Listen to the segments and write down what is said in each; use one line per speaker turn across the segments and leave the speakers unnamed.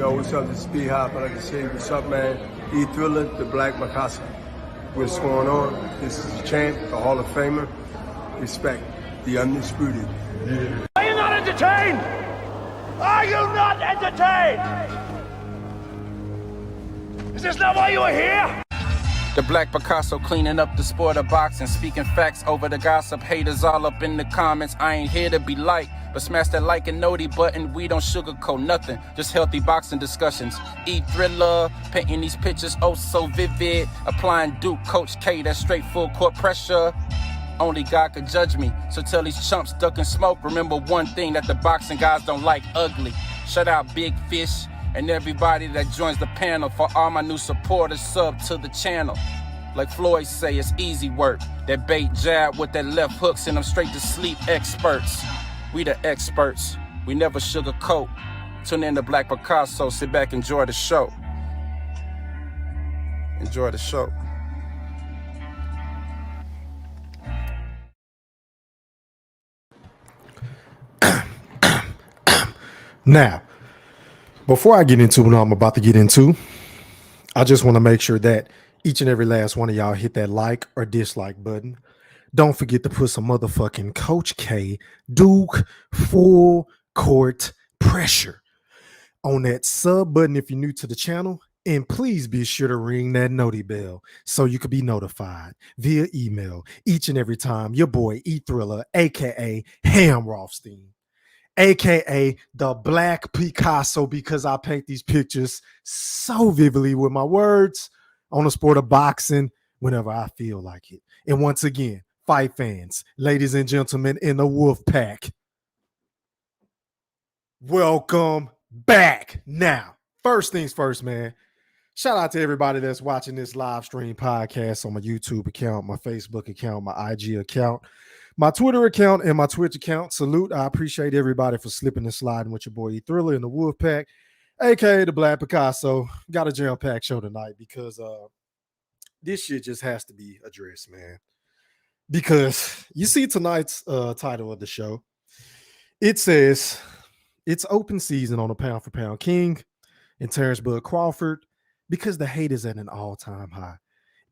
Yo, what's up? This is B-Hop. I'd like to say what's up, man. E-Thriller, the Black Mikasa. What's going on? This is the champ, the Hall of Famer. Respect, the undisputed. Yeah.
Are you not entertained? Are you not entertained? Is this not why you are here?
The Black Picasso cleaning up the sport of boxing, speaking facts over the gossip. Haters all up in the comments. I ain't here to be liked, but smash that like and noti button. We don't sugarcoat nothing, just healthy boxing discussions. E-Thriller, painting these pictures oh so vivid. Applying Duke Coach K, that straight full court pressure. Only God could judge me, so tell these chumps ducking smoke. Remember one thing that the boxing guys don't like: ugly. Shut out Big Fish and everybody that joins the panel. For all my new supporters, sub to the channel. Like Floyd say, it's easy work. That bait jab with that left hook send them straight to sleep. Experts, we the experts. We never sugarcoat. Tune in to Black Picasso. Sit back, enjoy the show. Enjoy the show.
Now, before I get into what I'm about to get into, I just want to make sure that each and every last one of y'all hit that like or dislike button. Don't forget to put some motherfucking Coach K Duke full court pressure on that sub button if you're new to the channel. And please be sure to ring that noti bell so you can be notified via email each and every time your boy E-Thriller, aka Hamrothstein, aka the Black Picasso, because I paint these pictures so vividly with my words on the sport of boxing whenever I feel like it. And once again, fight fans, ladies and gentlemen in the wolf pack, welcome back. Now, first things first, man. Shout out to everybody that's watching this live stream podcast on my YouTube account, my Facebook account, my IG account, my Twitter account, and my Twitch account. Salute. I appreciate everybody for slipping and sliding with your boy E-Thriller in the wolf pack, aka the Black Picasso. Got a jam-packed show tonight because this shit just has to be addressed, man. Because you see tonight's title of the show. It says it's open season on a pound-for-pound king and Terence Bud Crawford because the hate is at an all-time high.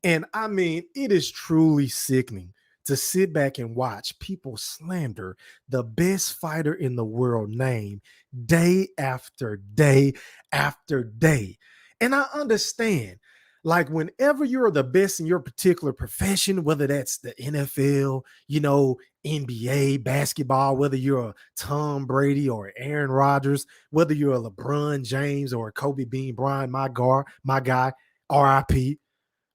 And I mean, it is truly sickening to sit back and watch people slander the best fighter in the world name day after day after day. And I understand, like, whenever you're the best in your particular profession, whether that's the NFL, you know, NBA, basketball, whether you're a Tom Brady or Aaron Rodgers, whether you're a LeBron James or a Kobe Bean Bryant, my guy, RIP,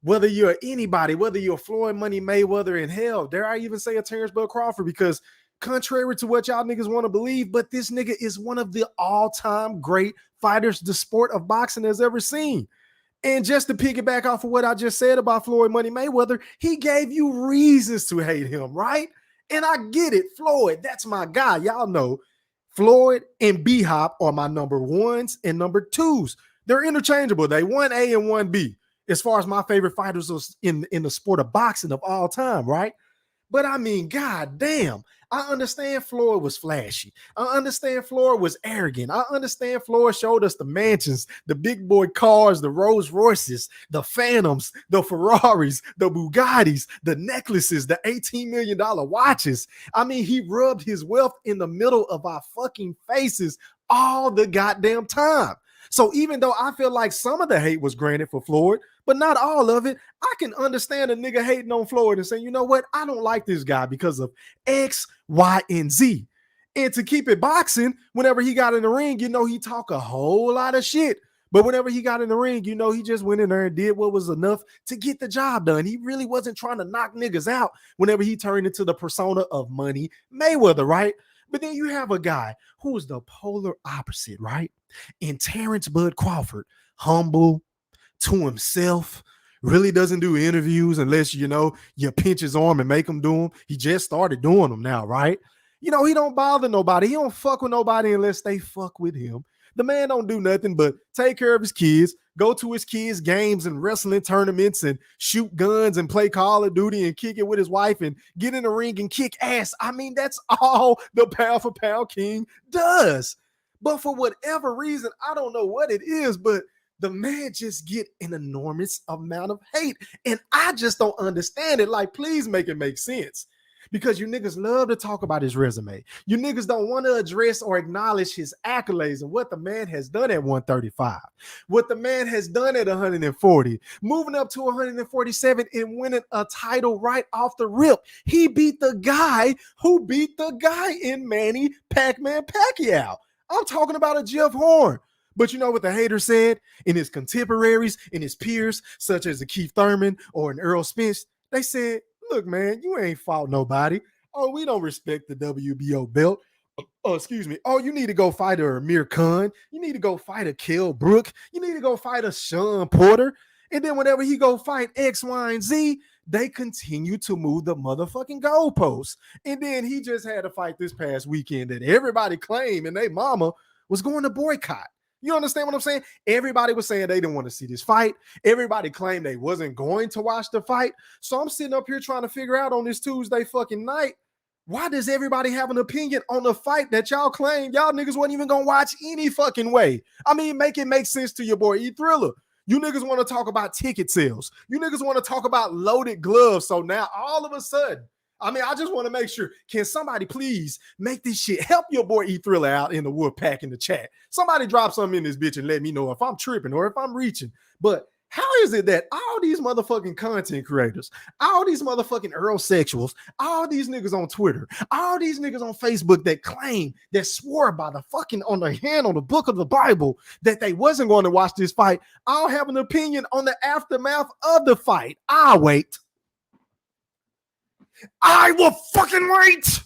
whether you're anybody, whether you're Floyd Money Mayweather, in hell, dare I even say a Terence Bud Crawford, because contrary to what y'all niggas want to believe, but this nigga is one of the all-time great fighters the sport of boxing has ever seen. And just to piggyback off of what I just said about Floyd Money Mayweather, he gave you reasons to hate him, right? And I get it. Floyd, that's my guy. Y'all know Floyd and B-Hop are my number ones and number twos. They're interchangeable. They 1A and 1B as far as my favorite fighters in the sport of boxing of all time, right? But I mean, god damn, I understand Floyd was flashy. I understand Floyd was arrogant. I understand Floyd showed us the mansions, the big boy cars, the Rolls Royces, the Phantoms, the Ferraris, the Bugattis, the necklaces, the $18 million watches. I mean, he rubbed his wealth in the middle of our fucking faces all the goddamn time. So even though I feel like some of the hate was granted for Floyd, but not all of it, I can understand a nigga hating on Floyd and saying, you know what, I don't like this guy because of X, Y, and Z. And to keep it boxing, whenever he got in the ring, you know, he talk a whole lot of shit. But whenever he got in the ring, you know, he just went in there and did what was enough to get the job done. He really wasn't trying to knock niggas out whenever he turned into the persona of Money Mayweather, right? But then you have a guy who is the polar opposite, right? In Terence Bud Crawford, humble to himself, really doesn't do interviews unless, you know, you pinch his arm and make him do them. He just started doing them now, right? You know, he don't bother nobody. He don't fuck with nobody unless they fuck with him. The man don't do nothing but take care of his kids, go to his kids' games and wrestling tournaments and shoot guns and play Call of Duty and kick it with his wife and get in the ring and kick ass. I mean, that's all the pound for pound king does. But for whatever reason, I don't know what it is, but the man just get an enormous amount of hate. And I just don't understand it. Like, please make it make sense. Because you niggas love to talk about his resume. You niggas don't want to address or acknowledge his accolades and what the man has done at 135, what the man has done at 140, moving up to 147 and winning a title right off the rip. He beat the guy who beat the guy in Manny Pac-Man Pacquiao. I'm talking about a Jeff Horn. But you know what the hater said? In his contemporaries, in his peers, such as a Keith Thurman or an Earl Spence, they said, look, man, you ain't fought nobody. Oh, we don't respect the WBO belt. Oh, excuse me. Oh, you need to go fight a Amir Khan. You need to go fight a Kell Brook. You need to go fight a Sean Porter. And then whenever he go fight X, Y, and Z, they continue to move the motherfucking goalposts. And then he just had a fight this past weekend that everybody claimed and their mama was going to boycott. You understand what I'm saying? Everybody was saying they didn't want to see this fight. Everybody claimed they wasn't going to watch the fight. So I'm sitting up here trying to figure out on this Tuesday fucking night, why does everybody have an opinion on the fight that y'all claim y'all niggas wasn't even gonna watch any fucking way? I mean, make it make sense to your boy E Thriller. You niggas want to talk about ticket sales. You niggas want to talk about loaded gloves. So now all of a sudden, I mean, I just want to make sure, can somebody please make this shit, help your boy E Thriller out in the wood pack in the chat. Somebody drop something in this bitch and let me know if I'm tripping or if I'm reaching. But how is it that all these motherfucking content creators, all these motherfucking Earl sexuals, all these niggas on Twitter, all these niggas on Facebook that claim, that swore by the fucking on the hand on the book of the Bible that they wasn't going to watch this fight, all have an opinion on the aftermath of the fight? I wait. I will fucking wait.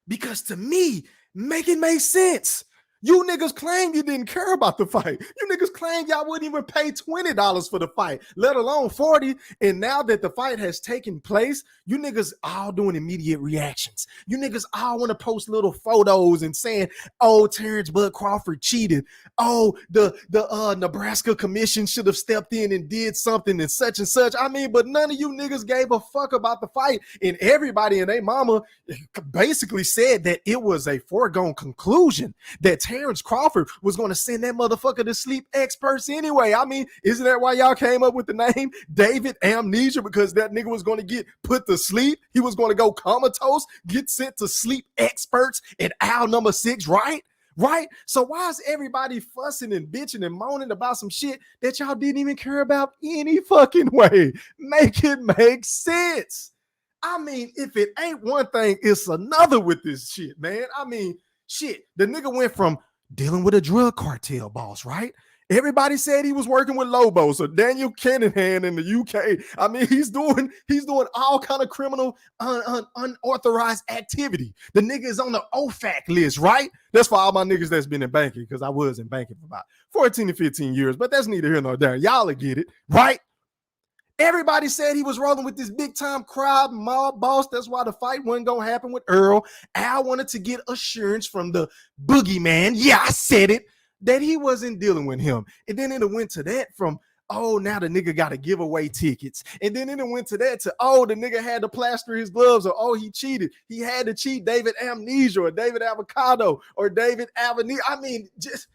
Because to me, make it make sense. You niggas claim you didn't care about the fight. You niggas claim y'all wouldn't even pay $20 for the fight, let alone 40. And now that the fight has taken place, you niggas all doing immediate reactions. You niggas all want to post little photos and saying, oh, Terence Bud Crawford cheated. Oh, the Nebraska commission should have stepped in and did something and such and such. I mean, but none of you niggas gave a fuck about the fight. And everybody and their mama basically said that it was a foregone conclusion that Terence Crawford was going to send that motherfucker to sleep experts anyway. I mean, isn't that why y'all came up with the name David Amnesia? Because that nigga was going to get put to sleep. He was going to go comatose, get sent to sleep experts at aisle number 6, right? Right? So why is everybody fussing and bitching and moaning about some shit that y'all didn't even care about any fucking way? Make it make sense. I mean, if it ain't one thing, it's another with this shit, man. I mean, shit, the nigga went from dealing with a drug cartel boss, right? Everybody said he was working with Lobo, so Daniel Kennedy in the UK. I mean, he's doing all kind of criminal, unauthorized activity. The nigga is on the OFAC list, right? That's for all my niggas that's been in banking, because I was in banking for about 14 to 15 years, but that's neither here nor there. Y'all will get it, right? Everybody said he was rolling with this big time crowd mob boss. That's why the fight wasn't going to happen with Earl. Al wanted to get assurance from the boogeyman. Yeah, I said it, that he wasn't dealing with him. And then it went to that from, oh, now the nigga got to give away tickets. And then it went to that to, oh, the nigga had to plaster his gloves, or, oh, he cheated. He had to cheat David Amnesia or David Avocado or David Avanesyan. I mean, just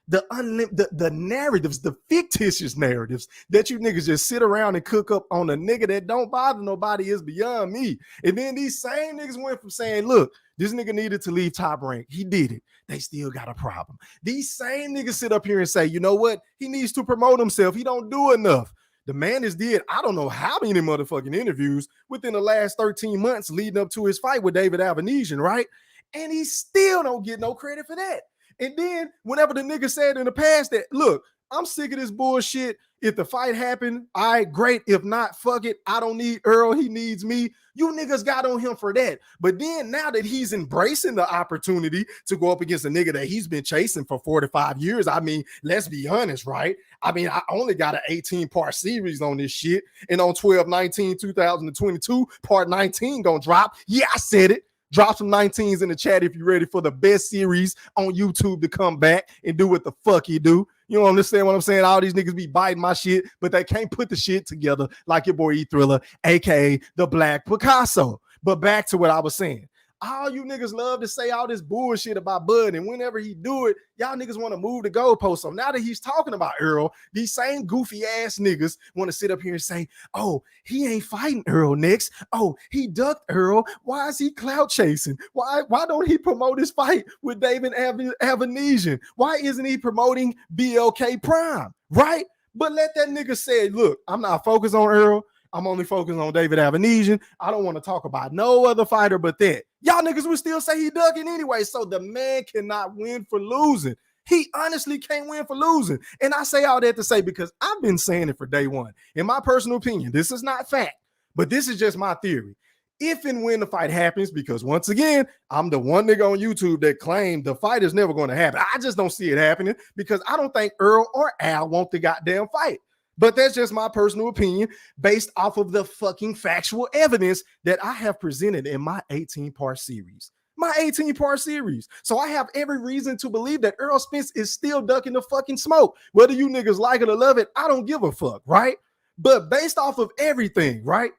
the narratives, the fictitious narratives that you niggas just sit around and cook up on a nigga that don't bother nobody is beyond me. And then these same niggas went from saying, look, this nigga needed to leave Top Rank. He did it. They still got a problem. These same niggas sit up here and say, you know what? He needs to promote himself. He don't do enough. The man has did, I don't know how many motherfucking interviews within the last 13 months leading up to his fight with David Avanesyan, right? And he still don't get no credit for that. And then whenever the nigga said in the past that, look, I'm sick of this bullshit. If the fight happened, all right, great. If not, fuck it. I don't need Earl. He needs me. You niggas got on him for that. But then now that he's embracing the opportunity to go up against a nigga that he's been chasing for 45 years, I mean, let's be honest, right? I mean, I only got an 18-part series on this shit. And on 12/19/2022, part 19 gonna drop. Yeah, I said it. Drop some 19s in the chat if you're ready for the best series on YouTube to come back and do what the fuck you do. You don't understand what I'm saying? All these niggas be biting my shit, but they can't put the shit together like your boy E Thriller, aka the Black Picasso. But back to what I was saying. All you niggas love to say all this bullshit about Bud, and whenever he do it, y'all niggas want to move the goalpost. So now that he's talking about Earl, these same goofy ass niggas want to sit up here and say, oh, he ain't fighting Earl next. Oh, he ducked Earl. Why is he clout chasing? Why don't he promote his fight with David Avanesyan? Why isn't he promoting BLK Prime? Right? But let that nigga say, look, I'm not focused on Earl. I'm only focused on David Avanesyan. I don't want to talk about no other fighter but that. Y'all niggas would still say he ducking anyway. So the man cannot win for losing. He honestly can't win for losing. And I say all that to say, because I've been saying it for day one. In my personal opinion, this is not fact, but this is just my theory. If and when the fight happens, because once again, I'm the one nigga on YouTube that claimed the fight is never going to happen. I just don't see it happening because I don't think Earl or Al want the goddamn fight. But that's just my personal opinion based off of the fucking factual evidence that I have presented in my 18-part series. My 18-part series. So I have every reason to believe that Earl Spence is still ducking the fucking smoke. Whether you niggas like it or love it, I don't give a fuck, right? But based off of everything, right?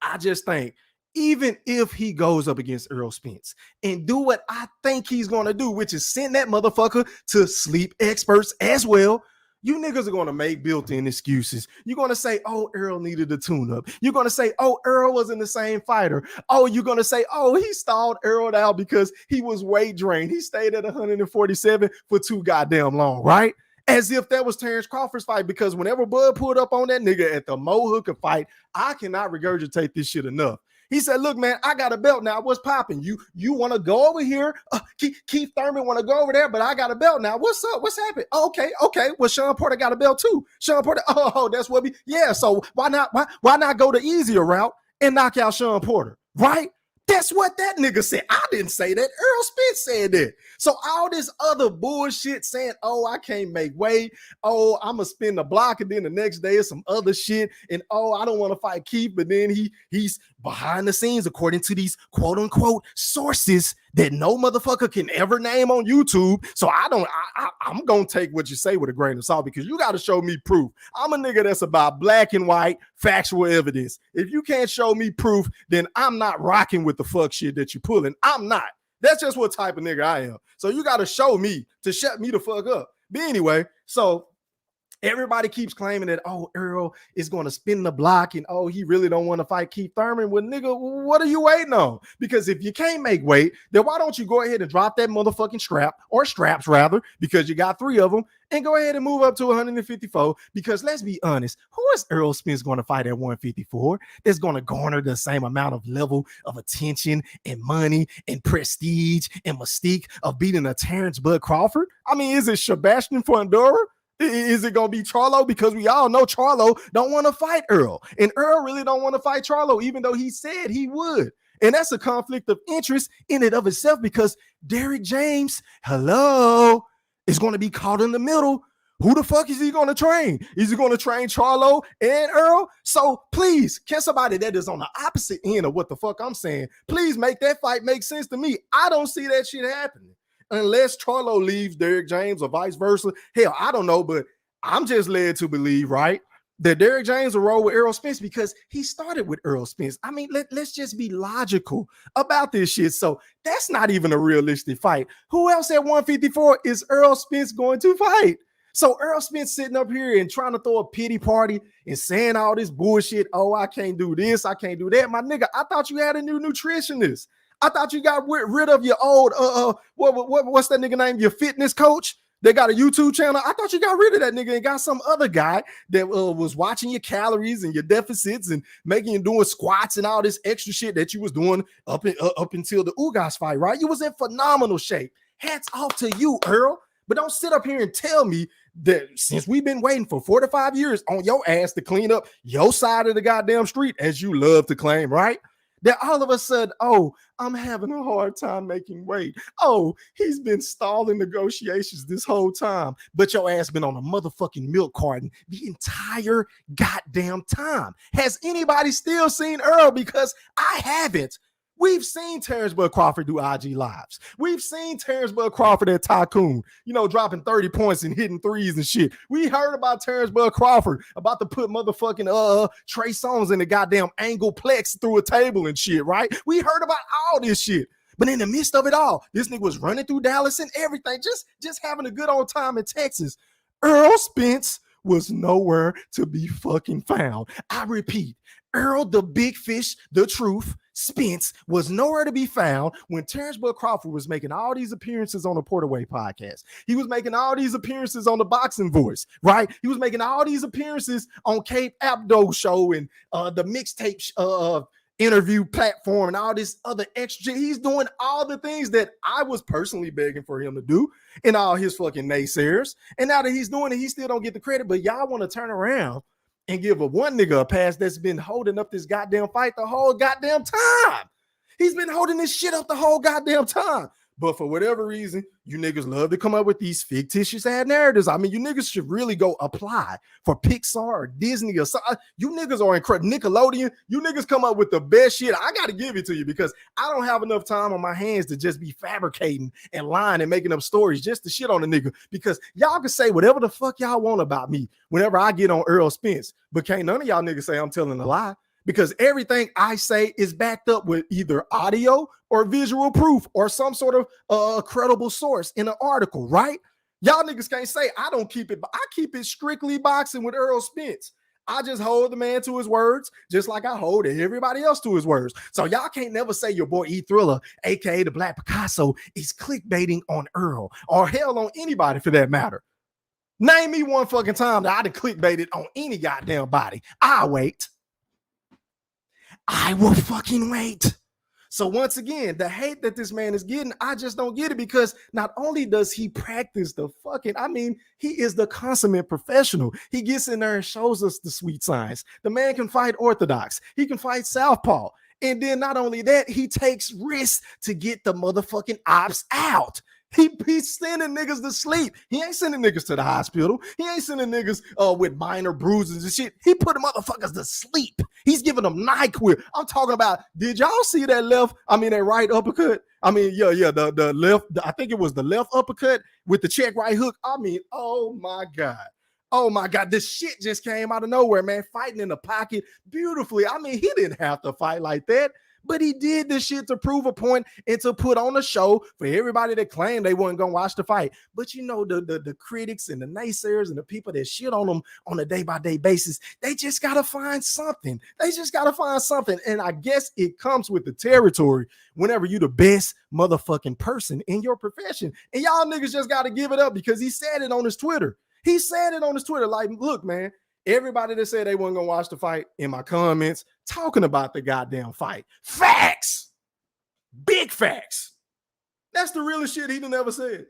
I just think even if he goes up against Earl Spence and do what I think he's going to do, which is send that motherfucker to sleep experts as well, you niggas are going to make built-in excuses. You're going to say, oh, Earl needed a tune-up. You're going to say, oh, Earl wasn't the same fighter. Oh, you're going to say, oh, he stalled Earl out because he was weight drained. He stayed at 147 for too goddamn long, right? As if that was Terence Crawford's fight, because whenever Bud pulled up on that nigga at the Mo Hooker fight, I cannot regurgitate this shit enough. He said, look, man, I got a belt now. What's popping? You want to go over here? Keith Thurman want to go over there, but I got a belt now. What's up? What's happening? Okay. Well, Sean Porter got a belt too. Sean Porter, that's what yeah. So why not go the easier route and knock out Sean Porter, right? That's what that nigga said. I didn't say that. Earl Spence said that. So all this other bullshit saying, oh, I can't make weight. Oh, I'm going to spin the block. And then the next day is some other shit. And oh, I don't want to fight Keith. But then he's behind the scenes, according to these quote unquote sources that no motherfucker can ever name on YouTube. So I'm going to take what you say with a grain of salt, because you got to show me proof. I'm a nigga that's about black and white factual evidence. If you can't show me proof, then I'm not rocking with the fuck shit that you pulling. I'm not. That's just what type of nigga I am. So you got to show me to shut me the fuck up. But anyway, so everybody keeps claiming that, oh, Earl is going to spin the block and, oh, he really don't want to fight Keith Thurman. Well, nigga, what are you waiting on? Because if you can't make weight, then why don't you go ahead and drop that motherfucking strap, or straps rather, because you got 3 of them, and go ahead and move up to 154? Because let's be honest, who is Earl Spence going to fight at 154 that's going to garner the same amount of level of attention and money and prestige and mystique of beating a Terence Bud Crawford? I mean, is it Sebastian Fundora? Is it going to be Charlo? Because we all know Charlo don't want to fight Earl. And Earl really don't want to fight Charlo, even though he said he would. And that's a conflict of interest in and of itself, because Derrick James, is going to be caught in the middle. Who the fuck is he going to train? Is he going to train Charlo and Earl? So please, can somebody that is on the opposite end of what the fuck I'm saying, please make that fight make sense to me. I don't see that shit happening. Unless Charlo leaves Derrick James or vice versa. Hell, I don't know, but I'm just led to believe, right, that Derrick James will roll with Earl Spence because he started with Earl Spence. I mean, let's just be logical about this shit. So that's not even a realistic fight. Who else at 154 is Earl Spence going to fight? So Earl Spence sitting up here and trying to throw a pity party and saying all this bullshit. Oh, I can't do this. I can't do that. My nigga, I thought you had a new nutritionist. I thought you got rid of your old, what's that nigga name? Your fitness coach? They got a YouTube channel. I thought you got rid of that nigga and got some other guy that was watching your calories and your deficits and making you doing squats and all this extra shit that you was doing up until the Ugas fight, right? You was in phenomenal shape. Hats off to you, Earl. But don't sit up here and tell me that since we've been waiting for 4 to 5 years on your ass to clean up your side of the goddamn street, as you love to claim, right? That all of a sudden, oh, I'm having a hard time making weight. Oh, he's been stalling negotiations this whole time. But your ass been on a motherfucking milk carton the entire goddamn time. Has anybody still seen Earl? Because I haven't. We've seen Terence Bud Crawford do IG lives. We've seen Terence Bud Crawford at Tycoon, dropping 30 points and hitting threes and shit. We heard about Terence Bud Crawford about to put motherfucking Trey Songz in the goddamn angle plex through a table and shit, right? We heard about all this shit. But in the midst of it all, this nigga was running through Dallas and everything, just having a good old time in Texas. Earl Spence was nowhere to be fucking found. I repeat, Earl the Big Fish, the Truth, Spence was nowhere to be found when Terence Bud Crawford was making all these appearances on the Porterway podcast. He was making all these appearances on the Boxing Voice, right? He was making all these appearances on Cape Abdo show and the mixtape interview platform and all this other extra. He's doing all the things that I was personally begging for him to do and all his fucking naysayers. And now that he's doing it, he still don't get the credit, but y'all want to turn around and give one nigga a pass that's been holding up this goddamn fight the whole goddamn time. He's been holding this shit up the whole goddamn time. But for whatever reason, you niggas love to come up with these fictitious ad narratives. I mean, you niggas should really go apply for Pixar or Disney or something. You niggas are incredible. Nickelodeon, you niggas come up with the best shit. I got to give it to you because I don't have enough time on my hands to just be fabricating and lying and making up stories just to shit on a nigga, because y'all can say whatever the fuck y'all want about me whenever I get on Earl Spence, but can't none of y'all niggas say I'm telling a lie, because everything I say is backed up with either audio or visual proof or some sort of credible source in an article, right? Y'all niggas can't say I don't keep it, but I keep it strictly boxing with Earl Spence. I just hold the man to his words, just like I hold everybody else to his words. So y'all can't never say your boy E Thriller, aka the Black Picasso, is clickbaiting on Earl or hell on anybody for that matter. Name me one fucking time that I done clickbaited on any goddamn body. I'll wait. I will fucking wait. So once again, the hate that this man is getting, I just don't get it, because not only does he practice the fucking, he is the consummate professional. He gets in there and shows us the sweet signs. The man can fight orthodox. He can fight southpaw. And then not only that, he takes risks to get the motherfucking ops out. He's sending niggas to sleep. He ain't sending niggas to the hospital. He ain't sending niggas with minor bruises and shit. He put motherfuckers to sleep. He's giving them NyQuil. I'm talking about, did y'all see that that right uppercut? The left, I think it was the left uppercut with the check right hook. Oh my God. Oh my God, this shit just came out of nowhere, man. Fighting in the pocket beautifully. He didn't have to fight like that. But he did this shit to prove a point and to put on a show for everybody that claimed they weren't going to watch the fight. But the critics and the naysayers and the people that shit on them on a day-by-day basis, they just got to find something. And I guess it comes with the territory whenever you the best motherfucking person in your profession. And y'all niggas just got to give it up, because he said it on his Twitter. Like, look, man. Everybody that said they weren't going to watch the fight in my comments talking about the goddamn fight. Facts. Big facts. That's the realest shit he done ever said.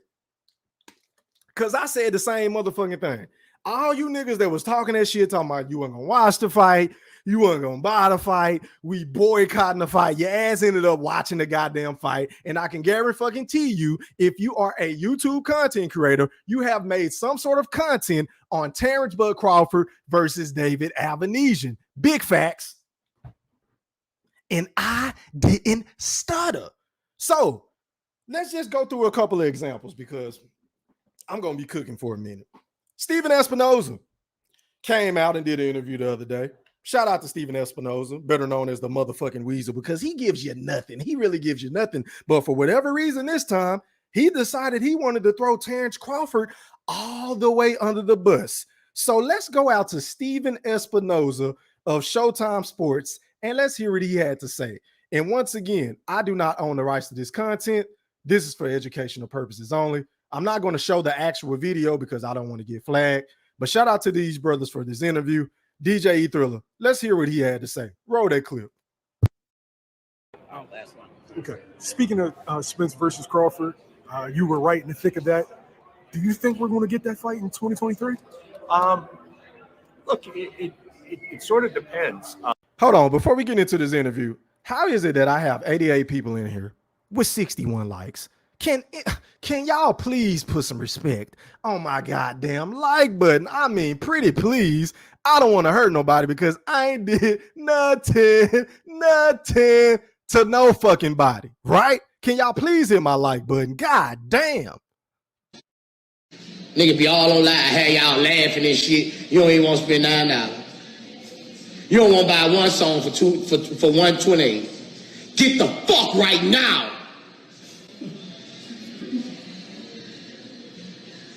Because I said the same motherfucking thing. All you niggas that was talking that shit, talking about you weren't going to watch the fight, you weren't going to buy the fight, we boycotting the fight, your ass ended up watching the goddamn fight. And I can guarantee you, if you are a YouTube content creator, you have made some sort of content on Terence Bud Crawford versus David Avanesyan. Big facts. And I didn't stutter. So let's just go through a couple of examples, because I'm going to be cooking for a minute. Stephen Espinoza came out and did an interview the other day. Shout out to Stephen Espinoza, better known as the motherfucking Weasel, because he gives you nothing. He really gives you nothing. But for whatever reason this time, he decided he wanted to throw Terence Crawford all the way under the bus. So let's go out to Stephen Espinoza of Showtime Sports, and let's hear what he had to say. And once again, I do not own the rights to this content. This is for educational purposes only. I'm not going to show the actual video because I don't want to get flagged. But shout out to these brothers for this interview. DJ E Thriller, let's hear what he had to say. Roll that clip.
Okay. Speaking of Spence versus Crawford, you were right in the thick of that. Do you think we're going to get that fight in 2023?
Look, it sort of depends.
Hold on. Before we get into this interview, how is it that I have 88 people in here with 61 likes? Can y'all please put some respect on my goddamn like button? Pretty please. I don't want to hurt nobody because I ain't did nothing to no fucking body, right? Can y'all please hit my like button? God damn.
Nigga be all on live, have y'all laughing and shit. You don't even want to spend $9. You don't want to buy one song for $128. Get the fuck right now.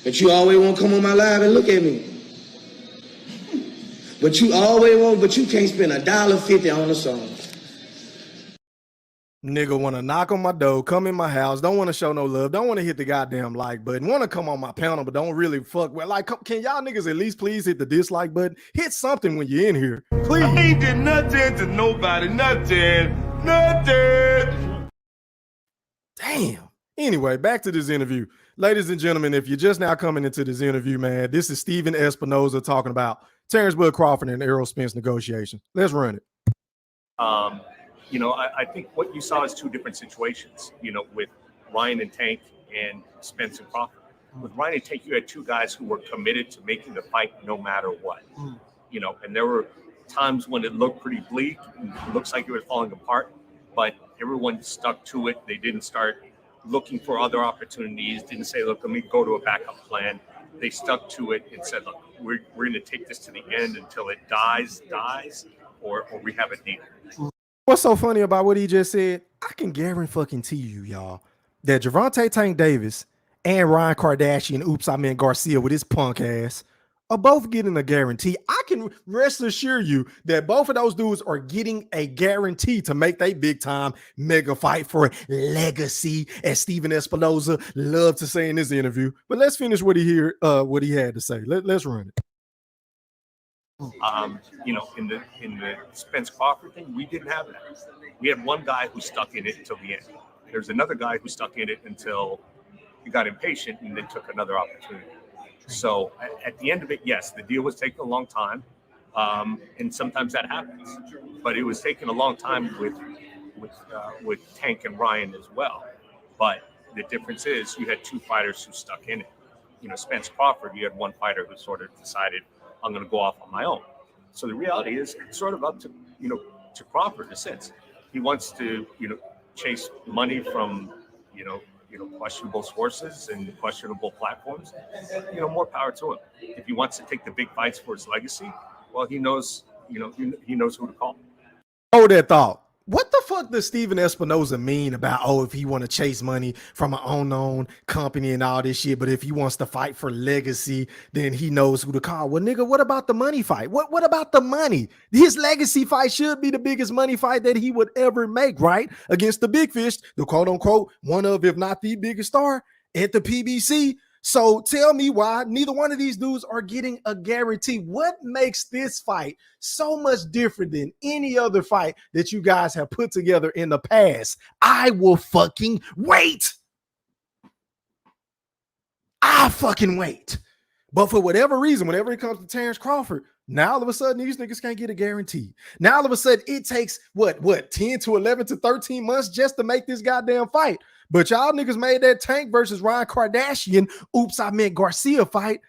But you always want to come on my live and look at me. But you always want, but you can't spend $1.50 on a song.
Nigga want to knock on my door, come in my house, don't want to show no love, don't want to hit the goddamn like button, want to come on my panel, but don't really fuck with. Like, can y'all niggas at least please hit the dislike button? Hit something when you're in here, please.
I ain't did nothing to nobody, nothing.
Damn. Anyway, back to this interview. Ladies and gentlemen, if you're just now coming into this interview, man, this is Stephen Espinoza talking about Terence Crawford and Errol Spence negotiations. Let's run it.
You know, I think what you saw is two different situations, you know, with Ryan and Tank and Spence and Crawford. With Ryan and Tank, you had two guys who were committed to making the fight no matter what. You know, and there were times when it looked pretty bleak, and it looks like it was falling apart, but everyone stuck to it. They didn't start looking for other opportunities, didn't say, look, let me go to a backup plan. They stuck to it and said, look, we're going to take this to the end until it dies, or we have a deal.
What's so funny about what he just said? I can guarantee you, y'all, that Gervonta Tank Davis and Ryan Kardashian, oops, I meant Garcia with his punk ass, are both getting a guarantee. I can rest assure you that both of those dudes are getting a guarantee to make their big time mega fight for legacy, as Stephen Espinoza loved to say in this interview. But let's finish what he had to say. Let's run it.
You know, in the Spence Crawford thing, we didn't have that. We had one guy who stuck in it until the end. There's another guy who stuck in it until he got impatient and then took another opportunity. So at the end of it, yes, the deal was taking a long time, and sometimes that happens. But it was taking a long time with Tank and Ryan as well. But the difference is you had two fighters who stuck in it. You know, Spence Crawford, you had one fighter who sort of decided, I'm going to go off on my own. So the reality is it's sort of up to, you know, to Crawford in a sense. He wants to, you know, chase money from, you know, questionable sources and questionable platforms. You know, more power to him. If he wants to take the big fights for his legacy, well, he knows, you know, he knows who to call.
Hold that thought. What the fuck does Stephen Espinoza mean about, if he want to chase money from an unknown company and all this shit, but if he wants to fight for legacy, then he knows who to call? Well, nigga, what about the money fight? What about the money? His legacy fight should be the biggest money fight that he would ever make, right? Against the big fish, the quote unquote, one of, if not the biggest star at the PBC. So tell me why neither one of these dudes are getting a guarantee. What makes this fight so much different than any other fight that you guys have put together in the past? I will fucking wait. I'll fucking wait. But for whatever reason, whenever it comes to Terence Crawford, now all of a sudden these niggas can't get a guarantee. Now all of a sudden it takes what 10 to 11 to 13 months just to make this goddamn fight. But y'all niggas made that Tank versus Ryan Kardashian, oops, I meant Garcia fight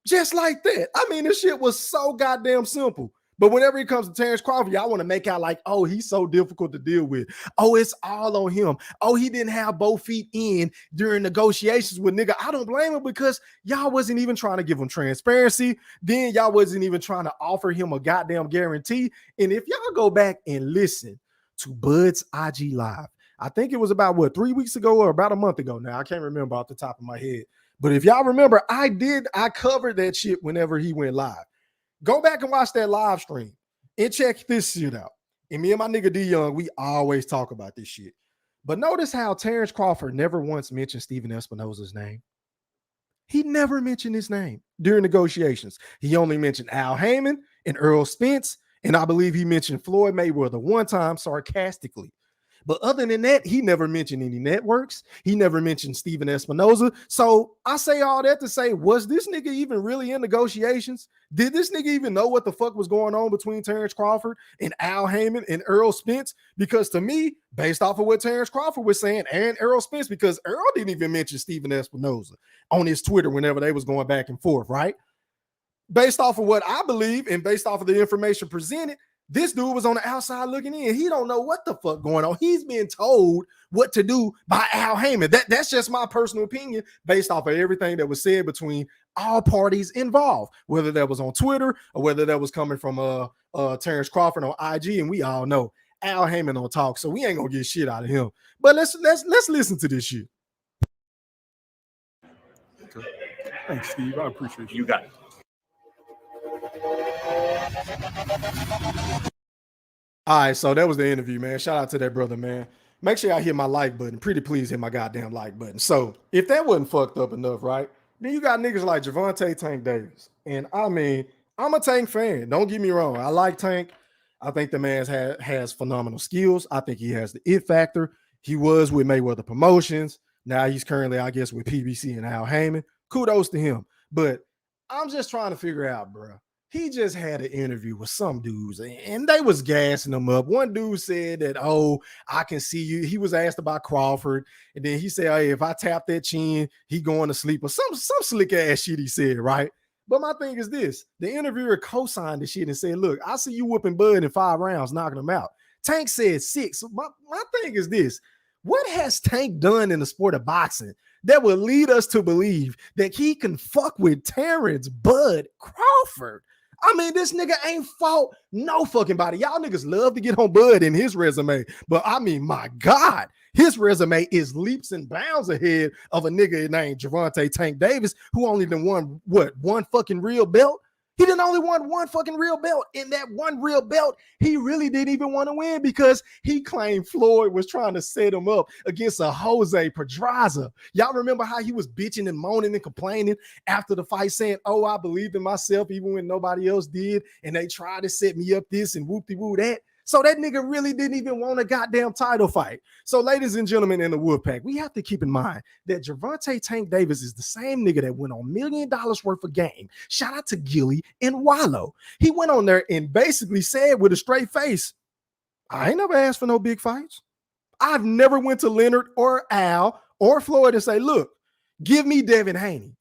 just like that. I mean, this shit was so goddamn simple. But whenever it comes to Terence Crawford, y'all want to make out like, oh, he's so difficult to deal with. Oh, it's all on him. Oh, he didn't have both feet in during negotiations with nigga. I don't blame him because y'all wasn't even trying to give him transparency. Then y'all wasn't even trying to offer him a goddamn guarantee. And if y'all go back and listen to Bud's IG Live, I think it was about 3 weeks ago or about a month ago now. I can't remember off the top of my head. But if y'all remember, I covered that shit whenever he went live. Go back and watch that live stream and check this shit out. And me and my nigga D Young, we always talk about this shit. But notice how Terence Crawford never once mentioned Stephen Espinoza's name. He never mentioned his name during negotiations. He only mentioned Al Haymon and Errol Spence. And I believe he mentioned Floyd Mayweather one time sarcastically. But other than that, he never mentioned any networks. He never mentioned Stephen Espinoza. So I say all that to say, was this nigga even really in negotiations? Did this nigga even know what the fuck was going on between Terence Crawford and Al Haymon and Errol Spence? Because to me, based off of what Terence Crawford was saying and Errol Spence, because Errol didn't even mention Stephen Espinoza on his Twitter whenever they was going back and forth, right? Based off of what I believe and based off of the information presented, This dude was on the outside looking in. He don't know what the fuck going on. He's being told what to do by Al Haymon. That's just my personal opinion based off of everything that was said between all parties involved, whether that was on Twitter or whether that was coming from Terence Crawford on IG. And we all know Al Haymon don't talk, so we ain't gonna get shit out of him. But let's listen to this shit.
Okay. Thanks, Steve. I appreciate you.
You got it.
All right, so that was the interview, man. Shout out to that brother, man. Make sure y'all hit my like button. Pretty please hit my goddamn like button. So if that wasn't fucked up enough, right? Then you got niggas like Gervonta Tank Davis. And I mean, I'm a Tank fan. Don't get me wrong. I like Tank. I think the man has phenomenal skills. I think he has the it factor. He was with Mayweather Promotions. Now he's currently, I guess, with PBC and Al Haymon. Kudos to him. But I'm just trying to figure out, bro. He just had an interview with some dudes and they was gassing him up. One dude said that, oh, I can see you. He was asked about Crawford. And then he said, hey, if I tap that chin, he going to sleep or some slick ass shit he said, right? But my thing is this. The interviewer co-signed the shit and said, look, I see you whooping Bud in 5 rounds, knocking him out. Tank said 6. So my thing is this. What has Tank done in the sport of boxing that will lead us to believe that he can fuck with Terence Bud Crawford? I mean, this nigga ain't fought no fucking body. Y'all niggas love to get on Bud in his resume. But I mean, my God, his resume is leaps and bounds ahead of a nigga named Gervonta Tank Davis, who only done won, one fucking real belt? He didn't only won one fucking real belt. In that one real belt, he really didn't even want to win because he claimed Floyd was trying to set him up against a Jose Pedraza. Y'all remember how he was bitching and moaning and complaining after the fight saying, oh, I believed in myself even when nobody else did, and they tried to set me up this and whoop-de-woo that. So that nigga really didn't even want a goddamn title fight. So ladies and gentlemen in the Wolfpack, we have to keep in mind that Gervonta Tank Davis is the same nigga that went on $1 million worth of game. Shout out to Gilly and Wallow. He went on there and basically said with a straight face, I ain't never asked for no big fights. I've never went to Leonard or Al or Floyd and say, look, give me Devin Haney.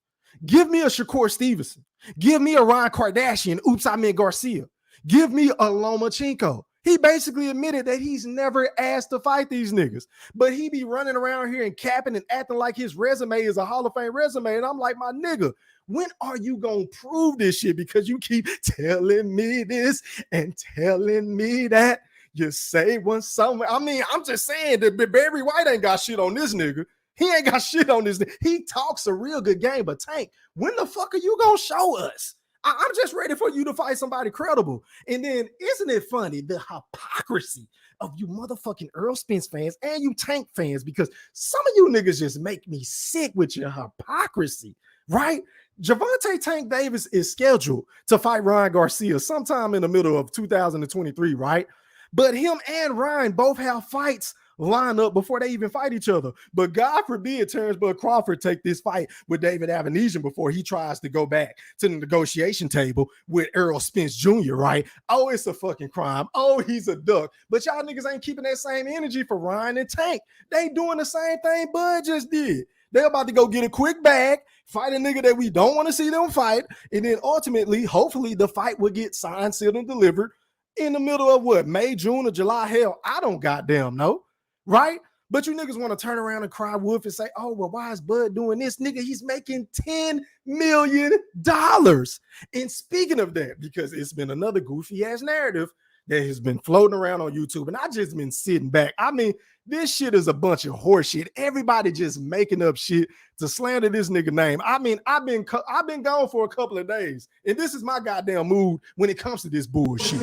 Give me a Shakur Stevenson. Give me a Ryan Kardashian. Oops, I meant Garcia. Give me a Lomachenko. He basically admitted that he's never asked to fight these niggas, but he be running around here and capping and acting like his resume is a Hall of Fame resume. And I'm like, my nigga, when are you going to prove this shit? Because you keep telling me this and telling me that. You say one somewhere. I mean, I'm just saying that Barry White ain't got shit on this nigga. He ain't got shit on this. He talks a real good game, but Tank, when the fuck are you going to show us? I'm just ready for you to fight somebody credible. And then isn't it funny, the hypocrisy of you motherfucking Earl Spence fans and you Tank fans, because some of you niggas just make me sick with your hypocrisy, right? Gervonta Tank Davis is scheduled to fight Ryan Garcia sometime in the middle of 2023, right? But him and Ryan both have fights line up before they even fight each other. But God forbid Terence Bud Crawford take this fight with David Avanesyan before he tries to go back to the negotiation table with Earl Spence Jr., right? Oh, it's a fucking crime. Oh, he's a duck. But y'all niggas ain't keeping that same energy for Ryan and Tank. They doing the same thing Bud just did. They're about to go get a quick bag, fight a nigga that we don't want to see them fight, and then ultimately, hopefully, the fight will get signed, sealed, and delivered in the middle of what, May, June, or July? Hell, I don't goddamn know. Right? But you niggas want to turn around and cry wolf and say, oh, well, why is Bud doing this? Nigga, he's making $10 million. And speaking of that, because it's been another goofy ass narrative that has been floating around on YouTube, and I just been sitting back. I mean, this shit is a bunch of horse shit. Everybody just making up shit to slander this nigga name. I mean, I've been gone for a couple of days, and this is my goddamn mood when it comes to this bullshit.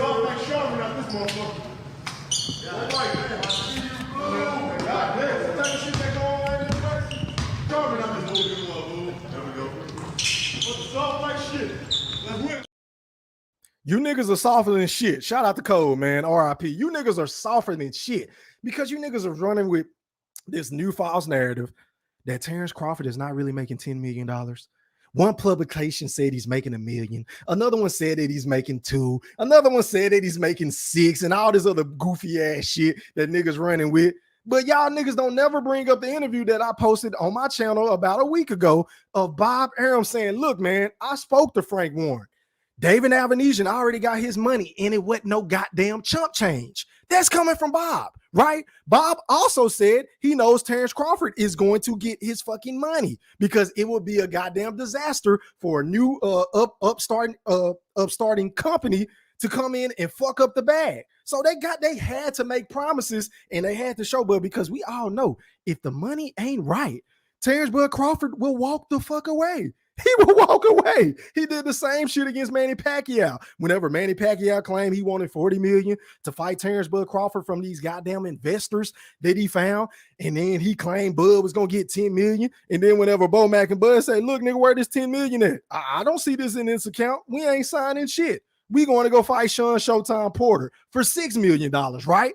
You niggas are softer than shit. Shout out to Cole, man. RIP. You niggas are softer than shit because you niggas are running with this new false narrative that Terence Crawford is not really making $10 million. One publication said he's making $1 million. Another one said that he's making $2 million. Another one said that he's making $6 million and all this other goofy ass shit that niggas running with. But y'all niggas don't never bring up the interview that I posted on my channel about a week ago of Bob Arum saying, look, man, I spoke to Frank Warren. David Avanesyan already got his money, and it wasn't no goddamn chump change. That's coming from Bob, right? Bob also said he knows Terence Crawford is going to get his fucking money because it would be a goddamn disaster for a new upstarting company to come in and fuck up the bag. So they had to make promises and they had to show, but because we all know if the money ain't right, Terence Bud Crawford will walk the fuck away. He will walk away. He did the same shit against Manny Pacquiao. Whenever Manny Pacquiao claimed he wanted $40 million to fight Terence Bud Crawford from these goddamn investors that he found, and then he claimed Bud was gonna get $10 million. And then whenever Bo Mac and Bud say, "Look, nigga, where this $10 million at? I don't see this in this account. We ain't signing shit. We going to go fight Sean Showtime Porter for $6 million, right?"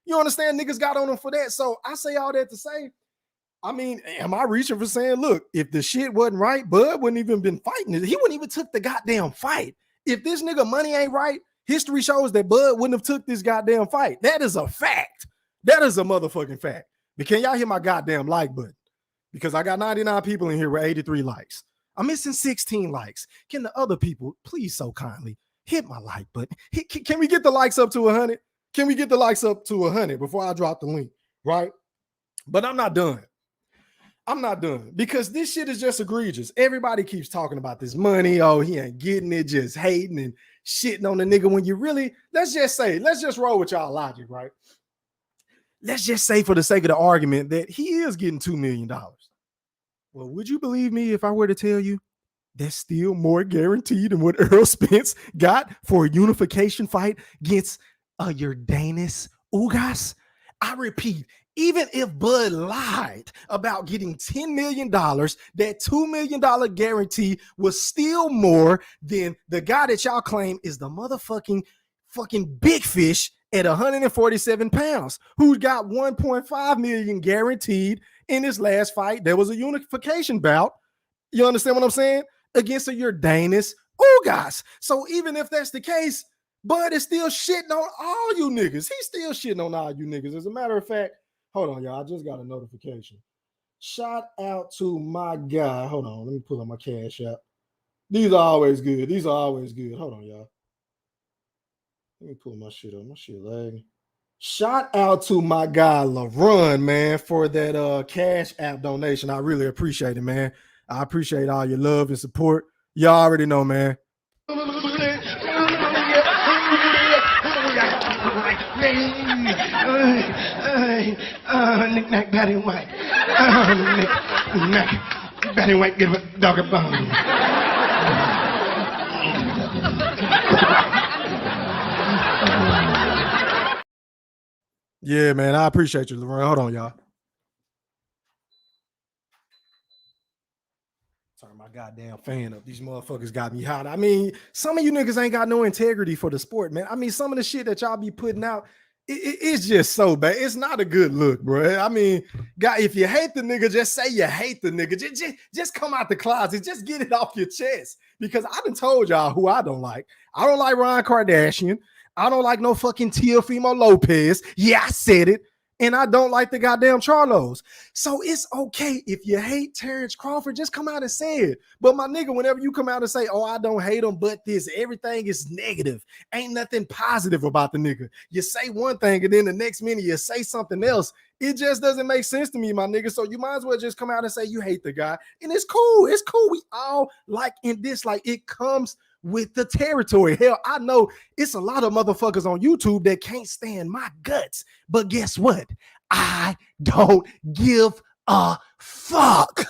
You understand? Niggas got on him for that. So I say all that to say, I mean, am I reaching for saying, look, if the shit wasn't right, Bud wouldn't even been fighting it. He wouldn't even took the goddamn fight. If this nigga money ain't right, history shows that Bud wouldn't have took this goddamn fight. That is a fact. That is a motherfucking fact. But can y'all hit my goddamn like button? Because I got 99 people in here with 83 likes. I'm missing 16 likes. Can the other people please so kindly hit my like button? Can we get the likes up to 100? Can we get the likes up to 100 before I drop the link, right? But I'm not done. I'm not done because this shit is just egregious. Everybody keeps talking about this money. Oh, he ain't getting it, just hating and shitting on the nigga when you really, let's just roll with y'all logic, right? Let's just say for the sake of the argument that he is getting $2 million. Well, would you believe me if I were to tell you that's still more guaranteed than what Errol Spence got for a unification fight against Yordanis Ugas? I repeat, even if Bud lied about getting $10 million, that $2 million guarantee was still more than the guy that y'all claim is the motherfucking big fish at 147 pounds, who got 1.5 million guaranteed in his last fight. There was a unification bout. You understand what I'm saying? Against a Yordanis Ugas. So even if that's the case, Bud is still shitting on all you niggas. He's still shitting on all you niggas. As a matter of fact, hold on, y'all. I just got a notification. Shout out to my guy. Hold on. Let me pull up my cash app. These are always good. These are always good. Hold on, y'all. Let me pull my shit up. My shit lagging. Shout out to my guy, LaRun, man, for that cash app donation. I really appreciate it, man. I appreciate all your love and support. Y'all already know, man.
Knick-knack, batty white. Knick-knack, batty white, give a dog a bone.
Yeah, man, I appreciate you, LaRon. Hold on, y'all. Turn my goddamn fan up. These motherfuckers got me hot. I mean, some of you niggas ain't got no integrity for the sport, man. I mean, some of the shit that y'all be putting out, it's just so bad. It's not a good look, bro. I mean, guy, if you hate the nigga, just say you hate the nigga. Just come out the closet. Just get it off your chest. Because I done told y'all who I don't like. I don't like Ryan Kardashian. I don't like no fucking Teofimo Lopez. Yeah, I said it. And I don't like the goddamn Charlos. So it's okay if you hate Terence Crawford, just come out and say it. But my nigga, whenever you come out and say, oh, I don't hate him, but this, everything is negative. Ain't nothing positive about the nigga. You say one thing and then the next minute you say something else. It just doesn't make sense to me, my nigga. So you might as well just come out and say you hate the guy. And it's cool. It's cool. We all like and dislike. It comes with the territory. Hell, I know it's a lot of motherfuckers on YouTube that can't stand my guts. But guess what? I don't give a fuck.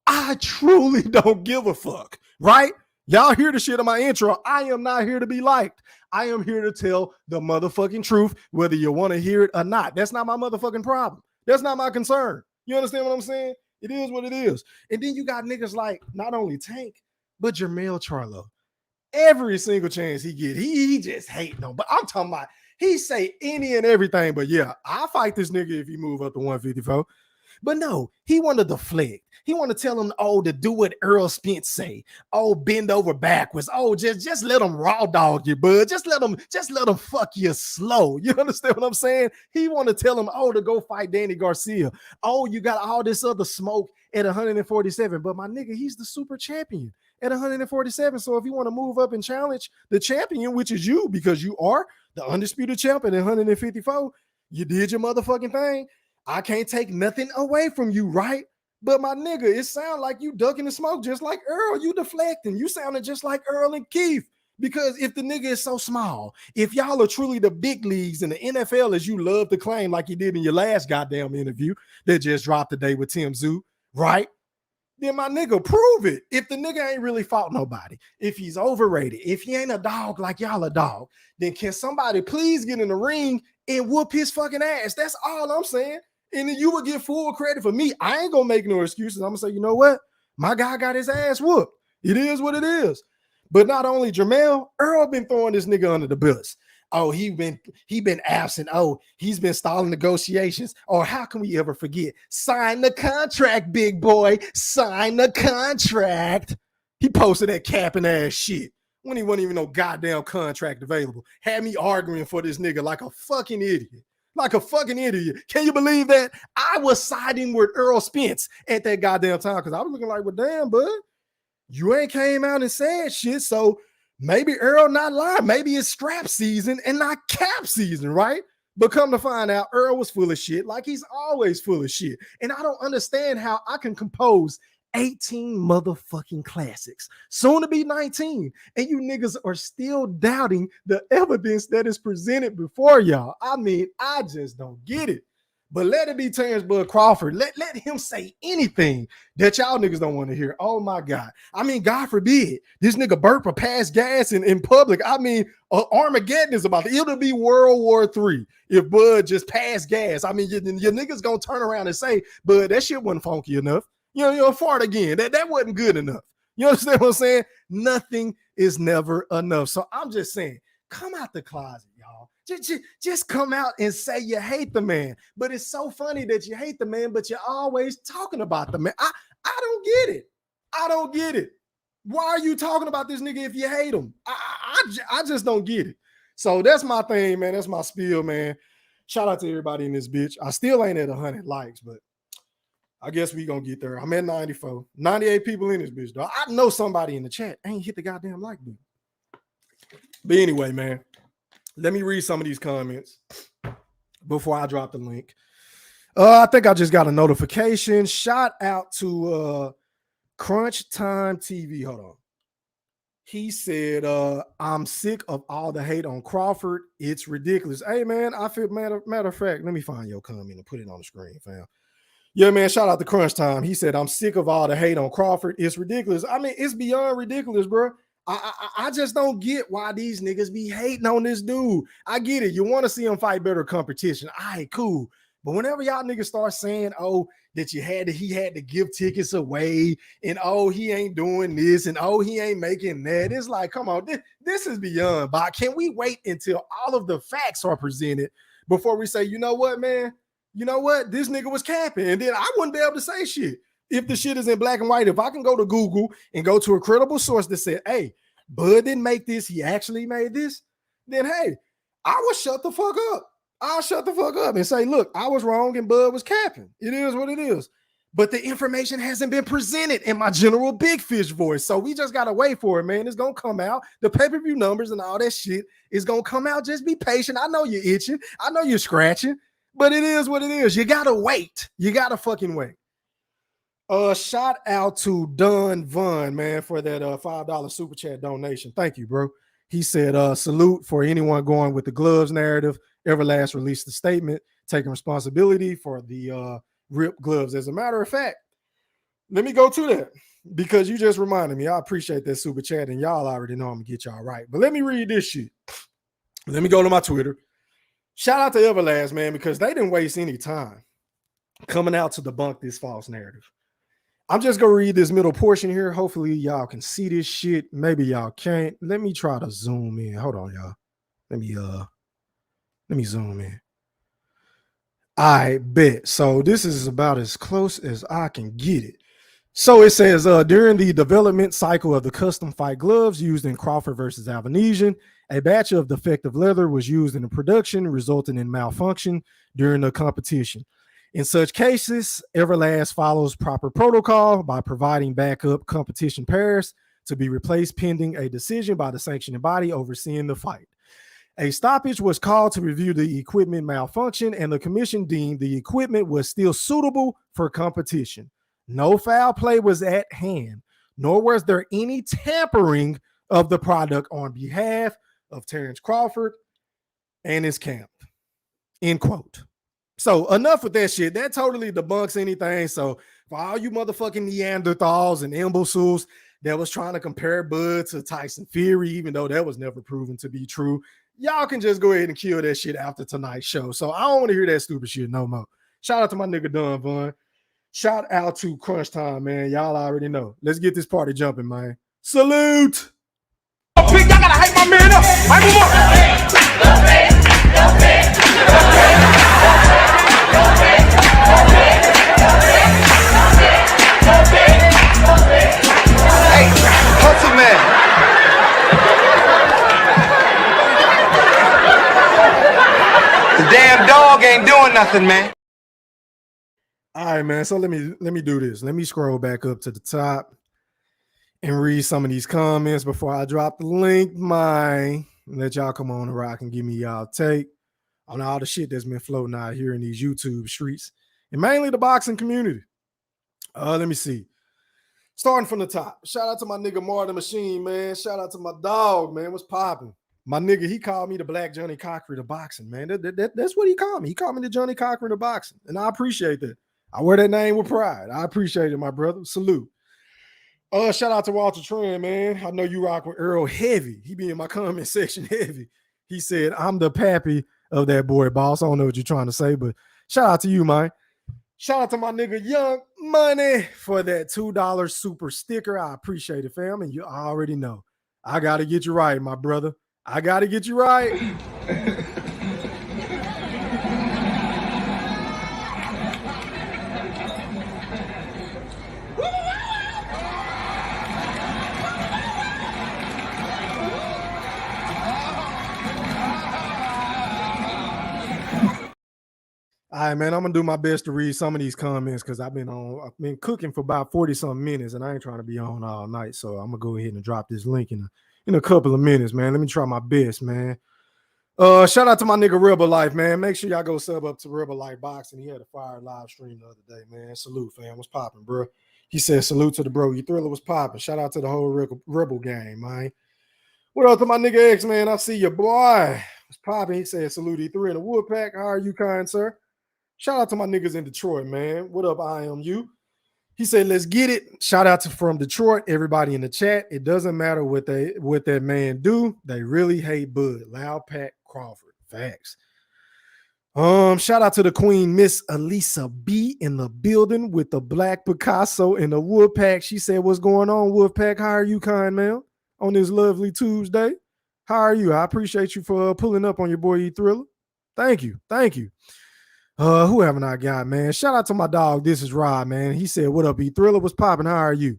I truly don't give a fuck, right? Y'all hear the shit in my intro. I am not here to be liked. I am here to tell the motherfucking truth, whether you want to hear it or not. That's not my motherfucking problem. That's not my concern. You understand what I'm saying? It is what it is. And then you got niggas like not only Tank, but Jamel Charlo. Every single chance he get, he just hating on. But I'm talking about he say any and everything. But yeah, I'll fight this nigga if he move up to 154. But no, he want to deflect. He want to tell him, oh, to do what Earl Spence say. Oh, bend over backwards. Oh, just let him raw dog you, bud. Just let him fuck you slow. You understand what I'm saying? He want to tell him, oh, to go fight Danny Garcia. Oh, you got all this other smoke at 147. But my nigga, he's the super champion. at 147. So if you want to move up and challenge the champion, which is you, because you are the undisputed champion at 154, you did your motherfucking thing. I can't take nothing away from you, right? But my nigga, it sounds like you ducking the smoke just like Earl. You deflecting. You sounded just like Earl and Keith. Because if the nigga is so small, if y'all are truly the big leagues in the NFL, as you love to claim, like you did in your last goddamn interview that just dropped today with Tim Zoo, right? Then my nigga, prove it. If the nigga ain't really fought nobody, if he's overrated, if he ain't a dog like y'all a dog, then can somebody please get in the ring and whoop his fucking ass? That's all I'm saying. And then you will get full credit for me. I ain't gonna make no excuses. I'm gonna say, you know what? My guy got his ass whooped. It is what it is. But not only Jamel, Earl been throwing this nigga under the bus. Oh, he been absent. Oh, he's been stalling negotiations. Or how can we ever forget? Sign the contract, big boy. Sign the contract. He posted that capping ass shit when he wasn't even no goddamn contract available. Had me arguing for this nigga like a fucking idiot. Like a fucking idiot. Can you believe that? I was siding with Earl Spence at that goddamn time because I was looking like, well, damn, bud. You ain't came out and said shit, so maybe Earl not lying. Maybe it's strap season and not cap season, right? But come to find out, Earl was full of shit like he's always full of shit. And I don't understand how I can compose 18 motherfucking classics, soon to be 19, and you niggas are still doubting the evidence that is presented before y'all. I mean, I just don't get it. But let it be Terence Bud Crawford. Let him say anything that y'all niggas don't want to hear. Oh my God. I mean, God forbid this nigga burp or pass gas in public. I mean, Armageddon is about to, it'll be World War III if Bud just passed gas. I mean, your niggas gonna turn around and say, Bud, that shit wasn't funky enough. You'll fart again. That wasn't good enough. You understand what I'm saying? Nothing is never enough. So I'm just saying, come out the closet, y'all. Just come out and say you hate the man. But it's so funny that you hate the man, but you're always talking about the man. I don't get it. I don't get it. Why are you talking about this nigga if you hate him? I just don't get it. So that's my thing, man. That's my spiel, man. Shout out to everybody in this bitch. I still ain't at 100 likes, but I guess we gonna get there. I'm at 94. 98 people in this bitch, though. I know somebody in the chat ain't hit the goddamn like button. But anyway, man. Let me read some of these comments before I drop the link. I think I just got a notification. Shout out to Crunch Time TV. Hold on. He said, I'm sick of all the hate on Crawford. It's ridiculous. Hey, man, I feel, matter of fact, let me find your comment and put it on the screen, fam. Yeah, man, shout out to Crunch Time. He said, I'm sick of all the hate on Crawford. It's ridiculous. I mean, it's beyond ridiculous, bro. I just don't get why these niggas be hating on this dude. I get it. You want to see him fight better competition. All right, cool. But whenever y'all niggas start saying, oh, that he had to give tickets away, and oh, he ain't doing this, and oh, he ain't making that. It's like, come on, this is beyond. But can we wait until all of the facts are presented before we say, you know what, man? You know what? This nigga was capping. And then I wouldn't be able to say shit. If the shit is in black and white, if I can go to Google and go to a credible source that said, hey, Bud didn't make this, he actually made this, then hey, I will shut the fuck up. I'll shut the fuck up and say, look, I was wrong and Bud was capping. It is what it is. But the information hasn't been presented in my general big fish voice. So we just got to wait for it, man. It's going to come out. The pay-per-view numbers and all that shit is going to come out. Just be patient. I know you're itching. I know you're scratching. But it is what it is. You got to wait. You got to fucking wait. Shout out to Don Vaughn, man, for that $5 super chat donation. Thank you, bro. He said, salute for anyone going with the gloves narrative. Everlast released the statement taking responsibility for the ripped gloves. As a matter of fact, let me go to that because you just reminded me. I appreciate that super chat, and y'all already know I'm gonna get y'all right. But let me read this shit. Let me go to my Twitter. Shout out to Everlast, man, because they didn't waste any time coming out to debunk this false narrative. I'm just gonna read this middle portion here. Hopefully y'all can see this shit. Maybe y'all can't. Let me try to zoom in. Hold on, y'all. Let me zoom in. I bet. So this is about as close as I can get it. So it says, during the development cycle of the custom fight gloves used in Crawford versus Avanesyan, a batch of defective leather was used in the production, resulting in malfunction during the competition. In such cases, Everlast follows proper protocol by providing backup competition pairs to be replaced pending a decision by the sanctioning body overseeing the fight. A stoppage was called to review the equipment malfunction, and the commission deemed the equipment was still suitable for competition. No foul play was at hand, nor was there any tampering of the product on behalf of Terence Crawford and his camp. End quote. So enough with that shit. That totally debunks anything. So for all you motherfucking Neanderthals and imbeciles that was trying to compare Bud to Tyson Fury, even though that was never proven to be true, y'all can just go ahead and kill that shit after tonight's show. So I don't want to hear that stupid shit no more. Shout out to my nigga Don Vaughn. Shout out to Crunch Time, man. Y'all already know. Let's get this party jumping, man. Salute.
Y'all gotta hype my man up. Hype him up.
Hey, hustle man. The damn dog ain't doing nothing, man.
All right, man. So let me do this. Let me scroll back up to the top and read some of these comments before I drop the link. Let y'all come on the rock and give me y'all take on all the shit that's been floating out here in these YouTube streets and mainly the boxing community. Let me see. Starting from the top. Shout out to my nigga Martin Machine, man. Shout out to my dog, man. What's popping? My nigga, he called me the Black Johnny Cochran of boxing, man. That's what he called me. He called me the Johnny Cochran of boxing, and I appreciate that. I wear that name with pride. I appreciate it, my brother. Salute. Shout out to Walter Tran, man. I know you rock with Earl heavy. He be in my comment section heavy. He said, I'm the pappy of that boy, boss. I don't know what you're trying to say, but shout out to you, man. Shout out to my nigga Young Money for that $2 super sticker. I appreciate it, fam. And you already know. I got to get you right, my brother. I got to get you right. All right, man, I'm going to do my best to read some of these comments because I've been cooking for about 40-something minutes, and I ain't trying to be on all night, so I'm going to go ahead and drop this link in a couple of minutes, man. Let me try my best, man. Shout out to my nigga Rebel Life, man. Make sure y'all go sub up to Rebel Life Boxing. He had a fire live stream the other day, man. Salute, fam. What's popping, bro? He said, salute to the bro. You Thriller was popping. Shout out to the whole Rebel gang, man. What up to my nigga X, man? I see your boy. What's popping? He said, salute E3 in the Woodpack. How are you, kind sir? Shout out to my niggas in Detroit, man. What up, IMU? He said, let's get it. Shout out to from Detroit, everybody in the chat. It doesn't matter what that man do. They really hate Bud. Loud Pat Crawford. Facts. Shout out to the queen, Miss Elisa B in the building with the black Picasso and the Woodpack. She said, what's going on, Woodpack? How are you, kind man? On this lovely Tuesday. How are you? I appreciate you for pulling up on your boy E Thriller. Thank you. Thank you. Who haven't I got, man? Shout out to my dog. This is Rod, man. He said, what up, E Thriller? What's popping? How are you?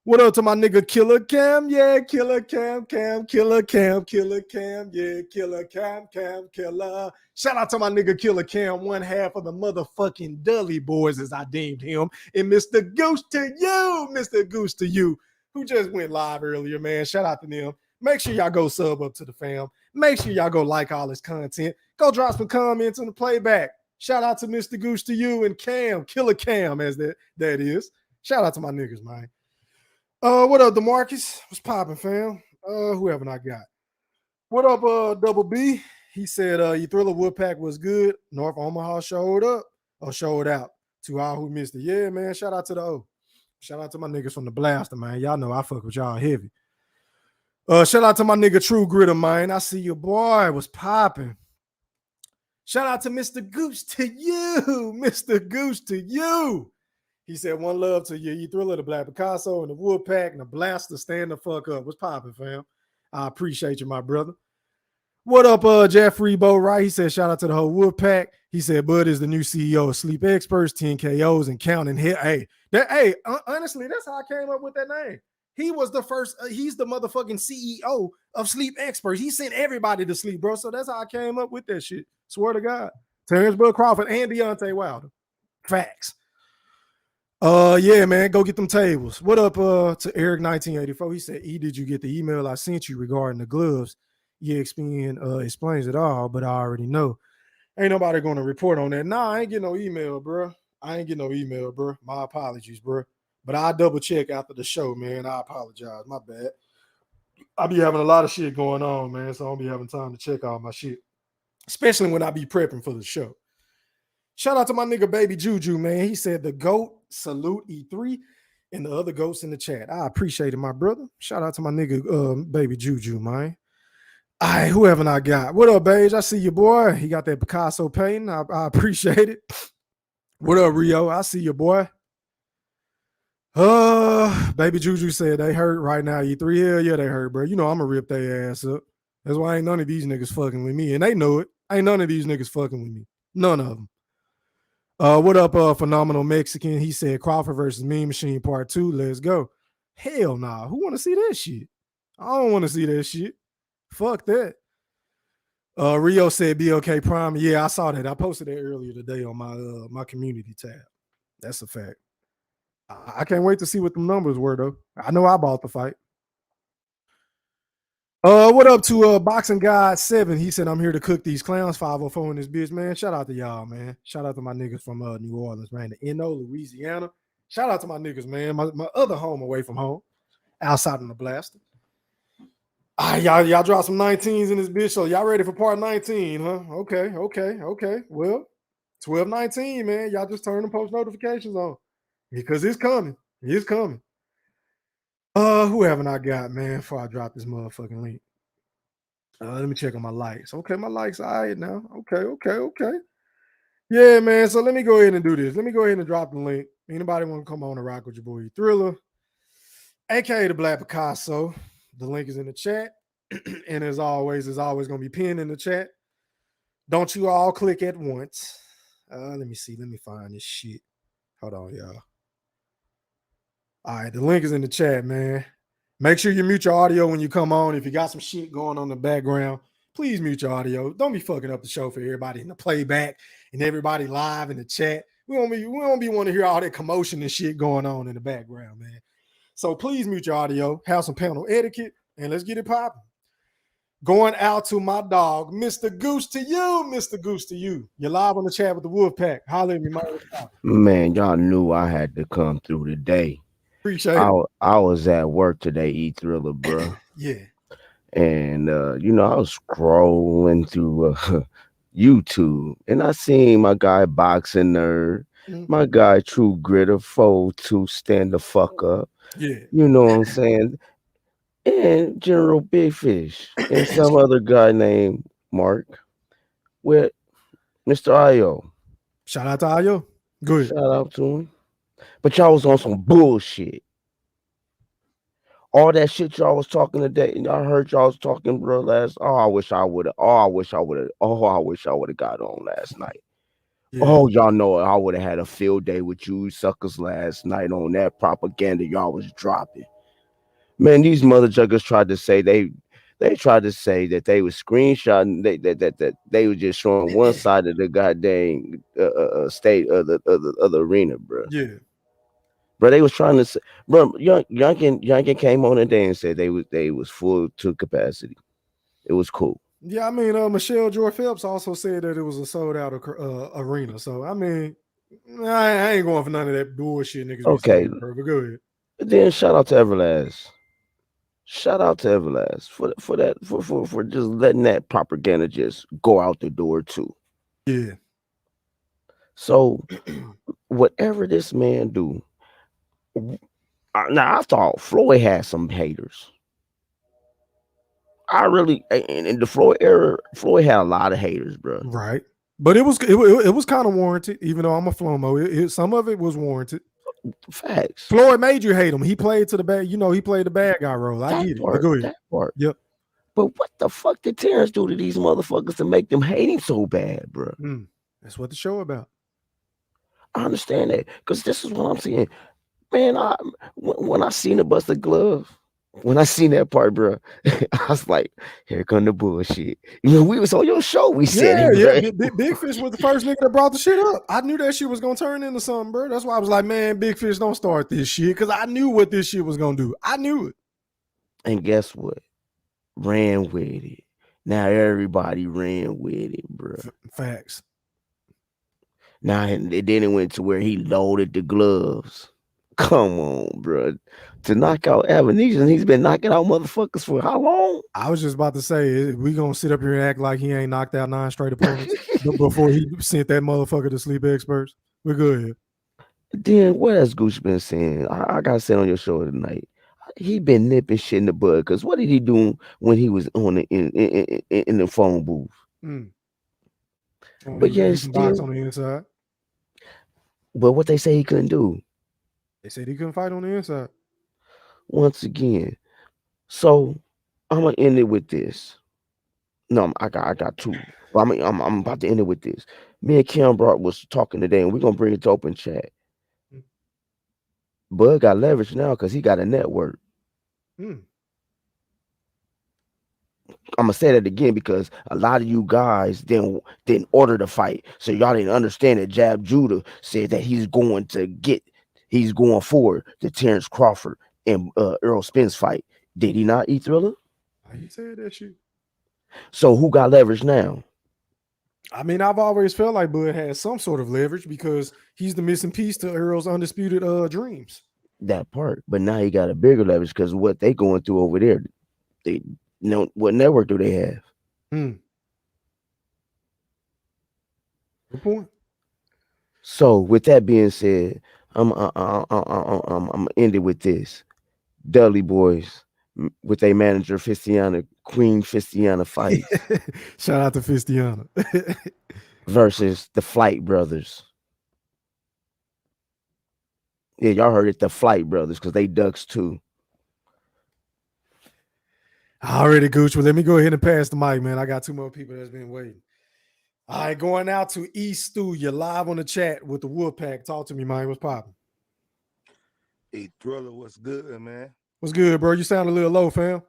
What up to my nigga Killer Cam? Yeah, Killer Cam, Killer Cam, Killer Cam. Yeah, Killer Cam, Killer. Shout out to my nigga Killer Cam, one half of the motherfucking Dudley boys, as I deemed him. And Mr. Goose to you, Mr. Goose to you, who just went live earlier, man. Shout out to them. Make sure y'all go sub up to the fam. Make sure y'all go like all his content. Go drop some comments in the playback. Shout out to Mr. Goose to you and Cam, Killer Cam, as that is. Shout out to my niggas, man. What up, DeMarcus? What's popping, fam? Who haven't I got? What up, Double B? He said, your Thriller Woodpack was good. North Omaha showed up or showed out. To all who missed it. Yeah, man. Shout out to the O. Shout out to my niggas from the Blaster, man. Y'all know I fuck with y'all heavy. Shout out to my nigga True Gritter, man. I see your boy was popping. Shout out to Mr. Goose to you. Mr. Goose to you. He said, one love to you. You Thriller, the Black Picasso, and the Woodpack, and the Blaster. Stand the fuck up. What's popping, fam? I appreciate you, my brother. What up, Jeffrey Bo, right? He said, shout out to the whole Woodpack. He said, Bud is the new CEO of Sleep Experts, 10 KOs, and counting. Honestly, that's how I came up with that name. He was the first, he's the motherfucking CEO of Sleep Experts. He sent everybody to sleep, bro. So that's how I came up with that shit. Swear to God. Terence Crawford and Deontay Wilder. Facts. Yeah, man, go get them tables. What up to Eric 1984? He said, did you get the email I sent you regarding the gloves? EXPN explains it all, but I already know. Ain't nobody going to report on that. Nah, I ain't get no email, bro. My apologies, bro. But I'll double check after the show, man. I apologize. My bad. I be having a lot of shit going on, man, so I don't be having time to check all my shit, especially when I be prepping for the show. Shout out to my nigga Baby Juju, man. He said the GOAT salute E3 and the other goats in the chat. I appreciate it, my brother. Shout out to my nigga Baby Juju, man. All right, who haven't I got? What up, Beige? I see you, boy. He got that Picasso painting. I appreciate it. What up, Rio? I see you, boy. Baby Juju said they hurt right now. E3, hell yeah, they hurt, bro. You know I'm gonna rip their ass up. That's why ain't none of these niggas fucking with me, and they know it. Ain't none of these niggas fucking with me. None of them. What up, Phenomenal Mexican? He said Crawford versus Mean Machine Part 2. Let's go. Hell nah. Who want to see that shit? I don't want to see that shit. Fuck that. Rio said BLK Prime. Yeah, I saw that. I posted that earlier today on my community tab. That's a fact. I can't wait to see what the numbers were, though. I know I bought the fight. What up to Boxing God 7? He said, I'm here to cook these clowns. 504 in this bitch, man. Shout out to y'all, man. Shout out to my niggas from New Orleans, man. The NO, Louisiana. Shout out to my niggas, man. My other home away from home. Outside in the blaster. Y'all drop some 19s in this bitch, so y'all ready for part 19, huh? Okay. Well, 12-19, man. Y'all just turn the post notifications on because it's coming. It's coming. Who haven't I got, man, before I drop this motherfucking link? Let me check on my likes. Okay, my likes all right now. Okay. Yeah, man, so let me go ahead and do this. Let me go ahead and drop the link. Anybody want to come on and rock with your boy Thriller, aka the Black Picasso? The link is in the chat. And as always, it's always going to be pinned in the chat. Don't you all click at once. Let me see. Let me find this shit. Hold on, y'all. All right, the link is in the chat, man. Make sure you mute your audio when you come on. If you got some shit going on in the background, please mute your audio. Don't be fucking up the show for everybody in the playback and everybody live in the chat. We don't be want to hear all that commotion and shit going on in the background, man. So please mute your audio, have some panel etiquette, and let's get it popping. Going out to my dog, Mr. Goose to you, Mr. Goose to you. You're live on the chat with the Wolfpack. Holler at me,
man. Y'all knew I had to come through today.
Appreciate it.
I was at work today, E-Thriller, bro.
Yeah.
And, I was scrolling through YouTube, and I seen my guy Boxing Nerd, my guy True Gritter, Foe to Stand the Fuck Up.
Yeah.
You know what I'm saying? And General Big Fish and some other guy named Mark with Mr. Io.
Shout out to Io. Good.
Shout out to him. But y'all was on some bullshit. All that shit y'all was talking today, and I heard y'all was talking, bro, I wish I would have got on last night. Yeah. Oh, y'all know I would have had a field day with you suckers last night on that propaganda y'all was dropping. Man, these mother juggers tried to say they tried to say that they was screenshotting that they were just showing one side of the goddamn state of the arena, bro.
Yeah.
Bro, they was trying to say, bro, Youngkin came on today and said they was full to capacity. It was cool.
Yeah, I mean, Michelle Joy Phelps also said that it was a sold out arena. So I mean, I ain't going for none of that bullshit, niggas.
Okay,
but go ahead.
Then shout out to Everlast. Shout out to Everlast for just letting that propaganda just go out the door too.
Yeah.
So whatever this man do, now I thought Floyd had some haters. I really, in the Floyd era, Floyd had a lot of haters, bro.
Right, but it was kind of warranted, even though I'm a Flomo. Some of it was warranted.
Facts.
Floyd made you hate him. He played to the bad. He played the bad guy role. I get it. But go ahead.
That part.
Yep.
But what the fuck did Terence do to these motherfuckers to make them hate him so bad, bro?
That's what the show about.
I understand that, because this is what I'm saying. Man, when I seen the busted glove, When I seen that part, bro, I was like, here come the bullshit. You know, we was on your show. We said it, bro.
Big Fish was the first nigga that brought the shit up. I knew that shit was gonna turn into something, bro. That's why I was like, man, Big Fish, don't start this shit, because I knew what this shit was gonna do. I knew it.
And guess what? Ran with it. Now everybody ran with it, bro.
Facts.
Now then it went to where he loaded the gloves. Come on, bro. To knock out Avanesyan, he's been knocking out motherfuckers for how long?
I was just about to say, we gonna sit up here and act like he ain't knocked out 9 straight opponents before he sent that motherfucker to sleep experts. We're good.
Then what has Gooch been saying? I got said on your show tonight. He been nipping shit in the bud, because what did he do when he was on in the phone booth? But yeah,
box on the inside.
But what they say he couldn't do?
They said he couldn't fight on the inside.
Once again, so I'm gonna end it with this. No, I got two. But I'm about to end it with this. Me and Kim was talking today, and we're gonna bring it to open chat. Bud got leverage now because he got a network. I'm gonna say that again because a lot of you guys didn't order the fight, so y'all didn't understand that Jab Judah said that he's going for the Terence Crawford and Earl Spence fight. Did he not, E-Thriller?
He said that shit.
So who got leverage now?
I mean, I've always felt like Bud has some sort of leverage because he's the missing piece to Earl's undisputed dreams.
That part, but now he got a bigger leverage because what they going through over there. They know what network do they have?
Good point.
So with that being said, I'm end it with this. Dudley Boys with a manager Queen Fistiana fight.
Shout out to Fistiana.
Versus the Flight Brothers. Yeah, y'all heard it, the Flight Brothers, because they ducks too.
Already, Gooch. Well, let me go ahead and pass the mic, man. I got 2 more people that's been waiting. All right, going out to East Stu. You're live on the chat with the Wolfpack. Talk to me, man. What's popping?
Hey, Thriller, what's good, man?
What's good, bro? You sound a little low, fam.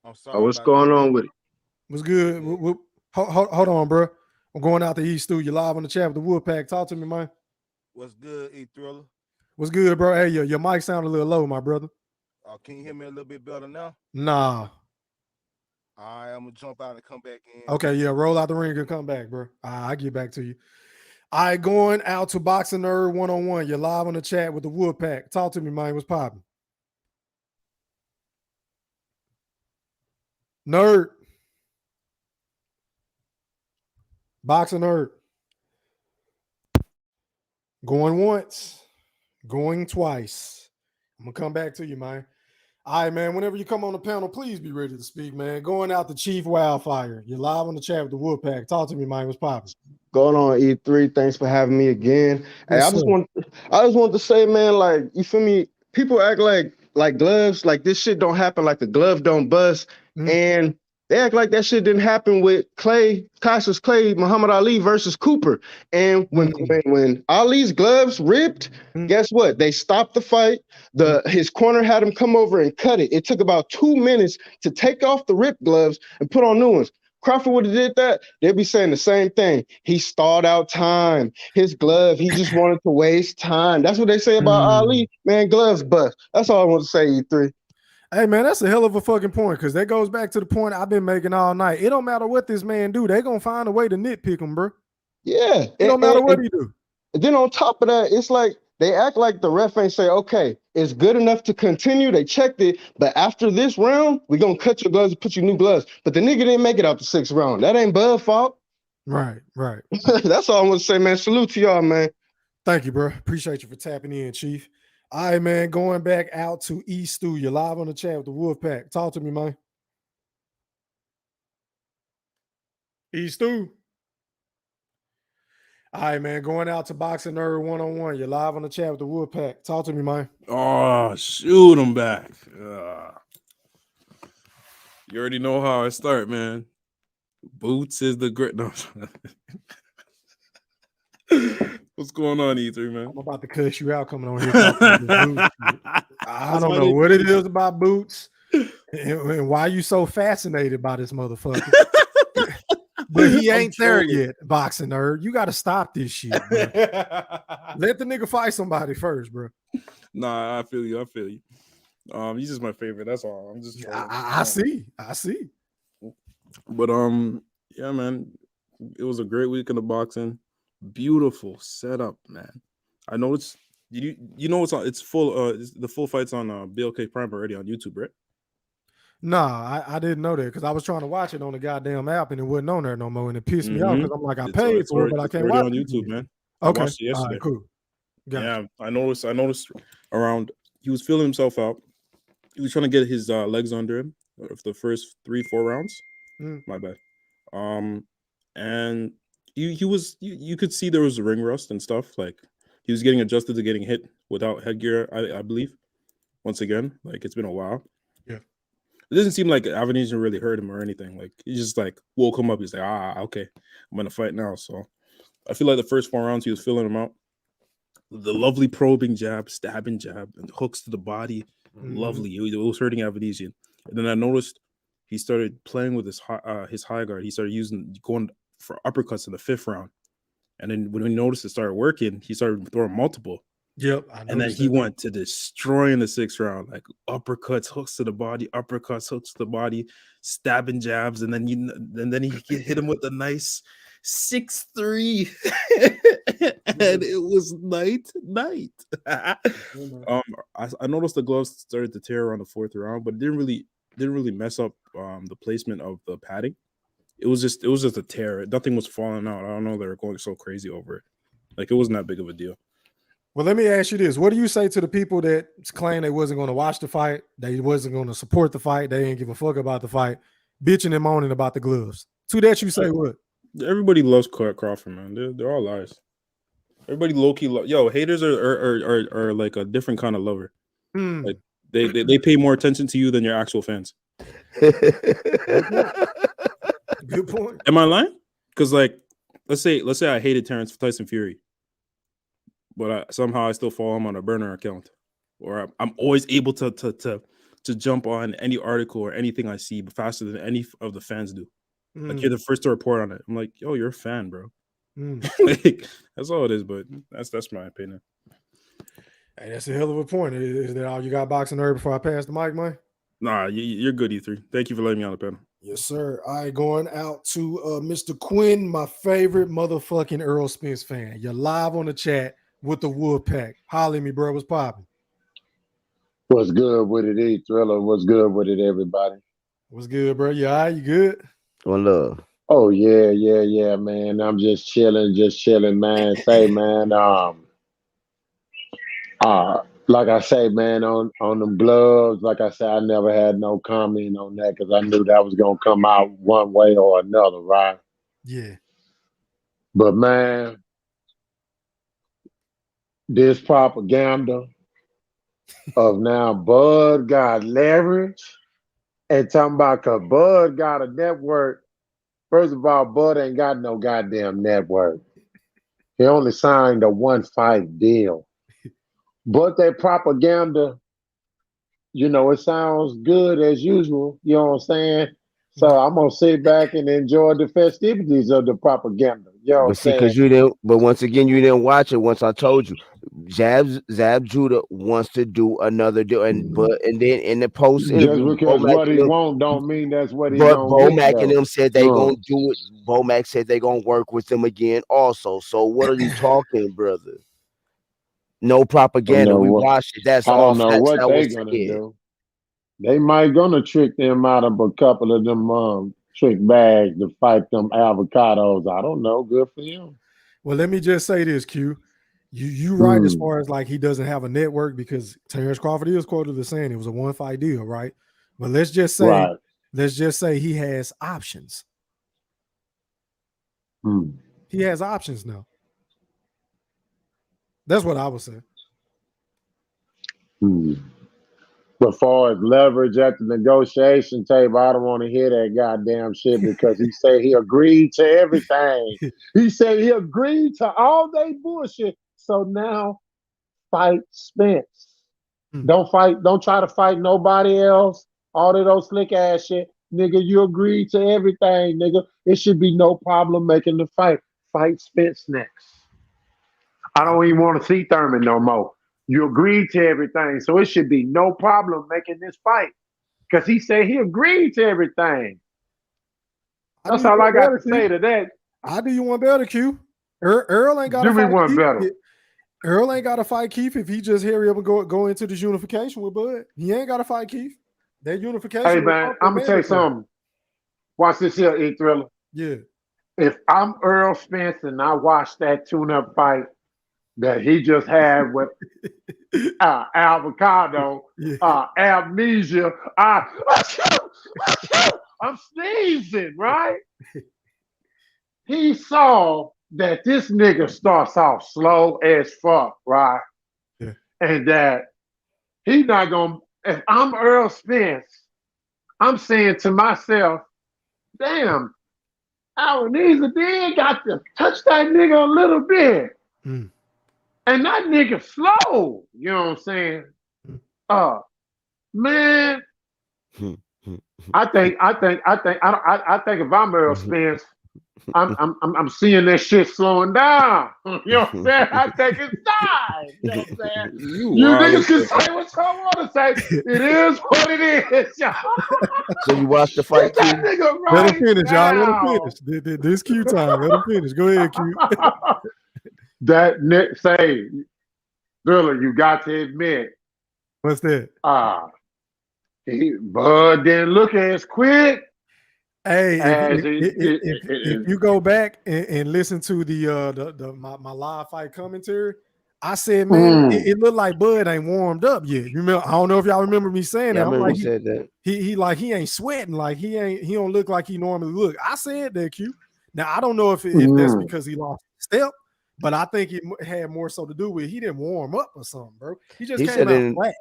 I'm sorry.
What's going on with it?
What's good? Hold on, bro. I'm going out to East Stu. You're live on the chat with the Wolfpack. Talk to me, man.
What's good, E-Thriller?
What's good, bro? Hey, your mic sound a little low, my brother.
Can you hear me a little bit better now?
Nah.
All right, I'm going to jump out and come back in.
Okay, yeah, roll out the ring and come back, bro. I'll get back to you. All right, going out to Boxing Nerd 101. You're live on the chat with the Wolfpack. Talk to me, man. What's popping? Nerd. Boxing Nerd. Going once. Going twice. I'm going to come back to you, man. All right, man. Whenever you come on the panel, please be ready to speak, man. Going out to Chief Wildfire. You're live on the chat with the Wolfpack. Talk to me, man. What's popping?
Going on, E3. Thanks for having me again. Hey, I just want to say, man, like, you feel me? People act like gloves, like this shit don't happen, like the glove don't bust. And they act like that shit didn't happen with Cassius Clay, Muhammad Ali versus Cooper. And when Ali's gloves ripped, guess what? They stopped the fight. His corner had him come over and cut it. It took about 2 minutes to take off the ripped gloves and put on new ones. Crawford would have did that, they'd be saying the same thing. He stalled out time. His glove, he just wanted to waste time. That's what they say about Ali. Man, gloves bust. That's all I want to say, E3.
Hey, man, that's a hell of a fucking point, because that goes back to the point I've been making all night. It don't matter what this man do. They going to find a way to nitpick him, bro.
Yeah.
It don't matter what he do.
And then on top of that, it's like they act like the ref ain't say, okay, it's good enough to continue. They checked it, but after this round, we're going to cut your gloves and put you new gloves. But the nigga didn't make it out the 6th round. That ain't Bud's fault.
Right.
That's all I want to say, man. Salute to y'all, man.
Thank you, bro. Appreciate you for tapping in, Chief. All right, man, going back out to East Stu. You're live on the chat with the Wolfpack. Talk to me, man. East Stu. All right, man, going out to Boxing Nerd 101. You're live on the chat with the Wolfpack. Talk to me, man.
Oh, shoot him back. You already know how I start, man. Boots is the great. No. What's going on, E3, man?
I'm about to cuss you out coming on here. I don't know what it is about Boots. And why you so fascinated by this motherfucker? But he ain't there yet, boxing nerd. You got to stop this shit, bro. Let the nigga fight somebody first, bro.
Nah, I feel you. He's just my favorite. That's all. I'm just trolling.
I see.
But yeah, man, it was a great weekend of boxing. Beautiful setup, man. I know it's you know it's on. It's full. The full fight's on BLK Prime already on YouTube, right?
Nah, I didn't know that because I was trying to watch it on the goddamn app and it wasn't on there no more, and it pissed me off because I'm like, I paid for it, but I can't watch
it on YouTube, man. I watched it yesterday.
Right, cool.
Yeah, I noticed around he was feeling himself out. He was trying to get his legs under him for the first 3-4 rounds. My bad. And he was you could see there was ring rust and stuff. Like he was getting adjusted to getting hit without headgear, I believe. Once again, like it's been a while.
Yeah.
It doesn't seem like Avanesyan really hurt him or anything. Like he just like woke him up. He's like, okay, I'm gonna fight now. So I feel like the first 4 rounds he was filling him out. The lovely probing jab, stabbing jab, and hooks to the body. Lovely. It was hurting Avanesyan. And then I noticed he started playing with his high guard. He started going for uppercuts in the 5th round. And then when we noticed it started working, he started throwing multiple.
Yep.
And then he went to destroying the 6th round, like uppercuts, hooks to the body, uppercuts, hooks to the body, stabbing jabs, and then he hit him with a nice 6-3, and it was night. I noticed the gloves started to tear around the 4th round, but it didn't really mess up the placement of the padding. It was just a tear. Nothing was falling out. I don't know, they were going so crazy over it. Like it wasn't that big of a deal.
Well, let me ask you this. What do you say to the people that claim they wasn't going to watch the fight, they wasn't going to support the fight, they didn't give a fuck about the fight, bitching and moaning about the gloves? To that you say what?
Everybody loves Crawford, man. They're all lies. Everybody low-key haters are like a different kind of lover. Like they pay more attention to you than your actual fans.
Good point.
Am I lying? Because like let's say I hated Tyson Fury, but somehow I still follow him on a burner account, or I'm always able to jump on any article or anything I see faster than any of the fans do. Like you're the first to report on it. I'm like, yo, you're a fan, bro. Like, that's all it is, but that's my opinion.
Hey, that's a hell of a point. Is that all you got, boxing nerd, before I pass the mic, man?
Nah, you're good, E3. Thank you for letting me on the panel.
Yes, sir. All right, going out to Mr. Quinn, my favorite motherfucking Earl Spence fan. You're live on the chat with the Woodpack. Holler at me, bro. What's popping?
What's good with it, E-Thriller? What's good with it, everybody?
What's good, bro? You all right? You good?
One love.
Oh, yeah, man. I'm just chilling, man. Say, man, like I say, man, on them gloves, like I said, I never had no comment on that because I knew that was going to come out one way or another, right?
Yeah.
But, man, this propaganda of now Bud got leverage and talking about because Bud got a network. First of all, Bud ain't got no goddamn network. He only signed a 1-fight deal. But that propaganda, it sounds good as usual. You know what I'm saying? So I'm going to sit back and enjoy the festivities of the propaganda. You know what I'm saying?
Because you didn't, but once again, you didn't watch it. Once I told you, Zab Judah wants to do another deal, and then in the post interview,
just because what he won't don't mean that's what he
but
gonna
Bo
get.
Mac and them said they gonna do it. Bo Mac said they gonna work with them again, also. So what are you talking, brother? No propaganda. We watched it. That's all.
I don't know what they gonna do. They might gonna trick them out of a couple of them trick bags to fight them avocados. I don't know. Good for you.
Well, let me just say this, Q. You right as far as like he doesn't have a network, because Terence Crawford is quoted as saying it was a 1-fight deal, right? But let's just say he has options. He has options now. That's what I would say.
But far as leverage at the negotiation table, I don't want to hear that goddamn shit because he said he agreed to everything. He said he agreed to all they bullshit. So now fight Spence. Don't try to fight nobody else. all of those slick ass shit. Nigga, you agreed to everything, nigga. It should be no problem making the fight. Fight Spence next. I don't even want to see Thurman no more. You agreed to everything, so it should be no problem making this fight. Because he said he agreed to everything. That's all I got to say to that.
I do you one better, Q. Earl ain't got to fight
one
Keith.
better.
Earl ain't got to fight Keith if he just hurry up and go into this unification with Bud. He ain't got to fight Keith. That unification.
Hey, man, I'm going to tell you something. Watch this here, E-Thriller.
Yeah.
If I'm Earl Spence and I watch that tune-up fight that he just had with Avocado, Amnesia, I'm sneezing, right? He saw that this nigga starts off slow as fuck, right?
Yeah.
And that he not gonna, if I'm Earl Spence, I'm saying to myself, damn, Avanesyan did got to touch that nigga a little bit.
Mm.
And that nigga slow, you know what I'm saying? Man, I think if I'm Earl Spence, I'm seeing that shit slowing down. You know what I'm saying? I think it's time. You know what I'm saying? You niggas can say what y'all want to say. It is what it is.
So you watched the fight, Q?
Let him finish, y'all. Let him finish. This Q time. Let him finish. Go ahead, Q.
That Nick say, Thriller, you got to admit.
What's that?
Bud didn't look as quick.
Hey, if you go back and listen to my live fight commentary, I said, man, it looked like Bud ain't warmed up yet. You remember? I don't know if y'all remember me saying that.
I remember you said that.
He ain't sweating, like he don't look like he normally look. I said that, Q. Now I don't know if that's because he lost step, but I think it had more so to do with he didn't warm up or something, bro. He just came out flat.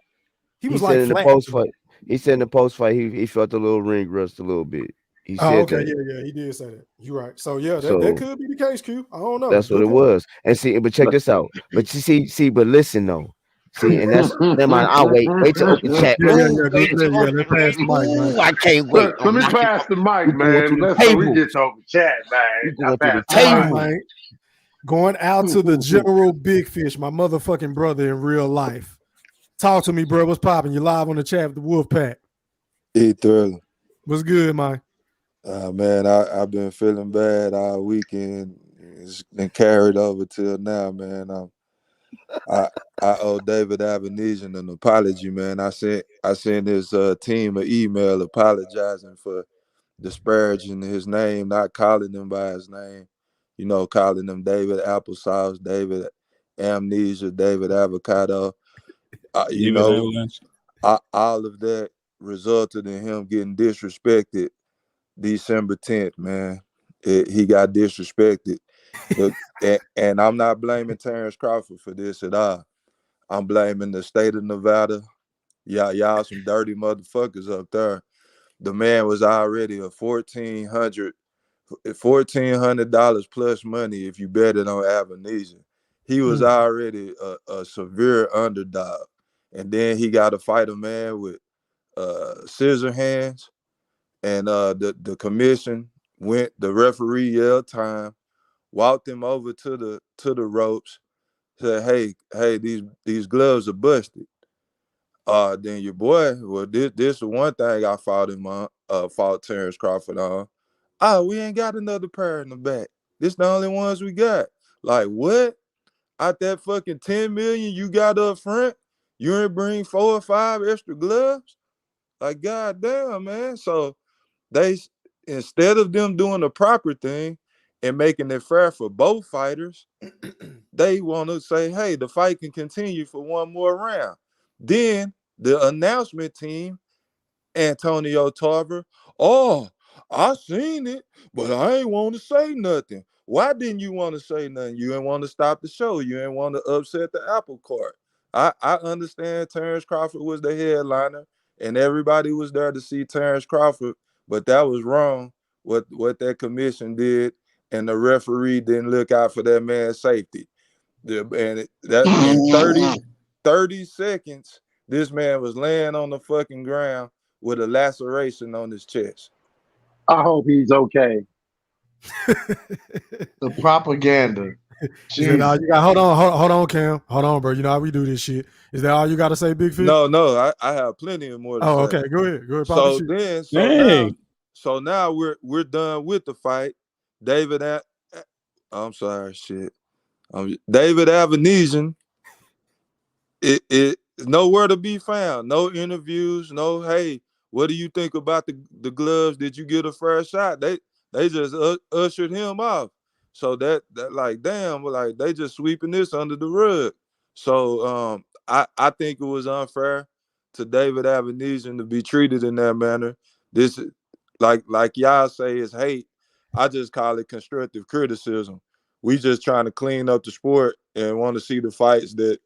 He was like flat.
He said in the post fight he felt a little ring rust a little bit. He said that.
Yeah, he did say that. You're right. So yeah, that could be the case, Q. I don't know.
That's what it was. And see, but check this out. But you see, but listen though. See, and that's never mind. I'll wait to open chat.
Let's pass the mic, man.
I can't wait.
Let me pass the mic, man. Let's we get to open chat, man.
Going to the table.
Right, going out to the General Big Fish, my motherfucking brother in real life. Talk to me, bro. What's popping? You live on the chat with the Wolf Pack.
E-Thriller.
What's good, man?
Man, I've been feeling bad all weekend. It's been carried over till now, man. I owe David Avanesyan an apology, man. I sent his team an email apologizing for disparaging his name, not calling him by his name. You know, calling him David Applesauce, David Amnesia, David Avocado. You know, all of that resulted in him getting disrespected December 10th, man. He got disrespected. And I'm not blaming Terence Crawford for this at all. I'm blaming the state of Nevada. Y'all some dirty motherfuckers up there. The man was already a $1,400 plus money if you bet it on Avanesyan. He was already a severe underdog. And then he got to fight a man with scissor hands. And the commission the referee yelled time, walked him over to the ropes, said, hey, these gloves are busted. Then your boy, well, this is one thing I fought Terence Crawford on. We ain't got another pair in the back. This the only ones we got. Like, what? Out that fucking $10 million you got up front, you ain't bring 4 or 5 extra gloves? Like, goddamn, man. So they, instead of them doing the proper thing and making it fair for both fighters, they want to say, hey, the fight can continue for one more round. Then the announcement team, Antonio Tarver, I seen it, but I ain't want to say nothing. Why didn't you want to say nothing? You didn't want to stop the show. You didn't want to upset the apple cart. I understand Terence Crawford was the headliner and everybody was there to see Terence Crawford, but that was wrong what that commission did, and the referee didn't look out for that man's safety. In 30 seconds, this man was laying on the fucking ground with a laceration on his chest.
I hope he's okay.
The propaganda.
Is that all you got? Hold on, Cam. Hold on, bro. You know how we do this shit. Is that all you got to say, Big Fish?
No, I have plenty more to say.
Okay, go ahead. Pop
So now we're done with the fight. David Avanesyan. It nowhere to be found. No interviews. No, hey, what do you think about the gloves? Did you get a fair shot? They just ushered him off. So that like, damn, like they just sweeping this under the rug. So I think it was unfair to David Avanesyan to be treated in that manner. This, like y'all say, is hate. I just call it constructive criticism. We just trying to clean up the sport and want to see the fights that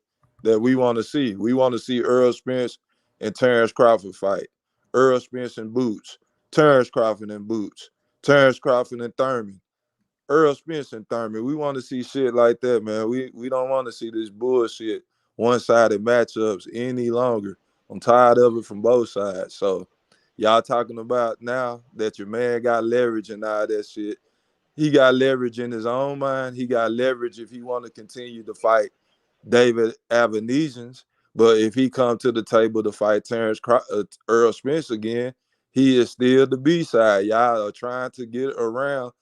we want to see. We want to see Errol Spence and Terence Crawford fight. Errol Spence in boots. Terence Crawford in boots. Terence Crawford and Thurman. Errol Spence and Thurman. We want to see shit like that, man. We don't want to see this bullshit one-sided matchups any longer. I'm tired of it from both sides. So y'all talking about now that your man got leverage and all that shit. He got leverage in his own mind. He got leverage if he want to continue to fight David Avanesyan. But if he come to the table to fight Errol Spence again, he is still the B-side. Y'all are trying to get around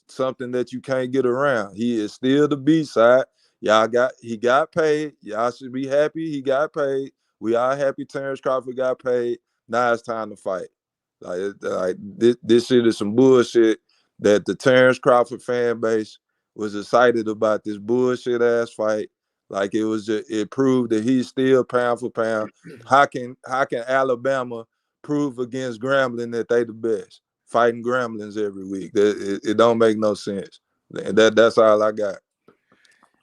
something that you can't get around. He is still the B-side. He got paid. Y'all should be happy he got paid. We are happy Terence Crawford got paid. Now it's time to fight. Like this shit is some bullshit that the Terence Crawford fan base was excited about this bullshit ass fight. Like it proved that he's still pound for pound. How can Alabama prove against Grambling that they the best? Fighting Gremlins every week. It don't make no sense. And that's all I got.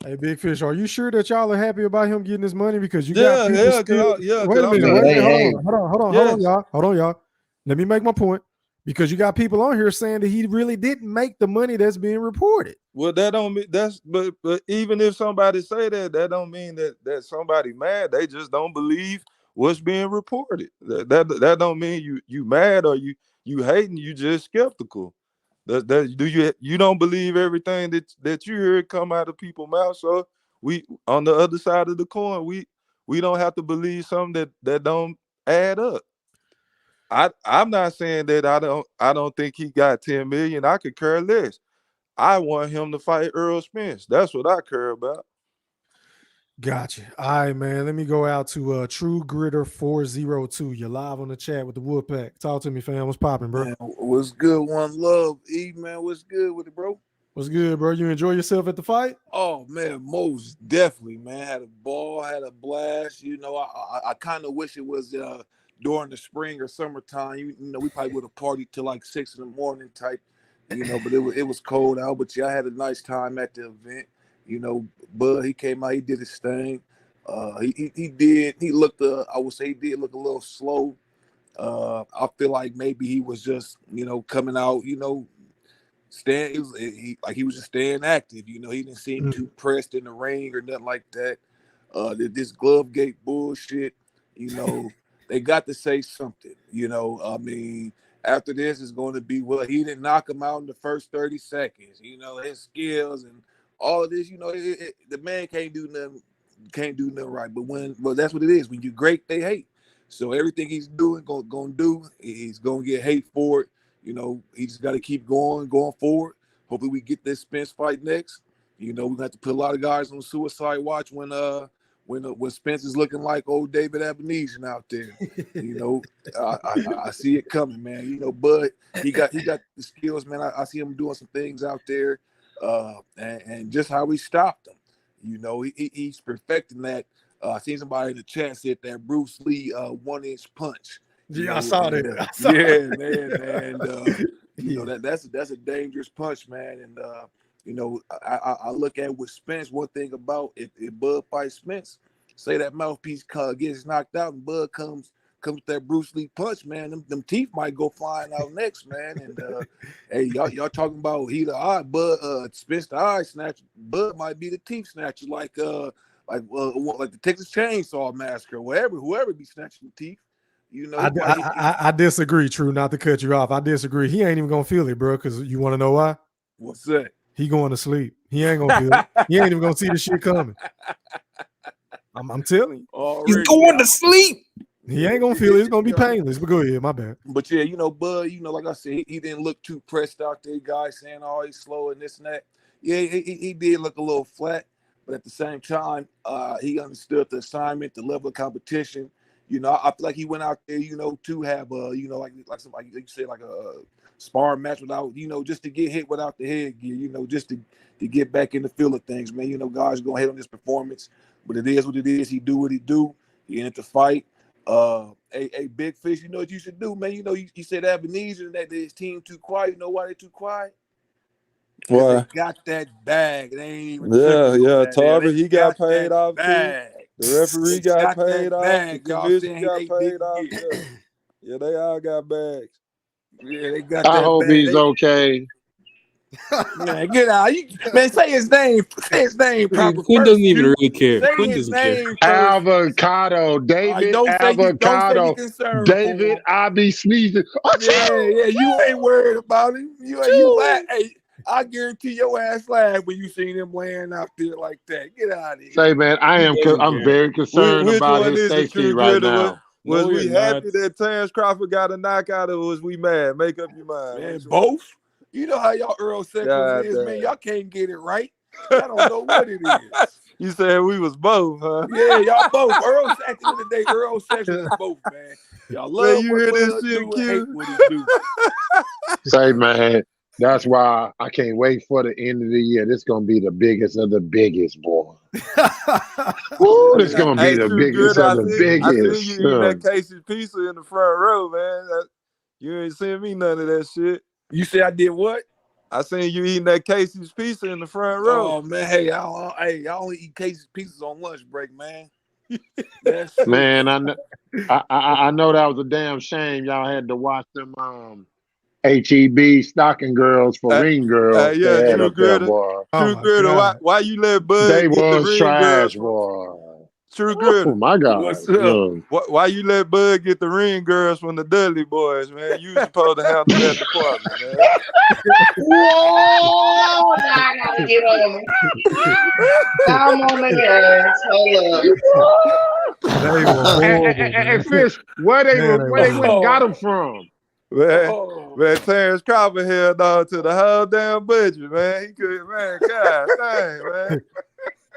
Hey, Big Fish, are you sure that y'all are happy about him getting his money? Because you got people still. Wait a minute. Hold on, y'all. Let me make my point. Because you got people on here saying that he really didn't make the money that's being reported.
Well, that don't mean but even if somebody say that don't mean that somebody mad. They just don't believe what's being reported. That don't mean you mad or you hating. You just skeptical. You don't believe everything that you hear come out of people's mouths. So we on the other side of the coin, we don't have to believe something that don't add up. I'm not saying that I don't think he got 10 million. I could care less. I want him to fight Errol Spence. That's what I care about.
Gotcha. All right, man. Let me go out to True Gritter 402. You're live on the chat with the Woodpack. Talk to me, fam. What's popping, bro?
Man, what's good? One love, E, man. What's good with it, bro?
What's good, bro? You enjoy yourself at the fight?
Oh man, most definitely, man. Had a ball, had a blast. You know, I kind of wish it was during the spring or summertime. You know, we probably would have partied till like 6 in the morning type. You know, but it was cold out. But yeah, I had a nice time at the event. You know, Bud, he came out, he did his thing. He looked, I would say he did look a little slow. I feel like maybe he was just, you know, coming out, you know, he was just staying active. You know, he didn't seem too pressed in the ring or nothing like that. This glove gate bullshit, you know, they got to say something. You know, I mean, after this is going to be, well, he didn't knock him out in the first 30 seconds. You know, his skills and all of this, you know, the man can't do nothing right. But that's what it is. When you're great, they hate. So everything he's doing, he's gonna get hate for it. You know, he just got to keep going forward. Hopefully, we get this Spence fight next. You know, we're gonna have to put a lot of guys on suicide watch when Spence is looking like old David Avanesyan out there. You know, I see it coming, man. You know, Bud, he got the skills, man. I see him doing some things out there, and just how he stopped him. You know, he's perfecting that. I seen somebody in the chat said that Bruce Lee 1-inch punch.
Yeah, I saw that.
Man. You know, that's a dangerous punch, man. And you know, I look at with Spence. One thing about if Bud fights Spence, say that mouthpiece gets knocked out and Bud comes with that Bruce Lee punch, man. Them teeth might go flying out next, man. And hey, y'all talking about he the eye, Bud Spence the eye snatcher. Bud might be the teeth snatcher, like the Texas Chainsaw Massacre, whoever be snatching the teeth. You know,
I disagree. True, not to cut you off. I disagree. He ain't even gonna feel it, bro. Because you want to know why?
What's that?
He going to sleep. He ain't gonna feel it. He ain't even gonna see the shit coming. I'm telling you.
He's
going to sleep.
He ain't gonna feel it. It's gonna be painless. But go ahead, my bad.
But yeah, you know, Bud, you know, like I said, he didn't look too pressed out there, guys saying, oh, he's slow and this and that. Yeah, he did look a little flat, but at the same time, he understood the assignment, the level of competition. You know, I feel like he went out there, you know, to have you know, like somebody like you said, like a sparring match without, you know, just to get hit without the headgear, you know, just to get back in the feel of things, man. You know, guys gonna hit on this performance, but it is what it is. He do what he do. He ended the fight. A Big Fish, you know what you should do, man. You know, you said Avanesyan that his team too quiet. You know why they too quiet?
Why?
They got that bag. They ain't even
Yeah.
that.
Tarver, he got paid
that
off
bag.
too. The referee
They
got paid
that
off.
bag,
The
y'all
commission
saying
got
they
paid
didn't
off.
get.
Yeah, they all got bags.
Yeah, they got
I
that
hope
bag.
he's okay.
Man, get out. Man, say his name. Say his name proper.
Quinn doesn't even really care.
Say
Quinn
his
doesn't care.
name first.
Avocado, David
Don't say
Avocado,
you concerned
David,
for him.
I be sneezing.
Yeah, you ain't worried about him. You laugh. Hey, I guarantee your ass laughed when you seen him laying out there like that. Get out of here.
Say, man, I'm very concerned
Which
about
one
his
is the
safety
true
right
gritter?
now.
Was
No,
we
you're
happy
not.
that Terence Crawford got a knockout, or was we mad? Make up your mind.
Man,
Which one?
both. You know how y'all Earl Sextons
God
is,
damn.
man. Y'all can't get it right. Y'all don't know what it is.
You said we was both, huh?
Yeah, y'all both. Earl, at the end of the day, Earl Sexton is both, man. Y'all
Man,
love
you
what
hear this
Bud
shit,
do and
Q?
hate what he do.
Say, man, that's why I can't wait for the end of the year. This gonna be the biggest of the biggest, boy. Ooh, this gonna be
Hey,
the
true
biggest
gritter.
of the
I seen
biggest.
you eating that Casey's pizza in the front row, man. You ain't seen me none of that shit.
You say I did what?
I seen you eating that Casey's pizza in the front row.
Oh man, hey, I only eat Casey's pizzas on lunch break, man. That's
Man, I know that was a damn shame y'all had to watch them HEB stocking girls for ring girls
Yeah,
they had
true
up there,
gritter.
boy.
True gritter. Why you let
They
Bud get the
was
ring girls
trash,
from
boy.
True
Oh
gritter?
my God.
What's up?
Look.
Why you let Bud get the ring girls from the Dudley boys, man? You was supposed to handle that department, man.
Whoa! Now I gotta get on him. I'm on the ass. Hold up.
They were horrible, man.
Fish, where they
Man,
went and got them from?
Man, Terence Crawford held on to the whole damn budget, man. He could, man, God dang, man.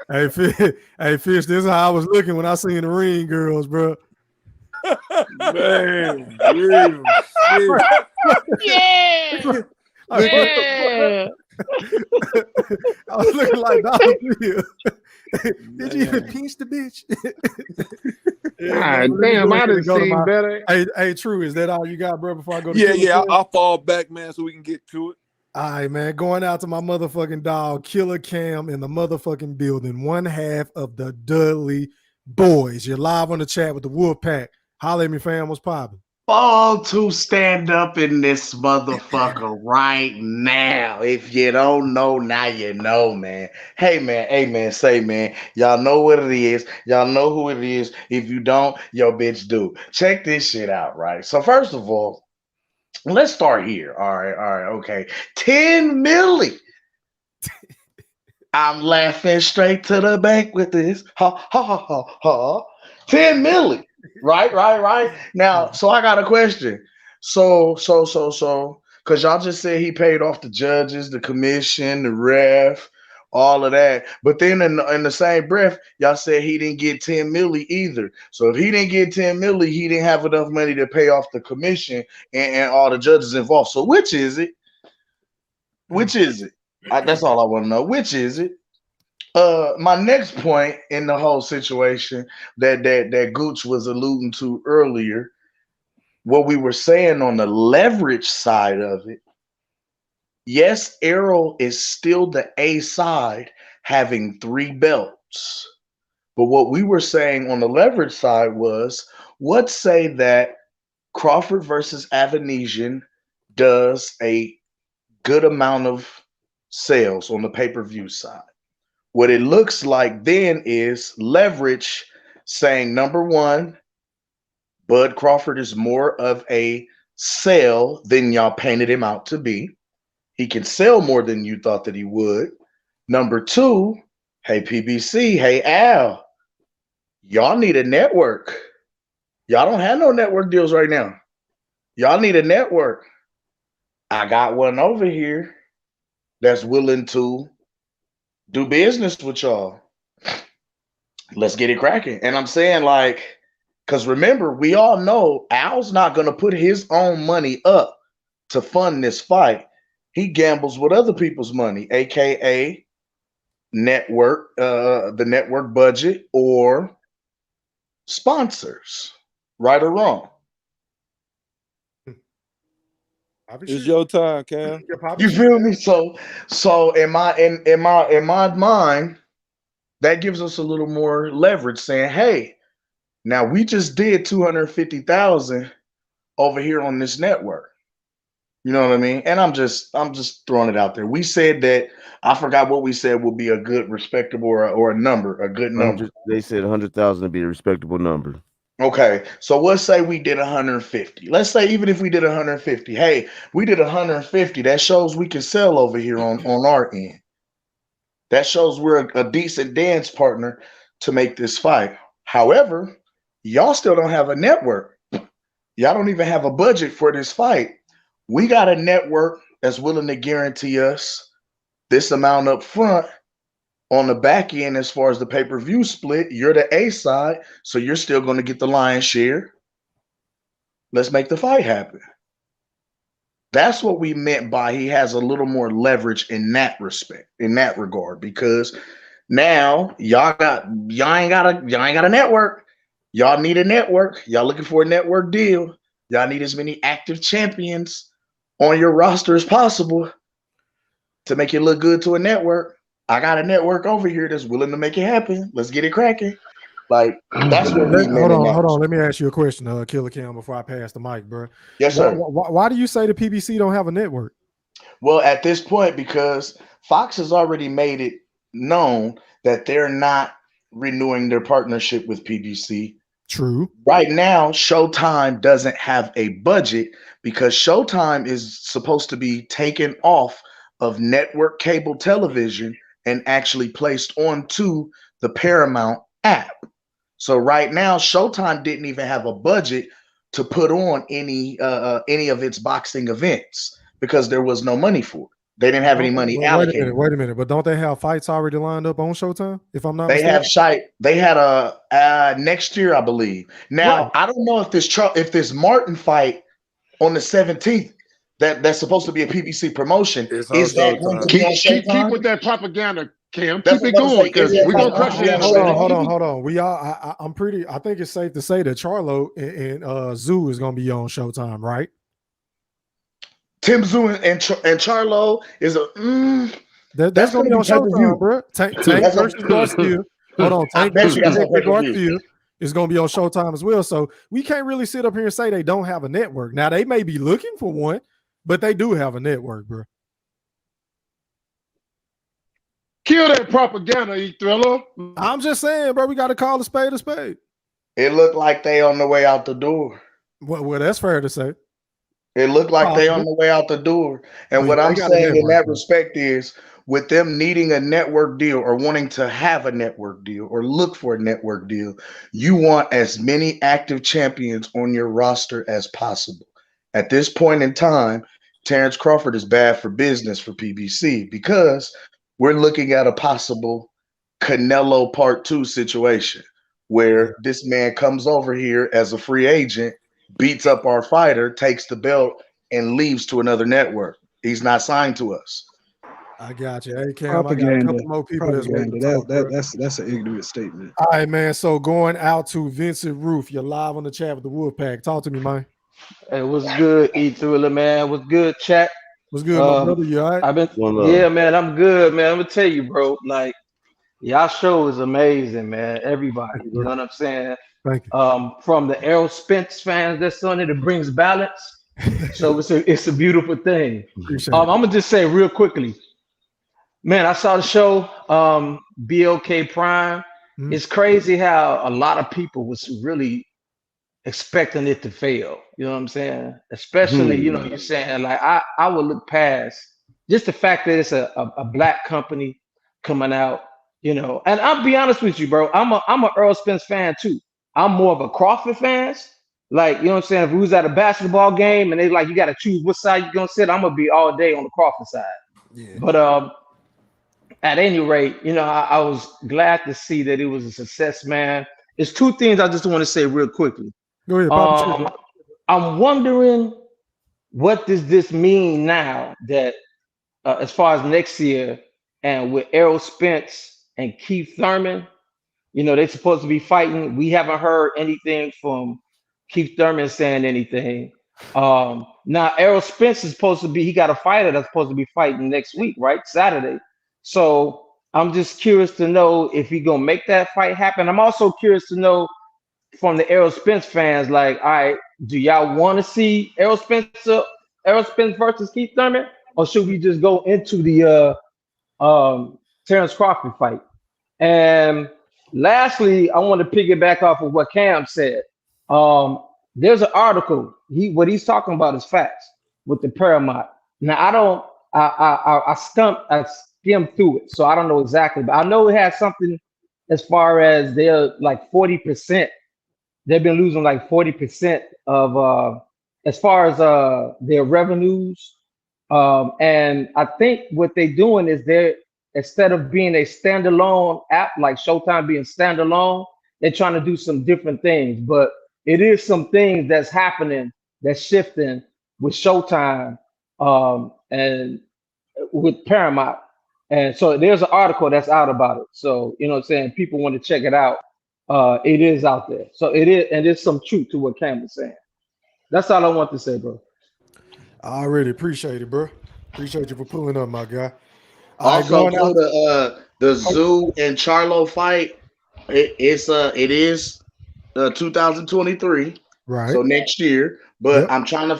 Hey, Fish, this is how I was looking when I seen the ring girls, bro.
Man, real shit.
Yeah. Yeah.
I was looking like Dollar Bill. Did you even pinch the bitch?
God damn, I didn't see better.
Hey, True, is that all you got, bro? Before I go to
Yeah, I'll fall back, man, so we can get to it.
All right, man. Going out to my motherfucking dog, Killer Cam, in the motherfucking building. One half of the Dudley boys. You're live on the chat with the Wolf Pack. Holla at me, fam. What's poppin'?
All to stand up in this motherfucker right now. If you don't know, now you know, man. Hey, man, say, man, y'all know what it is. Y'all know who it is. If you don't, your bitch do. Check this shit out, right? So first of all, let's start here. All right, okay. 10 milli. I'm laughing straight to the bank with this. Ha, ha, ha, ha, ha. 10 milli. Right. Now, so I got a question. So, because y'all just said he paid off the judges, the commission, the ref, all of that. But then in the same breath, y'all said he didn't get 10 milli either. So if he didn't get 10 milli, he didn't have enough money to pay off the commission and all the judges involved. So which is it? That's all I want to know. Which is it? My next point in the whole situation that Gooch was alluding to earlier, what we were saying on the leverage side of it, yes, Errol is still the A side having 3 belts. But what we were saying on the leverage side was, let's say that Crawford versus Avanesyan does a good amount of sales on the pay-per-view side. What it looks like then is leverage saying, number one, Bud Crawford is more of a sell than y'all painted him out to be. He can sell more than you thought that he would. Number two, hey, PBC, hey, Al, y'all need a network. Y'all don't have no network deals right now. Y'all need a network. I got one over here that's willing to do business with y'all. Let's get it cracking. And I'm saying, like, because remember, we all know Al's not going to put his own money up to fund this fight. He gambles with other people's money, aka network, the network budget, or sponsors, right or wrong.
It's your time, Cam.
You feel me? So in my mind, that gives us a little more leverage, saying, hey, now we just did 250,000 over here on this network. You know what I mean? And I'm just throwing it out there. We said that, I forgot what we said would be a good, respectable, or a number, a good number.
They said 100,000 would be a respectable number.
Okay, so let's say we did 150. Let's say even if we did 150, hey, we did 150. That shows we can sell over here on our end. That shows we're a decent dance partner to make this fight. However, y'all still don't have a network. Y'all don't even have a budget for this fight. We got a network that's willing to guarantee us this amount up front. On the back end, as far as the pay-per-view split, you're the A side, so you're still going to get the lion's share. Let's make the fight happen. That's what we meant by he has a little more leverage in that respect, in that regard, because now y'all ain't got a network. Y'all need a network. Y'all looking for a network deal. Y'all need as many active champions on your roster as possible to make it look good to a network. I got a network over here that's willing to make it happen. Let's get it cracking. Like, that's what we meant.
Hold on. Let me ask you a question, Killer Cam, before I pass the mic, bro.
Yes, sir.
Why do you say the PBC don't have a network?
Well, at this point, because Fox has already made it known that they're not renewing their partnership with PBC.
True.
Right now, Showtime doesn't have a budget because Showtime is supposed to be taken off of network cable television and actually placed onto the Paramount app. So right now, Showtime didn't even have a budget to put on any of its boxing events because there was no money for it. They didn't have any money allocated.
Wait a minute. But don't they have fights already lined up on Showtime? If I'm not
mistaken? They had a next year, I believe. Now, right. I don't know if this Martin fight on the 17th that's supposed to be a PBC promotion is that going to be on Showtime?
Keep with that propaganda, Cam. Keep it going because we're gonna crush it.
Hold on. I think it's safe to say that Charlo and Zoo is gonna be on Showtime, right?
Tim Zoo and Charlo is
that's gonna be on Showtime, bro. Tank versus Garcia. Hold on, Tank versus Garcia is gonna be on Showtime as well. So we can't really sit up here and say they don't have a network. Now they may be looking for one, but they do have a network, bro.
Kill that propaganda, E-Thriller.
I'm just saying, bro, we got to call a spade a spade.
It looked like they on the way out the door.
Well, that's fair to say.
It looked like they on the way out the door. And what I'm saying in that respect is, with them needing a network deal or wanting to have a network deal or look for a network deal, you want as many active champions on your roster as possible. At this point in time, Terence Crawford is bad for business for PBC because we're looking at a possible Canelo Part 2 situation where this man comes over here as a free agent, beats up our fighter, takes the belt, and leaves to another network. He's not signed to us.
I got you. Hey, Cam, I got a couple more people that's waiting to talk,
that's an ignorant statement.
All right, man. So going out to Vincent Roof. You're live on the chat with the Wolfpack. Talk to me, man.
Hey, what's good, E-Thriller, man? What's good, chat?
What's good, my brother? You all right?
Yeah, man, I'm good, man. I'm gonna tell you, bro. Like, y'all show is amazing, man. Everybody, you know what I'm saying?
Thank you.
From the Errol Spence fans that's on it, it brings balance. So it's a beautiful thing. I'm gonna just say real quickly, man. I saw the show, BOK Prime. It's crazy how a lot of people was really expecting it to fail. You know what I'm saying? Especially, you know, you're saying like I would look past just the fact that it's a black company coming out, you know. And I'll be honest with you, bro. I'm a Earl Spence fan too. I'm more of a Crawford fan. Like, you know what I'm saying? If we was at a basketball game and they like you got to choose what side you're gonna sit, I'm gonna be all day on the Crawford side.
Yeah.
But at any rate, you know, I was glad to see that it was a success, man. There's two things I just want to say real quickly.
Go ahead, Papa.
I'm wondering what does this mean now that as far as next year and with Errol Spence and Keith Thurman, you know, they're supposed to be fighting. We haven't heard anything from Keith Thurman saying anything. Now Errol Spence is supposed to be, he got a fighter that's supposed to be fighting next week, right? Saturday. So I'm just curious to know if he gonna make that fight happen. I'm also curious to know from the Errol Spence fans, like, all right, do y'all want to see Errol Spence versus Keith Thurman, or should we just go into the Terence Crawford fight? And lastly, I want to piggyback off of what Cam said. There's an article. What he's talking about is facts with the Paramount. Now I skimmed through it, so I don't know exactly, but I know it has something as far as they're like 40%. They've been losing like 40% of as far as their revenues. And I think what they're doing is they're, instead of being a standalone app like Showtime being standalone, they're trying to do some different things. But it is some things that's happening, that's shifting with Showtime and with Paramount. And so there's an article that's out about it. So, you know what I'm saying? People want to check it out. It is out there. So it is, and there's some truth to what Cam was saying. That's all I want to say, bro.
I really appreciate it, bro. Appreciate you for pulling up, my guy.
Also, the Zoo and Charlo fight, it is 2023,
right?
So next year. But yep. I'm trying to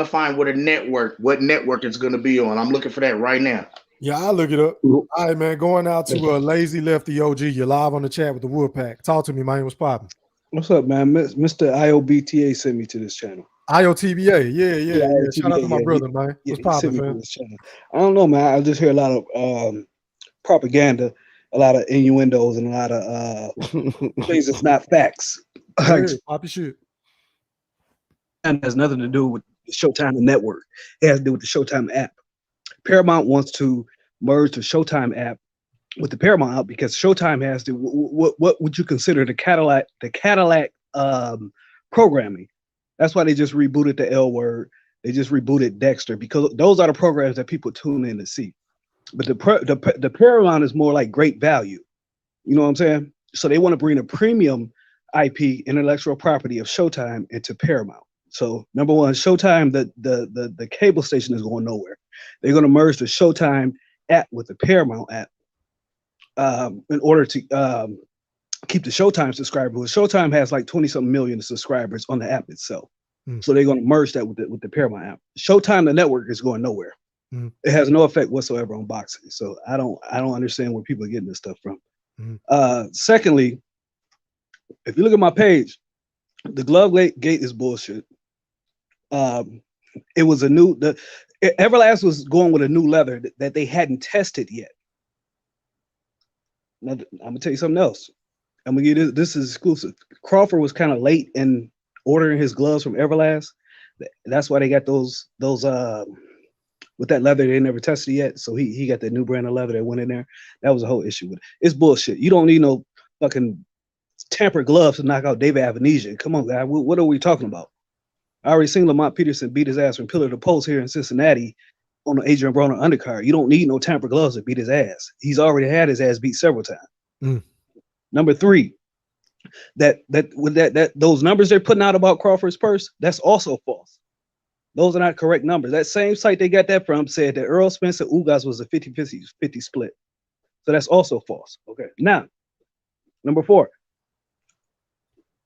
find what network it's going to be on. I'm looking for that right now.
Yeah, I'll look it up. All right, man. Going out to Lazy Lefty OG. You're live on the chat with the Woodpack. Talk to me, man. What's popping?
What's up, man? Mr. IOBTA sent me to this channel.
IOTBA, yeah. Shout out to my brother, man. What's popping, man?
I don't know, man. I just hear a lot of propaganda, a lot of innuendos, and a lot of things that's not facts.
Poppy shit.
And has nothing to do with the Showtime network. It has to do with the Showtime app. Paramount wants to merge the Showtime app with the Paramount app because Showtime has the what would you consider the Cadillac programming. That's why they just rebooted the L Word. They just rebooted Dexter because those are the programs that people tune in to see. But the Paramount is more like great value. You know what I'm saying? So they want to bring the premium IP, intellectual property of Showtime into Paramount. So number one, Showtime, the cable station is going nowhere. They're going to merge the Showtime app with the Paramount app in order to keep the Showtime subscribers. Showtime has like 20-something million subscribers on the app itself. So they're going to merge that with the Paramount app. Showtime, the network, is going nowhere. It has no effect whatsoever on boxing. So I don't understand where people are getting this stuff from. Secondly, if you look at my page, the glove gate is bullshit. It was Everlast was going with a new leather that they hadn't tested yet. Now, I'm gonna tell you something else. I'm gonna give you this is exclusive. Crawford was kind of late in ordering his gloves from Everlast. That's why they got those with that leather they never tested yet. So he got that new brand of leather that went in there. That was a whole issue with it. It's bullshit. You don't need no fucking tampered gloves to knock out David Avanesyan. Come on, guy. What are we talking about? I already seen Lamont Peterson beat his ass from pillar to post here in Cincinnati on the Adrian Broner undercard. You don't need no tampered gloves to beat his ass. He's already had his ass beat several times. Number three, those numbers they're putting out about Crawford's purse, that's also false. Those are not correct numbers. That same site they got that from said that Earl Spence and Ugas was a 50-50 split. So that's also false. Okay. Now, number four.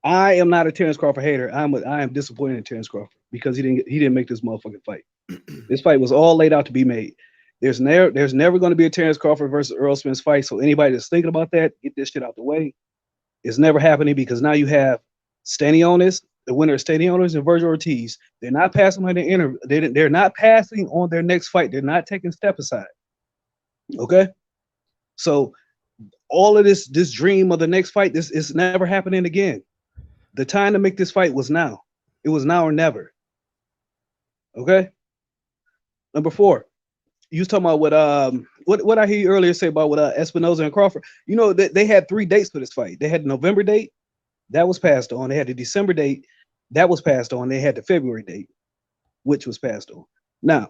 I am not a Terence Crawford hater. I am disappointed in Terence Crawford because he didn't make this motherfucking fight. This fight was all laid out to be made. There's never going to be a Terence Crawford versus Earl Spence fight. So anybody that's thinking about that, get this shit out the way. It's never happening because now you have Stanionis the winner of Stanionis and Virgil Ortiz. They're not passing on their interview. They're not passing on their next fight. They're not taking step aside. Okay, so all of this dream of the next fight, this is never happening again. The time to make this fight was now. It was now or never. Okay. Number 4, you was talking about what I hear you earlier say about what Espinoza and Crawford. You know that they had 3 dates for this fight. They had the November date that was passed on. They had the December date that was passed on. They had the February date, which was passed on. Now,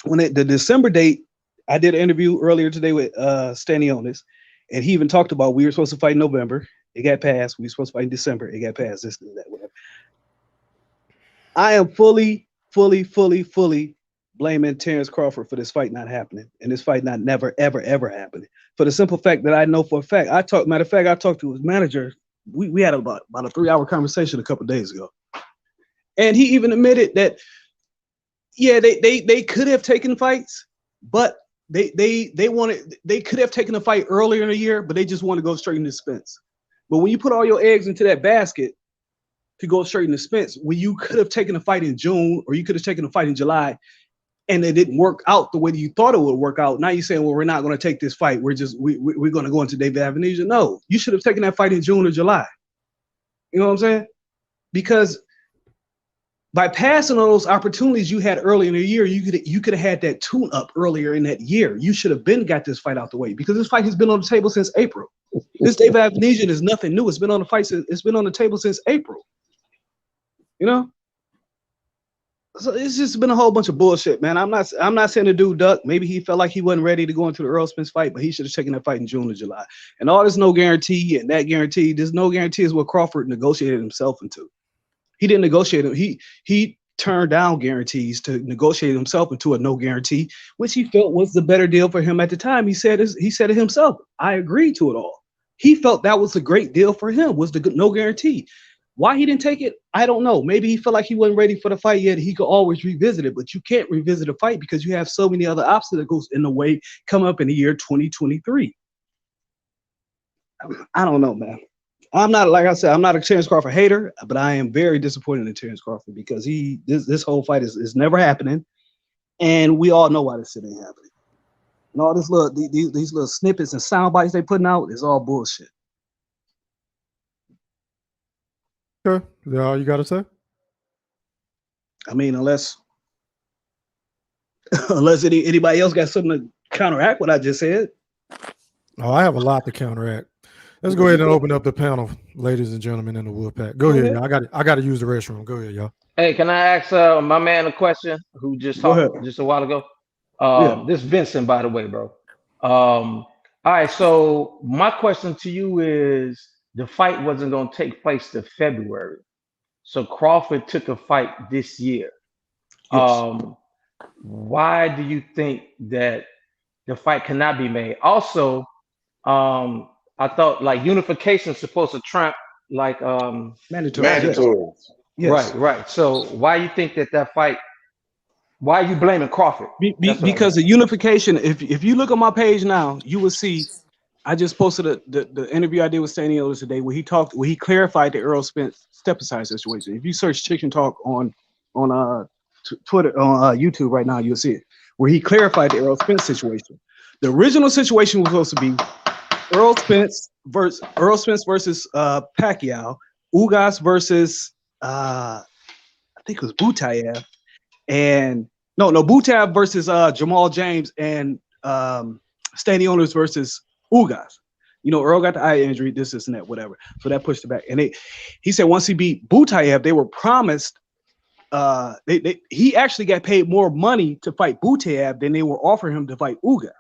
when the December date, I did an interview earlier today with Stanionis, and he even talked about we were supposed to fight in November. It got passed. We were supposed to fight in December. It got passed. This and that, whatever. I am fully blaming Terence Crawford for this fight not happening, and this fight not never, ever happening. For the simple fact that I know for a fact, I talked to his manager. We had about a 3-hour conversation a couple of days ago. And he even admitted that, yeah, they could have taken fights, but they could have taken a fight earlier in the year, but they just want to go straight into Spence. But when you put all your eggs into that basket to go straight into Spence, when you could have taken a fight in June or you could have taken a fight in July, and it didn't work out the way that you thought it would work out. Now you're saying, well, we're not going to take this fight. We're going to go into David Avanesyan. No, you should have taken that fight in June or July. You know what I'm saying? Because by passing on those opportunities you had early in the year, you could have had that tune up earlier in that year. You should have been got this fight out the way, because this fight has been on the table since April. This David Avanesyan is nothing new. It's been on the table since April. You know? So it's just been a whole bunch of bullshit, man. I'm not saying the dude duck. Maybe he felt like he wasn't ready to go into the Earl Spence fight, but he should have taken that fight in June or July. And all this no guarantee and that guarantee, there's no guarantee is what Crawford negotiated himself into. He didn't negotiate it. He turned down guarantees to negotiate himself into a no guarantee, which he felt was the better deal for him at the time. He said it himself. I agreed to it all. He felt that was a great deal for him, was the no guarantee. Why he didn't take it, I don't know. Maybe he felt like he wasn't ready for the fight yet. He could always revisit it, but you can't revisit a fight because you have so many other obstacles in the way coming up in the year 2023. I don't know, man. I'm not, like I said, I'm not a Terence Crawford hater, but I am very disappointed in Terence Crawford because this whole fight is never happening, and we all know why this shit ain't happening. And all these little snippets and sound bites they putting out is all bullshit.
Okay, is that all you got to say?
I mean, unless anybody else got something to counteract what I just said.
Oh, I have a lot to counteract. Let's go ahead and open up the panel, ladies and gentlemen in the Wolfpack. Go ahead, y'all. I got to use the restroom. Go ahead, y'all.
Hey, can I ask my man a question who just talked just a while ago? This is Vincent, by the way, bro. All right, so my question to you is, the fight wasn't going to take place till February. So Crawford took a fight this year. Yes. Why do you think that the fight cannot be made? Also, I thought like unification is supposed to trump like mandatory. Yes. Right. So why you think that fight? Why are you blaming Crawford?
Because the unification. If you look on my page now, you will see. I just posted the interview I did with Stanionis today, where he clarified the Earl Spence step aside situation. If you search Chicken Talk on Twitter, on YouTube right now, you'll see it, where he clarified the Earl Spence situation. The original situation was supposed to be Earl Spence versus Pacquiao, Ugas versus I think it was Butayev, and no Butayev versus Jamal James, and Stanionis versus Ugas. You know, Earl got the eye injury, this and that, whatever. So that pushed it back. And he said once he beat Butayev, they were promised. He actually got paid more money to fight Butayev than they were offering him to fight Ugas.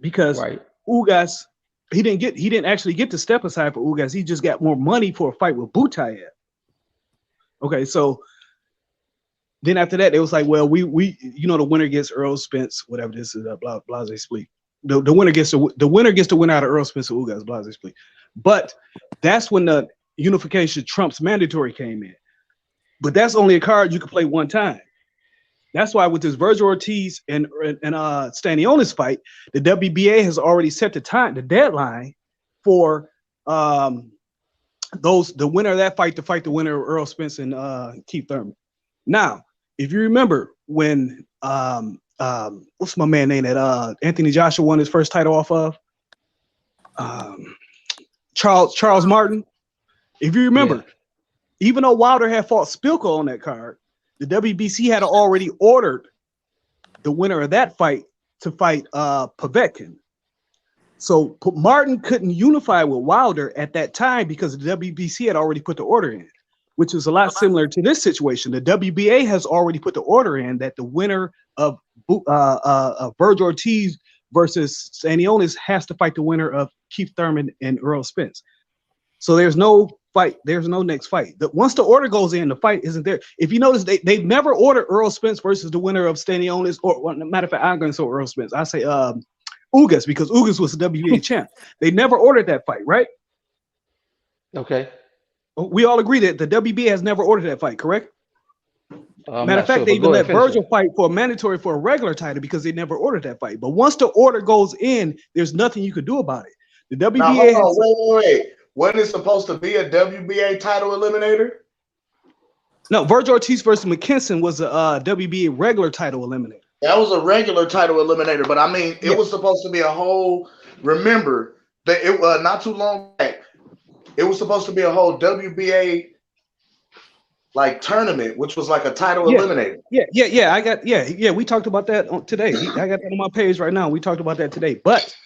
Because Ugas, he didn't actually get to step aside for Ugas. He just got more money for a fight with Butayev. Okay, so then after that, it was like, well, we the winner gets Earl Spence, whatever this is, blase split. The winner gets to win out of Earl Spence or Ugas, blase split. But that's when the unification trumps mandatory came in. But that's only a card you can play one time. That's why with this Virgil Ortiz and Stanionis fight, the WBA has already set the deadline for the winner of that fight to fight the winner of Earl Spence and Keith Thurman. Now, if you remember when what's my man name that Anthony Joshua won his first title off of? Charles Martin. If you remember, even though Wilder had fought Spilko on that card, the WBC had already ordered the winner of that fight to fight Povetkin. So Martin couldn't unify with Wilder at that time because the WBC had already put the order in, which is a lot similar to this situation. The WBA has already put the order in that the winner of Verge Ortiz versus Stanionis has to fight the winner of Keith Thurman and Earl Spence. So there's no fight. There's no next fight. Once the order goes in, the fight isn't there. If you notice, they've never ordered Earl Spence versus the winner of Stanionis, or well, matter of fact, I'm going to say Earl Spence. I say Ugas, because Ugas was the WBA champ. They never ordered that fight, right?
Okay.
We all agree that the WBA has never ordered that fight, correct? Matter of fact,
sure,
they even let Virgil fight for a mandatory for a regular title because they never ordered that fight. But once the order goes in, there's nothing you could do about it. The WBA
now, hold on, wait. Wasn't it supposed to be a WBA title eliminator?
No, Virgil Ortiz versus McKinson was a WBA regular title eliminator.
That was a regular title eliminator, but I mean, it was supposed to be a whole. Remember that it was not too long back. It was supposed to be a whole WBA like tournament, which was like a title eliminator.
Yeah. We talked about that today. I got that on my page right now. We talked about that today. But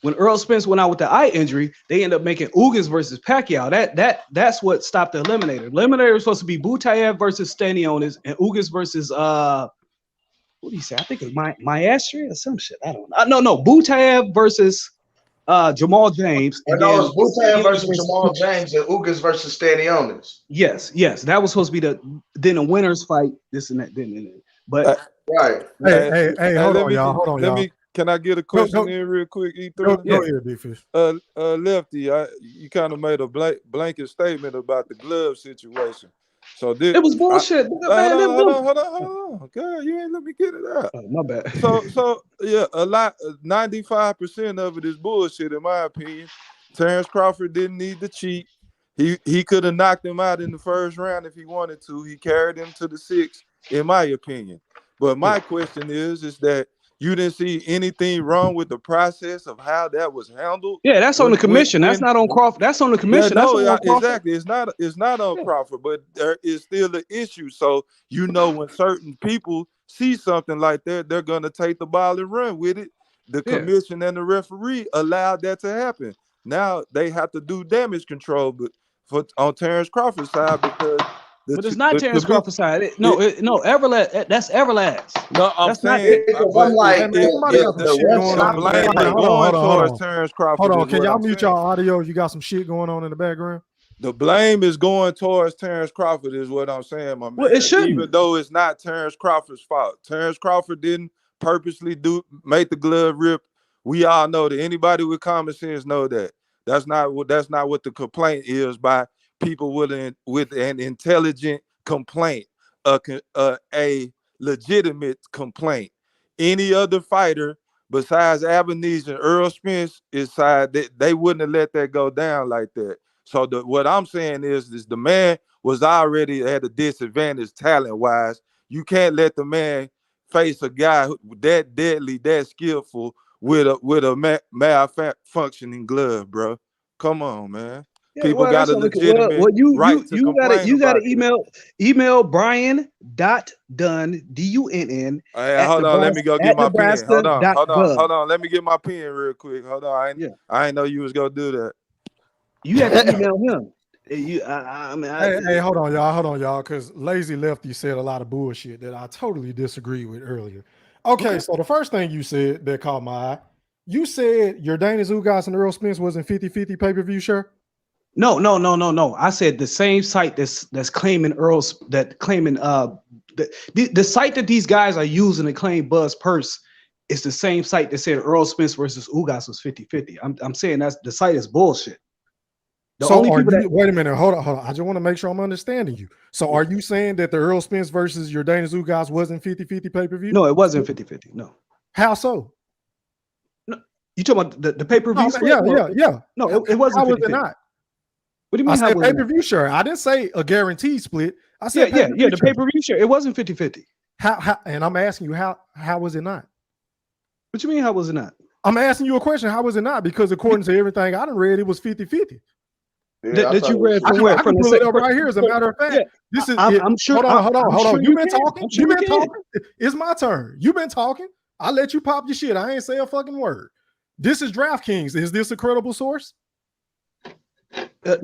when Earl Spence went out with the eye injury, they ended up making Ugas versus Pacquiao. That's what stopped the eliminator. Eliminator was supposed to be Butayev versus Stanionis and Ugas versus what do you say? I think it's Maestri or some shit. I don't know. No, Butayev versus Jamal James.
And no, it was Butayev versus Jamal James and Ugas versus Stanionis.
Yes. That was supposed to be the winners fight. This and that. But
right.
Hey, hold on, y'all.
Can I get a question in real quick?
Go ahead, Big Fish.
Lefty, you kind of made a blanket statement about the glove situation. So this
it was bullshit.
Hold on. God, you ain't let me get it out.
Oh, my bad.
So yeah, 95% of it is bullshit, in my opinion. Terence Crawford didn't need to cheat. He could have knocked him out in the first round if he wanted to. He carried him to the sixth, in my opinion. But my question is that you didn't see anything wrong with the process of how that was handled.
Yeah, that's on the commission. That's not on Crawford. That's on the commission.
Exactly. It's not on Crawford, but there is still an issue. So when certain people see something like that, they're gonna take the ball and run with it. The commission and the referee allowed that to happen. Now they have to do damage control, but on Terence Crawford's side because.
But it's not Terence Crawford's side. Everlast. That's Everlast.
No, I'm saying the blame is going towards Terence Crawford.
Hold on, can y'all mute y'all audio? You got some shit going on in the background.
The blame is going towards Terence Crawford, is what I'm saying, my man.
Well, it shouldn't.
Even though it's not Terence Crawford's fault. Terence Crawford didn't purposely make the glove rip. We all know that. Anybody with common sense know that. That's not what the complaint is by people with an intelligent complaint, a legitimate complaint. Any other fighter besides Avanesyan, Earl Spence, they wouldn't have let that go down like that. So what I'm saying is the man was already at a disadvantage talent-wise. You can't let the man face a guy that deadly, that skillful with a malfunctioning glove, bro. Come on, man. People got a legitimate right to complain.
You got to email Brian.Dunn, DUNN.
Hold on, let me go get my pen. Hold on. Let me get my pen real quick. Hold on. I didn't know you was gonna do that.
You have to email him.
Hey, hold on, y'all, because Lazy Lefty said a lot of bullshit that I totally disagree with earlier. Okay, so the first thing you said that caught my eye, you said Yordenis Ugas and Earl Spence wasn't 50-50 pay-per-view share?
No. I said the same site that's claiming the site that these guys are using to claim Buzz Purse is the same site that said Earl Spence versus Ugas was 50-50. I'm saying the site is bullshit.
Wait a minute, hold on. I just want to make sure I'm understanding you. So are you saying that the Earl Spence versus Yordenis Ugas wasn't 50-50 pay-per-view?
No, it wasn't 50-50. No.
How so?
No, you talking about the pay-per-view?
Yeah.
No, it wasn't.
How was it not?
What do you mean?
I said
how
pay-per-view share. I didn't say a guaranteed split. I said
yeah, the pay-per-view share. It wasn't 50-50.
How? And I'm asking you, how was it not?
What you mean, how was it not?
I'm asking you a question. How was it not? Because according to everything I done read, it was 50-50.
Yeah,
that you read from where?
I can pull it up right here. As a matter of fact, this is.
I'm sure.
Hold on.
Sure
You've been talking.
Sure
You've been talking. It's my turn. You've been talking. I let you pop your shit. I ain't say a fucking word. This is DraftKings. Is this a credible source?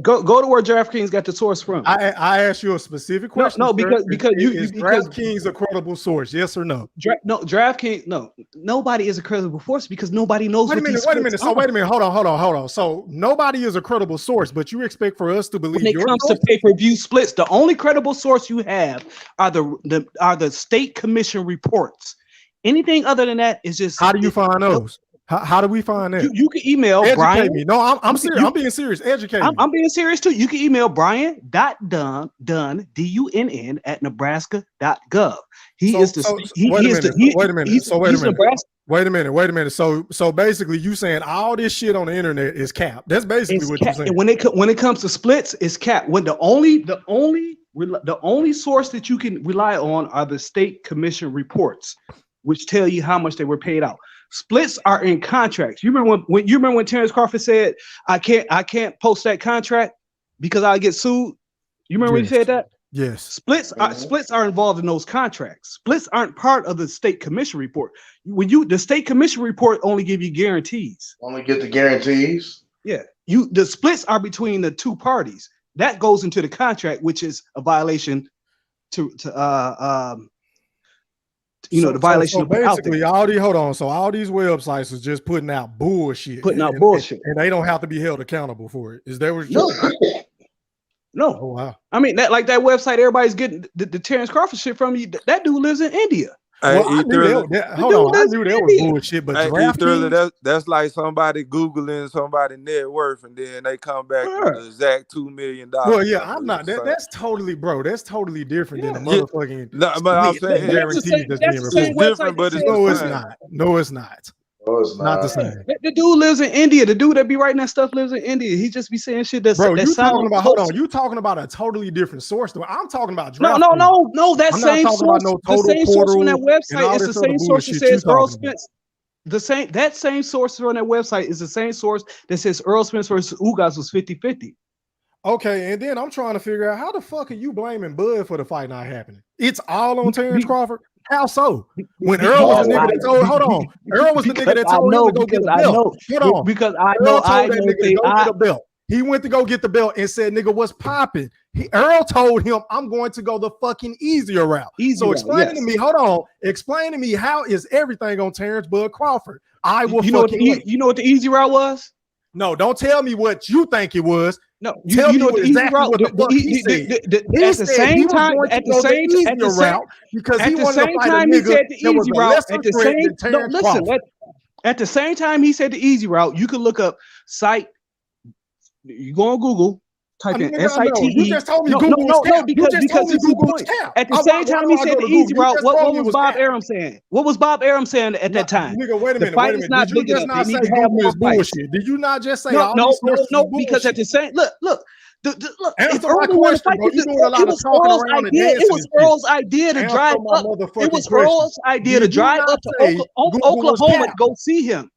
Go to where DraftKings got the source from.
I asked you a specific question.
No, because
DraftKings a credible source? Yes or no?
DraftKings. No, nobody is a credible source because nobody knows.
Wait a minute. So wait a minute. Hold on. So nobody is a credible source, but you expect for us to believe
when it comes to pay-per-view splits, the only credible source you have are the state commission reports. Anything other than that is just.
How do you find those? How do we find that?
You can email Brian.
Me. No, I'm serious. I'm being serious. Educate me.
I'm being serious too. You can email Brian.Dunn, DUNN at Nebraska.gov. Wait
a minute. So basically, you saying all this shit on the internet is capped. That's basically what you're saying.
And when it comes to splits, it's capped. When the only source that you can rely on are the state commission reports, which tell you how much they were paid out. Splits are in contracts. You remember when Terence Crawford said, I can't post that contract because I get sued? You remember when he said that?
Yes.
Splits are involved in those contracts. Splits aren't part of the state commission report. The state commission report only give you guarantees.
Only get the guarantees?
Yeah. The splits are between the two parties. That goes into the contract, which is a violation the violation of
basically all these all these websites is just putting out bullshit. And they don't have to be held accountable for it. Is that what you're saying?
No.
Oh wow.
I mean that website everybody's getting the Terence Crawford shit from you. That dude lives in India.
I knew
that was bullshit, but
that's like somebody Googling somebody's net worth and then they come back with the exact $2 million.
Well, yeah, I'm not. That's totally, bro. That's totally different than the motherfucking.
No, but I'm saying
guaranteed that's being reported.
It's different, but it's
not. No, it's not.
Oh, it's
not the same.
The dude lives in India. The dude that be writing that stuff lives in India. He just be saying shit that's
you talking about. Hold on, you talking about a totally different source. I'm talking about draft.
No. That same source. The same source on that website is the same source that says Earl Spence. That same source on that website is the same source that says Earl Spence versus Ugas was 50-50.
Okay, and then I'm trying to figure out how the fuck are you blaming Bud for the fight not happening? It's all on Terence Crawford. How so? When Earl was the nigga that told, Earl was the nigga that told him to go get the belt. Hold on.
Because I know
get the belt. He went to go get the belt and said, nigga, what's popping? Earl told him, I'm going to go the fucking easier route. Explain to me, how is everything on Terence Bud Crawford? I will
you know what the easy route was?
No, don't tell me what you think it was.
No, tell me what the easy route. He said at the same time he said the easy route. At the same time he said the easy route. You can look up site. You go on Google, type in SITE.
You just told me Google was cap.
Because Google was cap. At the same time he said the easy route. What was Bob Arum saying? What was Bob Arum saying at that time?
Nigga, wait a minute. Did you just not say Google is bullshit? Did you not just say
no? Because at the same look.
Answer my question, bro. You doing a lot of talking around and dancing.
It was Earl's idea to drive up. It was Earl's idea to drive up to Oklahoma to go see him.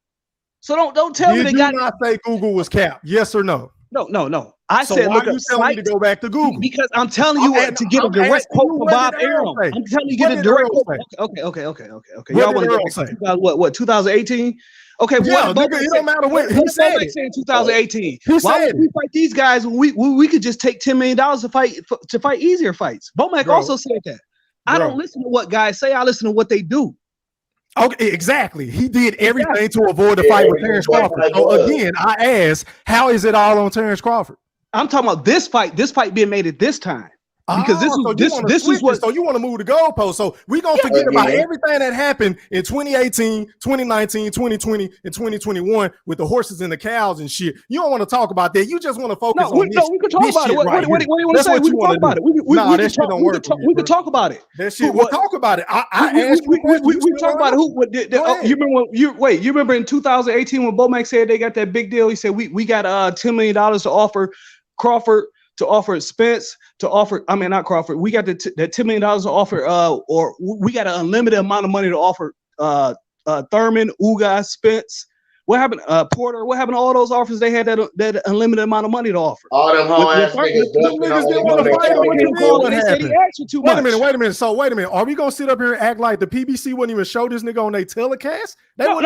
So don't tell me they got.
Did you not say Google was capped? Yes or no?
No. I said
look up. Telling me to go back to Google
because I'm telling you to get a direct quote from Bob Arum. I'm telling you get a direct quote. Okay. Y'all want to go what 2018? Okay,
yeah, it don't matter what he said.
Like saying 2018. Why would we fight these guys when we could just take $10 million to fight easier fights? Bomac also said that. I don't listen to what guys say. I listen to what they do.
Okay, exactly. He did everything to avoid the fight with Terence Crawford. So again, I asked, how is it all on Terence Crawford?
I'm talking about this fight being made at this time. Because this is what.
So you want to move the goalpost. So we're going to forget about everything that happened in 2018, 2019, 2020, and 2021 with the horses and the cows and shit. You don't want to talk about that. You just want to focus on this.
No, we can talk about it. What do you want to say? We can talk about it.
That shit don't work.
We can talk about it.
That shit. We'll talk about it. I asked you.
We talk about it. You remember in 2018 when Bomac said they got that big deal? He said we got $10 million to offer Crawford, to offer Spence, to offer, I mean, not Crawford. We got that $10 million to offer, or we got an unlimited amount of money to offer Thurman, Ugas, Spence. What happened, Porter? What happened to all those offers? They had that unlimited amount of money to offer.
All them whole ass niggas didn't want to fight.
They said he asked for too much.
Wait a minute. So wait a minute. Are we gonna sit up here and act like the PBC wouldn't even show this nigga on their telecast?
No.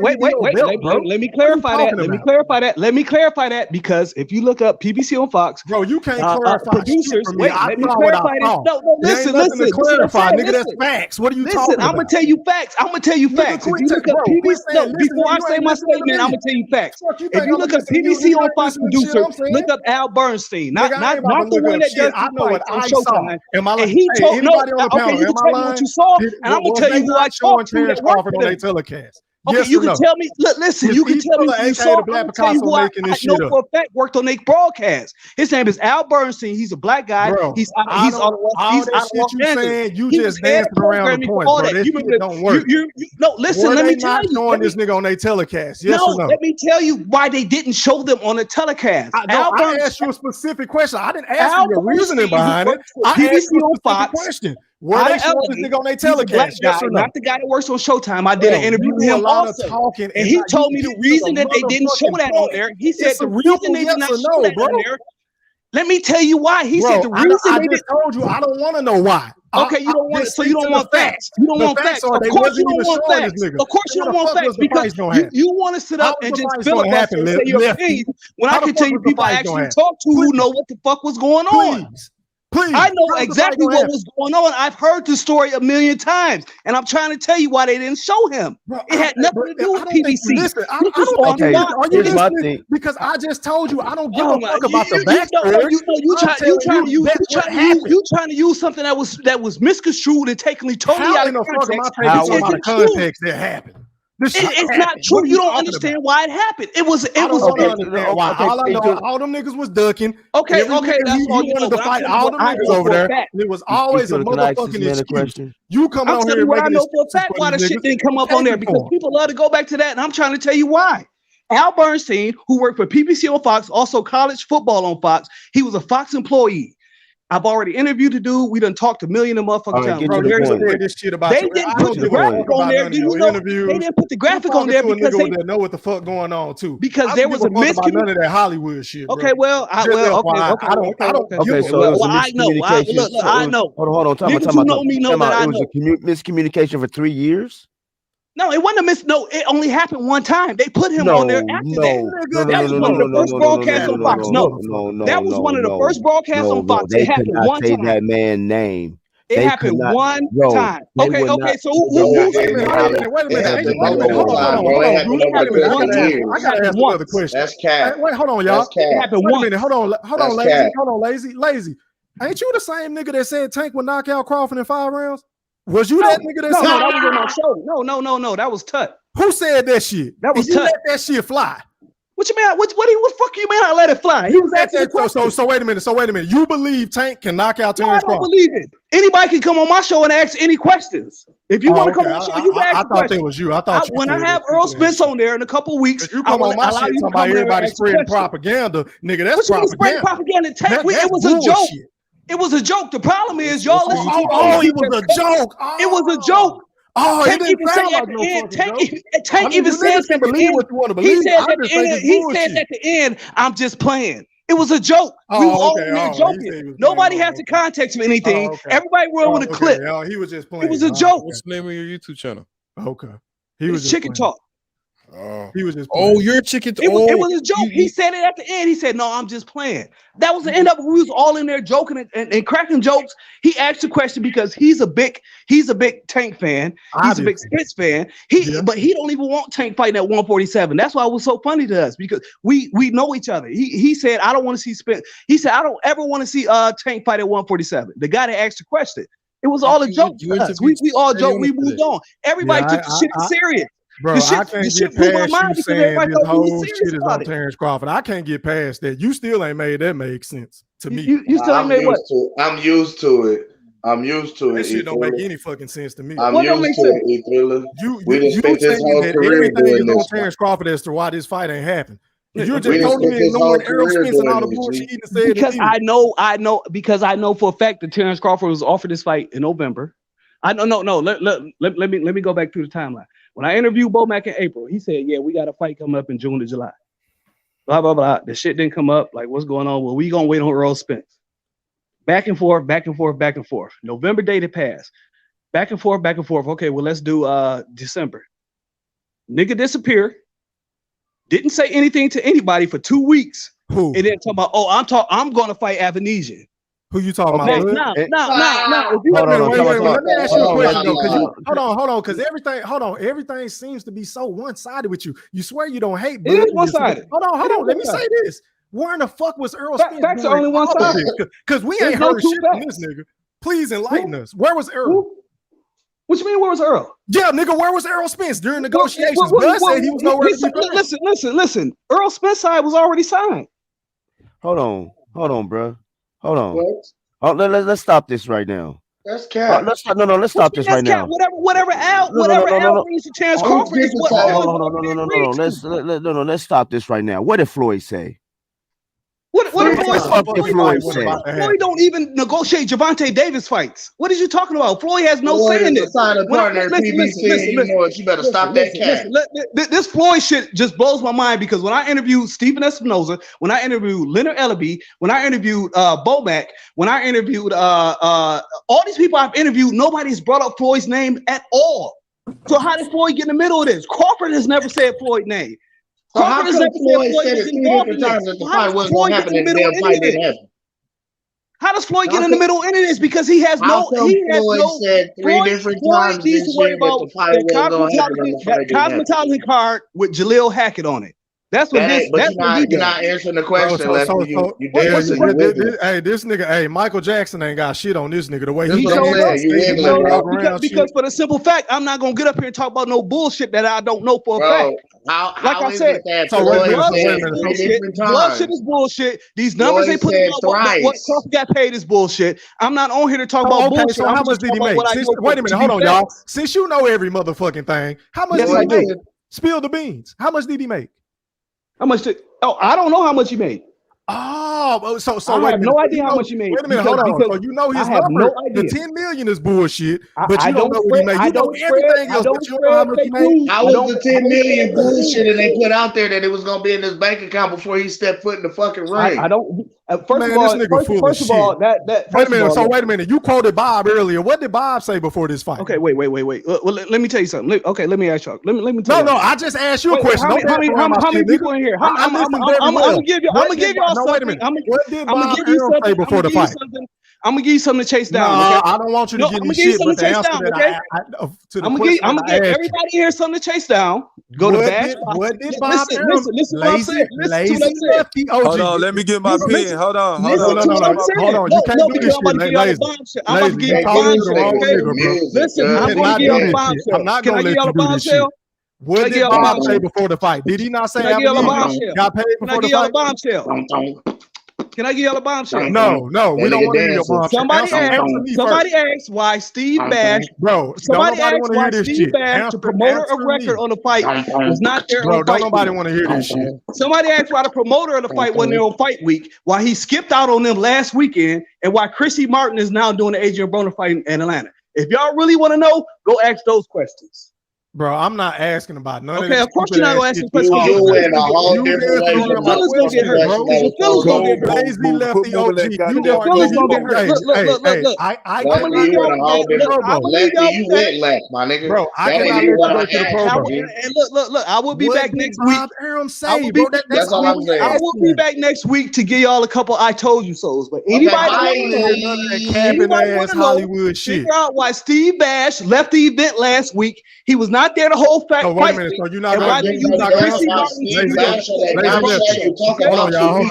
Wait. Let me clarify that. Let me clarify that because if you look up PBC on Fox,
bro, you can't clarify
producers.
Wait, let me clarify that.
No, listen.
Nigga, that's facts. What are you talking about?
I'm gonna tell you facts. If you look up PBC, before I say my statement, I'm gonna tell you facts. If you look up PBC on Fox producer, look up Al Bernstein, not the one that does Showtime. And he told okay, you can tell me what you saw, and I'm gonna tell you who I talked to that worked for them.
Telecast.
Okay,
yes
you can tell me. Listen, you can tell me who you saw. I'm gonna tell you who I know for a fact worked on their broadcast. His name is Al Bernstein. He's a black guy.
Bro,
he's out of Los Angeles.
You just dancing around the point, bro. That shit don't work.
No, listen. Let me tell you.
Showing this nigga on their telecast. Yes or no?
Let me tell you why they didn't show them on the telecast.
I asked you a specific question. I didn't ask you the reasoning behind it. I asked you a specific question. Were they showing this nigga on their telecast? Yes or no?
Not the guy that works on Showtime. I did an interview with him also. And he told me the reason that they didn't show that on there. He said the reason they did not show that on there. Let me tell you why. He said the reason
I just told you I don't want to know why.
Okay, you don't want it, so you don't want facts. You don't want facts. Of course you don't want facts. Of course you don't want facts because you want to sit up and just filibuster and say your opinion when I can tell you people I actually talk to who know what the fuck was going on.
Please,
I know exactly what was going on. I've heard the story a million times, and I'm trying to tell you why they didn't show him. It had nothing to do with PBC.
Listen, because I just told you I don't give a fuck about the backstory.
You trying to use something that was misconstrued and taken totally out of
context. It happened.
It's not true. You don't understand why it happened. It was.
All them niggas was ducking.
Okay, that's all you
wanted to fight all them niggas over there. It was always a motherfucking excuse. You come on here and
I know for a fact why the shit didn't come up on there because people love to go back to that, and I'm trying to tell you why. Al Bernstein, who worked for PBC on Fox, also college football on Fox, he was a Fox employee. I've already interviewed the dude. We done talked a million of motherfuckers times. Bro,
this shit about
they didn't put the graphic on there. They didn't put the graphic on there because they
know what the fuck going on too.
Because there was a miscommunication.
None of that Hollywood shit. Bro.
Okay, well, I know.
Hold on.
Niggas who know me know that I know.
It was a miscommunication for 3 years.
No, it wasn't a miss. No, it only happened one time. They put him on there after that. That was one of the first broadcasts on Fox. That was one of the first broadcasts on Fox. It happened one time.
Say that man's name.
It happened one time. Okay. So wait a minute.
Hold on. I gotta ask another question.
That's cat.
Wait, hold on, y'all.
It happened once.
Hold on, lazy. Ain't you the same nigga that said Tank would knock out Crawford in 5 rounds? Was you that nigga that said
that was on my show? No, that was Tut.
Who said that shit?
That was
Tut.
You
let that shit fly.
What you mean? What the fuck you mean I let it fly? He was asking
so wait a minute. You believe Tank can knock out Terence Crawford?
I don't believe it. Anybody can come on my show and ask any questions. If you want to come on my show, you can ask
I thought it was you. I thought
when I have Earl Spence on there in a couple weeks,
you come on my shit talking about everybody spreading propaganda. Nigga, that's propaganda.
Tank, it was a joke. It was a joke. The problem is y'all listen to
it was a joke.
It was a joke.
Oh,
Tank even said at the end. Tank even said at the end. He said at the end, "I'm just playing." It was a joke. We were all in there joking. Nobody has the context of anything. Everybody run with a clip.
He was just playing.
It was a joke.
What's the name of your YouTube channel?
Okay.
He was Chicken Talk.
He was just playing.
You're chicken.
It was a joke. He said it at the end. He said, "No, I'm just playing." That was the end of it. We was all in there joking and cracking jokes. He asked a question because he's a big Tank fan. He's a big Spence fan. But he don't even want Tank fighting at 147. That's why it was so funny to us because we know each other. He said, "I don't want to see Spence." He said, "I don't ever want to see Tank fight at 147." The guy that asked the question. It was all a joke to us. We all joked. We moved on. Everybody took the shit serious.
Bro, I can't get past you saying this whole shit is on Terence Crawford. I can't get past that. You still ain't made that make sense to me.
You still ain't made what?
I'm used to it.
That shit don't make any fucking sense to me.
I'm used to it,
You saying that everything is on Terence Crawford as to why this fight ain't happened. You're just totally ignoring Errol Spence and all the bullshit he said.
Because I know for a fact that Terence Crawford was offered this fight in November. Let me go back through the timeline. When I interviewed Bomac in April, he said, "Yeah, we got a fight coming up in June or July." Blah blah blah. The shit didn't come up. Like, what's going on? Well, we gonna wait on Errol Spence. Back and forth, back and forth, back and forth. November date had passed. Back and forth, back and forth. Okay, well, let's do December. Nigga disappeared. Didn't say anything to anybody for 2 weeks.
Who?
And then talking about, I'm gonna fight Avanesyan.
Who you talking about?
Now.
Let me ask you a question though. Hold on, because everything seems to be so one-sided with you. You swear you don't hate, but
it is one-sided.
Hold on. Let me say this. Where in the fuck was Errol Spence?
Facts are only one-sided.
Because we ain't heard shit from this nigga. Please enlighten us. Where was Errol?
What you mean, where was Earl?
Yeah, nigga, where was Errol Spence during negotiations? Bud said he was nowhere to be found.
Listen. Earl Spence side was already signed.
Hold on, bro. Hold on. Let's stop this right now.
That's cap.
Let's stop this right now.
Whatever Al brings to Terence Crawford is what.
No. Let's stop this right now. What did Floyd say?
What did Floyd say? Floyd don't even negotiate Gervonta Davis fights. What are you talking about? Floyd has no say in this.
You better stop that cat.
This Floyd shit just blows my mind because when I interviewed Stephen Espinoza, when I interviewed Leonard Ellaby, when I interviewed Bomac, when I interviewed all these people I've interviewed, nobody's brought up Floyd's name at all. So how did Floyd get in the middle of this? Crawford has never said Floyd's name.
So how come Floyd said it 3 different times that the fight wasn't going to happen and the damn fight didn't happen?
How does Floyd get in the middle of this? Because he has no.
Floyd said 3 different times this year that the fight wasn't going to happen and the fight didn't happen.
Cosmetology card with Jaleel Hackett on it. That's what this. That's what
you're not answering the question.
Hey, this nigga. Hey, Michael Jackson ain't got shit on this nigga. The way he
because for the simple fact, I'm not gonna get up here and talk about no bullshit that I don't know for a fact. Like I said, blood shit is bullshit. These numbers they put what Crawford got paid is bullshit. I'm not on here to talk about bullshit.
So how much did he make? Wait a minute, hold on, y'all. Since you know every motherfucking thing, how much did he make? Spill the beans. How much did he make?
How much did? Oh, I don't know how much he made.
Oh, so
I have no idea how much he made.
Wait a minute, hold on. So you know his number. The 10 million is bullshit, but you don't know what he made. You know everything else, but you don't know how much he made.
How was the 10 million bullshit and they put out there that it was gonna be in his bank account before he stepped foot in the fucking ring?
I don't. First of all,
wait a minute. You quoted Bob earlier. What did Bob say before this fight?
Okay, wait. Well, let me tell you something. Let me ask y'all. Let me tell you.
No. I just asked you a question.
How many people in here? I'm gonna give y'all something.
What did Bob Arum say before the fight?
I'm gonna give you something to chase down.
I don't want you to give me shit, but the answer that
I'm gonna give everybody here something to chase down. Go to Bash.
What did Bob Arum?
Lazy
lefty OG.
Hold on, let me get my pen. Hold on.
No. Hold on. You can't do this shit, Lazy.
I'm about to give you a bombshell. Listen, I'm gonna give you a bombshell.
I'm not gonna let you do this shit. What did Bob say before the fight? Did he not say got paid before the fight?
Can I give y'all a bombshell?
No, we don't want to hear your bombshell.
Somebody asked why Steve Bash, Somebody asked why Steve Bash, the promoter of record on the fight, was not there on fight week.
Nobody want to hear this shit.
Somebody asked why the promoter of the fight wasn't there on fight week, why he skipped out on them last weekend, and why Chrissy Martin is now doing the Adrian Broner fight in Atlanta. If y'all really want to know, go ask those questions.
Bro, I'm not asking about none of
this. Okay, of course you're not going to ask questions.
You went a whole different way.
The feelings going to get hurt, bro. The feelings going to get hurt.
Lazy lefty OG.
The feelings going to get hurt. Look.
I'm going to leave y'all you went left, my nigga.
Bro, I cannot let you go to the program.
And look, I will be back next week.
That's all I'm saying.
I will be back next week to give y'all a couple I told you so's. But anybody want to know, figure out why Steve Bash left the event last week. He was not there the whole fight.
So wait a minute. So you're not going to hold on, y'all.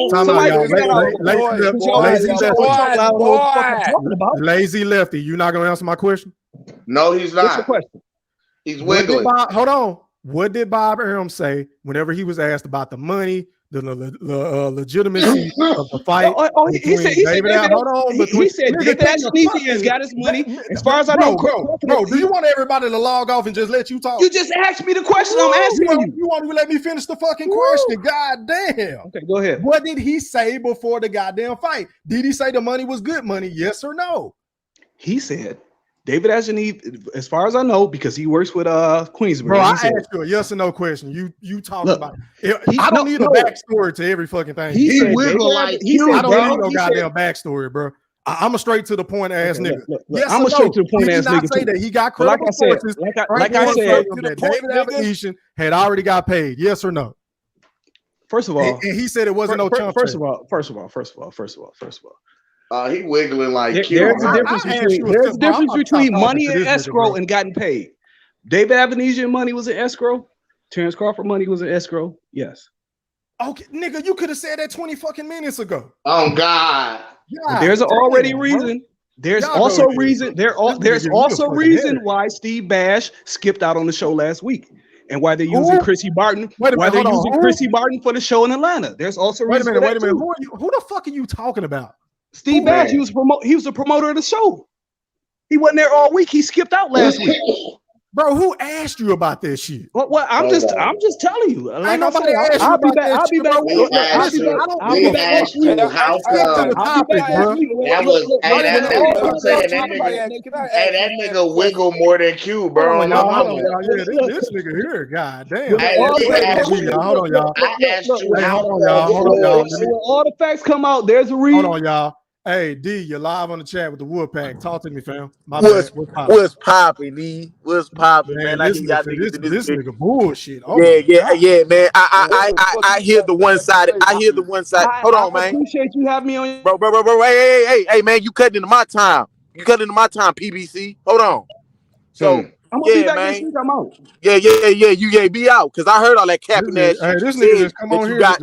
Time out. Lazy lefty. You're not going to answer my question?
No, he's not.
What's your question?
He's wiggling.
Hold on. What did Bob Arum say whenever he was asked about the money, legitimacy of the fight.
He said David Avanesyan has got his money. As far as I know,
bro, do you want everybody to log off and just let you talk?
You just asked me the question. I'm asking you.
You want to let me finish the fucking question? God damn.
Okay, go ahead.
What did he say before the goddamn fight? Did he say the money was good money? Yes or no?
He said David Avanesyan, as far as I know, because he works with Queensborough.
Bro, I asked you a yes or no question. You talking about it. I don't need a backstory to every fucking thing.
He wiggle like you.
I don't need no goddamn backstory, bro. I'm a straight to the point ass nigga. Yes,
I'm a straight to the point ass nigga.
Did he not say that he got credible sources?
Like I said,
that David Avanesyan had already got paid. Yes or no?
First of all,
and he said it wasn't no chump.
First of all.
He wiggling like
there's a difference between money in escrow and gotten paid. David Avanesyan money was in escrow. Terence Crawford money was in escrow. Yes.
Okay, nigga, you could have said that 20 fucking minutes ago.
Oh God.
There's already reason. There's also reason. There's also reason why Steve Bash skipped out on the show last week. And why they're using Chrissy Barton? Why they're using Chrissy Barton for the show in Atlanta? There's also reason.
Wait a minute. Who the fuck are you talking about?
Steve Bash, he was the promoter of the show. He wasn't there all week. He skipped out last week.
Bro, who asked you about this shit?
What? I'm just telling you. Like
I'll be back.
I'll be back. We asked you how come. That nigga wiggle more than Q, bro.
This nigga here, god damn.
Hold on, y'all. I asked you
hold on, y'all.
When all the facts come out, there's a reason.
Hold on, y'all. Hey, D, you're live on the chat with the Woodpack. Talk to me, fam.
What's popping, D? What's popping, man?
This nigga bullshit.
Yeah, man. I hear the one-sided. Hold on, man.
Appreciate you having me on.
Bro. Hey, man. You cutting into my time. PBC. Hold on. So.
I'm gonna be back next week. I'm out.
Yeah. You be out because I heard all that capping ass shit.
This nigga just come on here.
Look.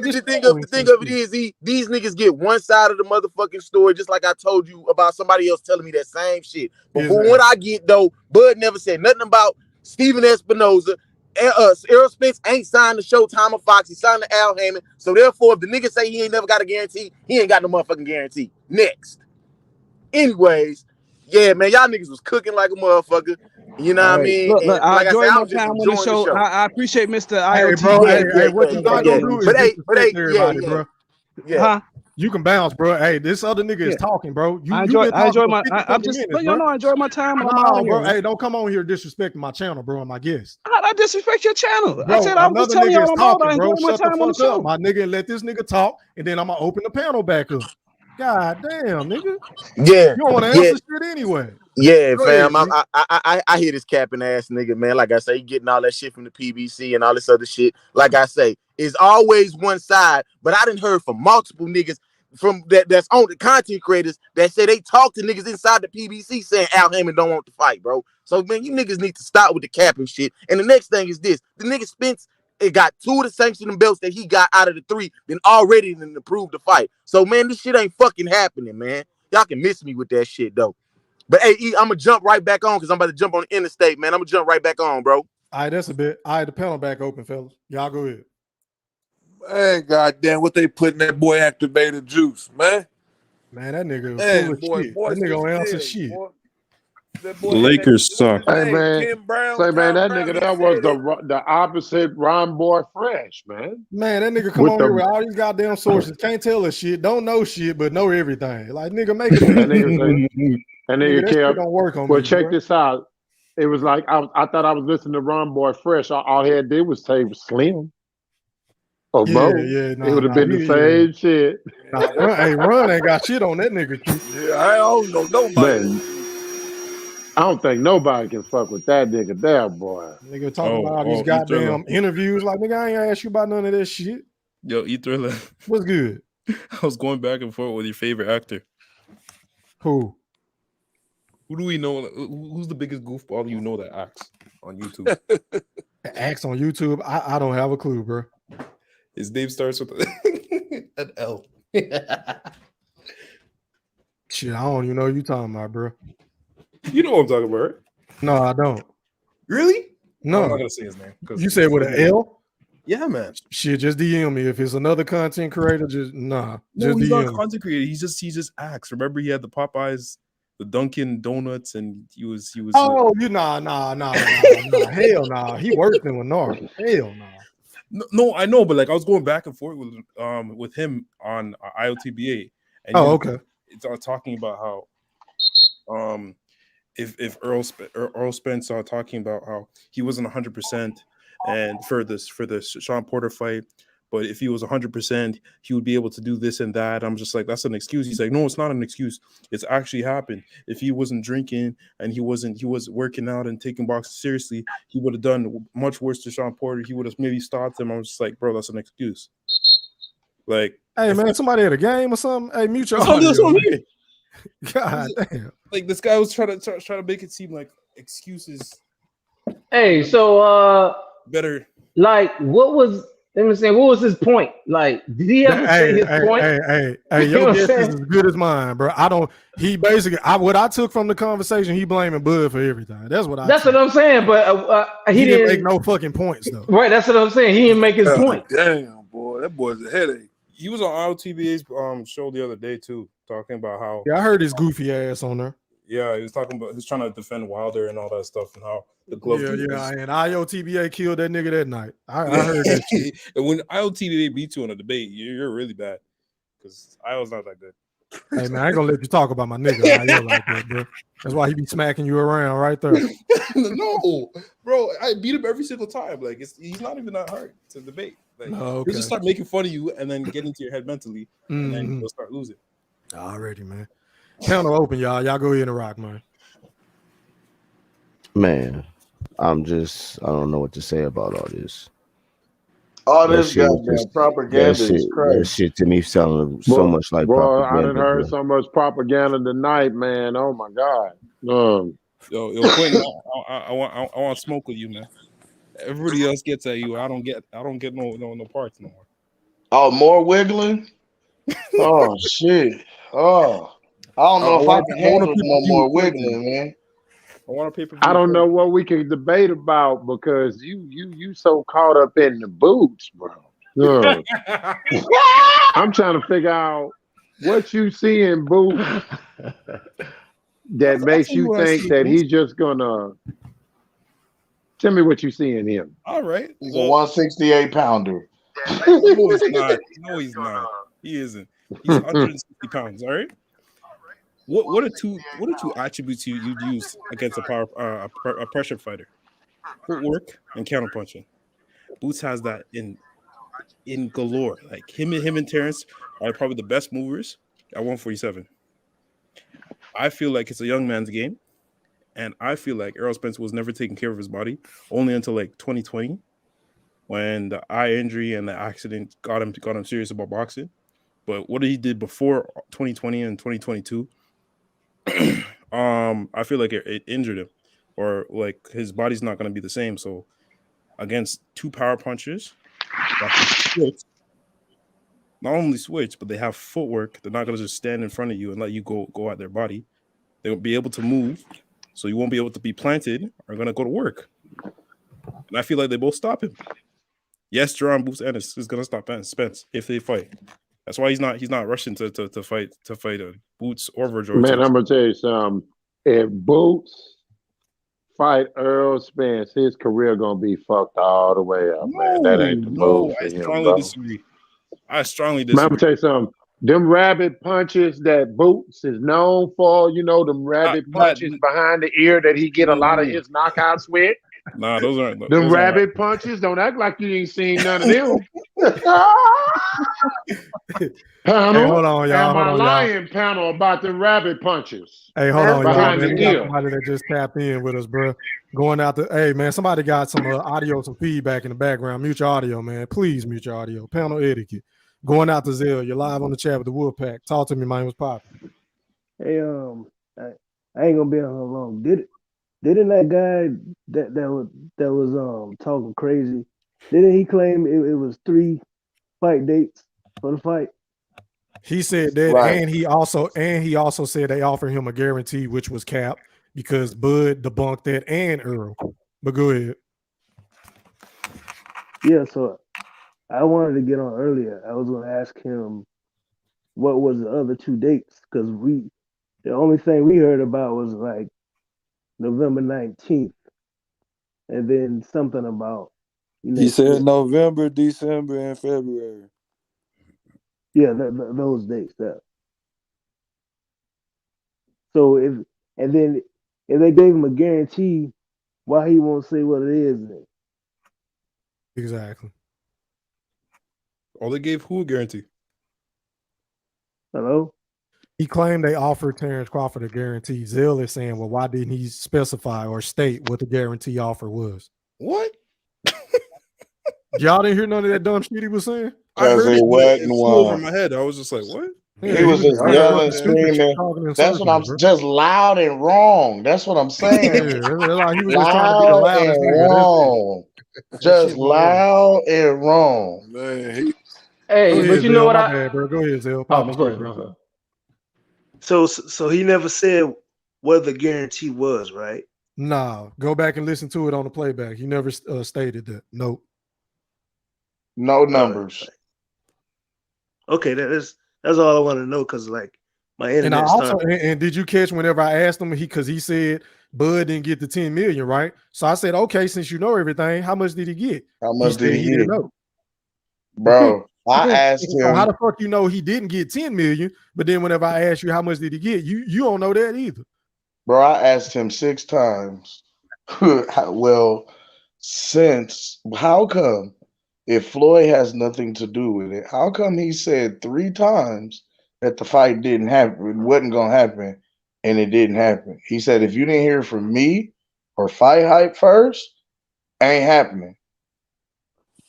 The thing of it is, these niggas get one side of the motherfucking story, just like I told you about somebody else telling me that same shit. But for what I get though, Bud never said nothing about Steven Espinoza. Errol Spence ain't signed to Showtime or Fox. He signed to Al Haymon. So therefore, if the nigga say he ain't never got a guarantee, he ain't got no motherfucking guarantee. Next. Anyways. Yeah, man, y'all niggas was cooking like a motherfucker. You know what I mean?
Look, I enjoyed my time on the show. I appreciate Mr. IoT.
Hey, what you not gonna do is disrespect everybody, bro.
Huh?
You can bounce, bro. Hey, this other nigga is talking, bro.
I enjoy my. I'm just letting y'all know I enjoy my time.
Bro. Hey, don't come on here disrespecting my channel, bro, and my guests.
I disrespect your channel.
Bro,
I said I was just telling y'all I enjoy my
Shut
time on the show.
up, my nigga, and let this nigga talk, and then I'm gonna open the panel back up. God damn, nigga.
Yeah.
You don't want to answer shit anyway.
Yeah, fam. I hear this capping ass nigga, man. Like I say, he getting all that shit from the PBC and all this other shit. Like I say, it's always one side, but I done heard from multiple niggas from that's on the content creators that say they talk to niggas inside the PBC saying Al Haymon don't want to fight, bro. So man, you niggas need to stop with the capping shit. And the next thing is this: the nigga Spence got 2 of the sanctioning belts that he got out of the 3, then already then approved the fight. So man, this shit ain't fucking happening, man. Y'all can miss me with that shit though. But hey, I'm gonna jump right back on because I'm about to jump on the interstate, man. I'm gonna jump right back on, bro.
All right, that's a bit. All right, the panel back open, fellas. Y'all go ahead.
Man, goddamn, what they put in that boy activated juice, man.
Man, that nigga was full of shit. That nigga don't answer shit.
The Lakers suck.
Hey man, that nigga that was the opposite Ron Boy Fresh, man.
Man, that nigga come on here with all these goddamn sources. Can't tell us shit, don't know shit, but know everything. Like nigga, make it.
That nigga care.
Don't work on
well,
me,
check
bro.
this out. It was like I thought I was listening to Ron Boy Fresh. All he had to do was say Slim. Oh,
Yeah,
Mo.
yeah,
It would have been the same shit.
Ron ain't got shit on that nigga.
Yeah, I don't know nobody.
Man, I don't think nobody can fuck with that nigga there, boy.
Nigga talking about all these goddamn interviews. Like, nigga, I ain't asked you about none of that shit.
Yo, E-Thriller.
What's good?
I was going back and forth with your favorite actor.
Who?
Who do we know? Who's the biggest goofball you know that acts on YouTube?
Acts on YouTube? I don't have a clue, bro.
His name starts with an L.
Shit, I don't even know what you talking about, bro.
You know what I'm talking about, right?
No, I don't.
Really?
No.
I'm not gonna say his name.
You said with an L?
Yeah, man.
Shit, just DM me. If it's another content creator, just
No,
just
he's
DM
not a
me.
content creator. He just acts. Remember, he had the Popeyes, the Dunkin' Donuts, and he was.
Oh, you nah. Hell nah. He worked in Lenore. Hell nah.
No, I know, but like I was going back and forth with him on IOTBA, and
okay.
It's talking about how if Earl Spence talking about how he wasn't 100% and for the Sean Porter fight, but if he was 100%, he would be able to do this and that. I'm just like, that's an excuse. He's like, no, it's not an excuse. It's actually happened. If he wasn't drinking and he was working out and taking boxing seriously, he would have done much worse to Sean Porter. He would have maybe stopped him. I'm just like, bro, that's an excuse. Like,
hey man, somebody at a game or something. Hey, mute your
that's
audio.
what I mean.
God damn.
Like this guy was trying to make it seem like excuses.
Hey, so
better.
Like, what was? Let me say, what was his point? Like, did he ever say his point?
Hey, your guess is as good as mine, bro. I don't. He basically, what I took from the conversation, he blaming Bud for everything. That's what I.
That's what I'm saying. But
he didn't make no fucking points though.
Right. That's what I'm saying. He didn't make his point.
Damn, boy, that boy's a headache.
He was on IOTBA's show the other day too, talking about how.
Yeah, I heard his goofy ass on there.
Yeah, he was talking about he's trying to defend Wilder and all that stuff and how the glove.
Yeah, and IOTBA killed that nigga that night. I heard that shit.
And when IOTBA beat you in a debate, you're really bad because IO's not that good.
Hey man, I ain't gonna let you talk about my nigga IO like that, bro. That's why he be smacking you around right there.
No, bro, I beat him every single time. Like he's not even that hard to debate. Like he'll just start making fun of you and then get into your head mentally, and then you'll start losing.
Already, man. Counter open, y'all. Y'all go ahead and rock, man.
Man, I don't know what to say about all this.
All this goddamn propaganda is crazy.
That shit to me sounding so much like propaganda.
I done heard so much propaganda tonight, man. Oh my God.
Yo, Quentin, I want to smoke with you, man. Everybody else gets at you. I don't get no parts no more.
Oh, more wiggling? Oh shit. Oh. I don't know if I can handle no more wiggling, man.
I want a paper.
I don't know what we can debate about because you so caught up in the boots, bro. I'm trying to figure out what you see in Boots that makes you think that he's just gonna. Tell me what you see in him.
All right,
he's a 168 pounder.
No, he's not. No, he's not. He isn't. He's 160 pounds. All right. What are two attributes you'd use against a pressure fighter? Footwork and counterpunching. Boots has that in galore. Like him and Terence are probably the best movers at 147. I feel like it's a young man's game, and I feel like Errol Spence was never taking care of his body only until like 2020, when the eye injury and the accident got him serious about boxing. But what he did before 2020 and 2022. I feel like it injured him, or like his body's not going to be the same. So against two power punchers that can switch, not only switch, but they have footwork. They're not going to just stand in front of you and let you go at their body. They'll be able to move, so you won't be able to be planted or going to go to work. And I feel like they both stop him. Yes, Jaron Boots Ennis is going to stop Spence if they fight. That's why he's not rushing to fight Boots or Virgil.
Man, I'm gonna tell you something. If Boots fight Earl Spence, his career gonna be fucked all the way up, man. That ain't the move for him,
disagree. I strongly
disagree. Man, I'm gonna tell you something. Them rabbit punches that Boots is known for, them rabbit punches behind the ear that he get a lot of his knockouts with.
Nah, those aren't.
Them those rabbit aren't. Punches, don't act like you ain't seen none of them. Panel,
hey, hold on, y'all.
Am I lying, panel, about the rabbit punches?
Hey, hold on, y'all. Man, we got somebody that just tapped in with us, bro. Going out the. Hey, man, somebody got some audio, some feedback in the background. Mute your audio, man. Please mute your audio. Panel etiquette. Going out to Zell. You're live on the chat with the Wolfpack. Talk to me, man. What's popping?
Hey, I ain't gonna be on here long. Didn't that guy that was talking crazy? Didn't he claim it was 3 fight dates for the fight?
He said that, right. and he also said they offered him a guarantee, which was capped because Bud debunked that and Earl. But go ahead.
Yeah, so I wanted to get on earlier. I was going to ask him what was the other 2 dates because the only thing we heard about was like November 19th, and then something about
He
next year.
said November, December, and February.
Yeah, those dates. That. So if they gave him a guarantee, why he won't say what it is then?
Exactly.
Oh, they gave who a guarantee?
Hello?
He claimed they offered Terence Crawford a guarantee. Zell is saying, well, why didn't he specify or state what the guarantee offer was?
What?
Y'all didn't hear none of that dumb shit he was saying?
I heard
it
it, but it
wasn't
flew over
one.
my head. I was just like, what?
Yeah,
He was just
I heard
yelling,
stupid shit
screaming.
talking in
That's what I'm
circles, bro.
just loud and wrong. That's what I'm saying.
Yeah, that's like he was just trying to be the
Loud
loudest
and
nigga. That's it.
wrong. Just loud and wrong.
Man,
Go
Hey,
ahead,
but you know
Zell.
what
My
I?
bad, bro. Go ahead, Zell.
Oh,
Pop
go
shit,
ahead,
bro.
go ahead.
So he never said what the guarantee was, right?
Nah, go back and listen to it on the playback. He never stated that. Nope.
No numbers.
Okay, that's all I want to know because like my internet
And I also
started.
and did you catch whenever I asked him because he said Bud didn't get the 10 million, right? So I said, okay, since you know everything, how much did he get?
How much did he
didn't
get?
know.
Bro, I asked
So how
him.
the fuck you know he didn't get 10 million? But then whenever I ask you how much did he get, you don't know that either.
Bro, I asked him 6 times. Well, how come if Floyd has nothing to do with it, how come he said 3 times that the fight didn't happen, it wasn't gonna happen, and it didn't happen? He said, if you didn't hear from me or Fight Hype first, ain't happening.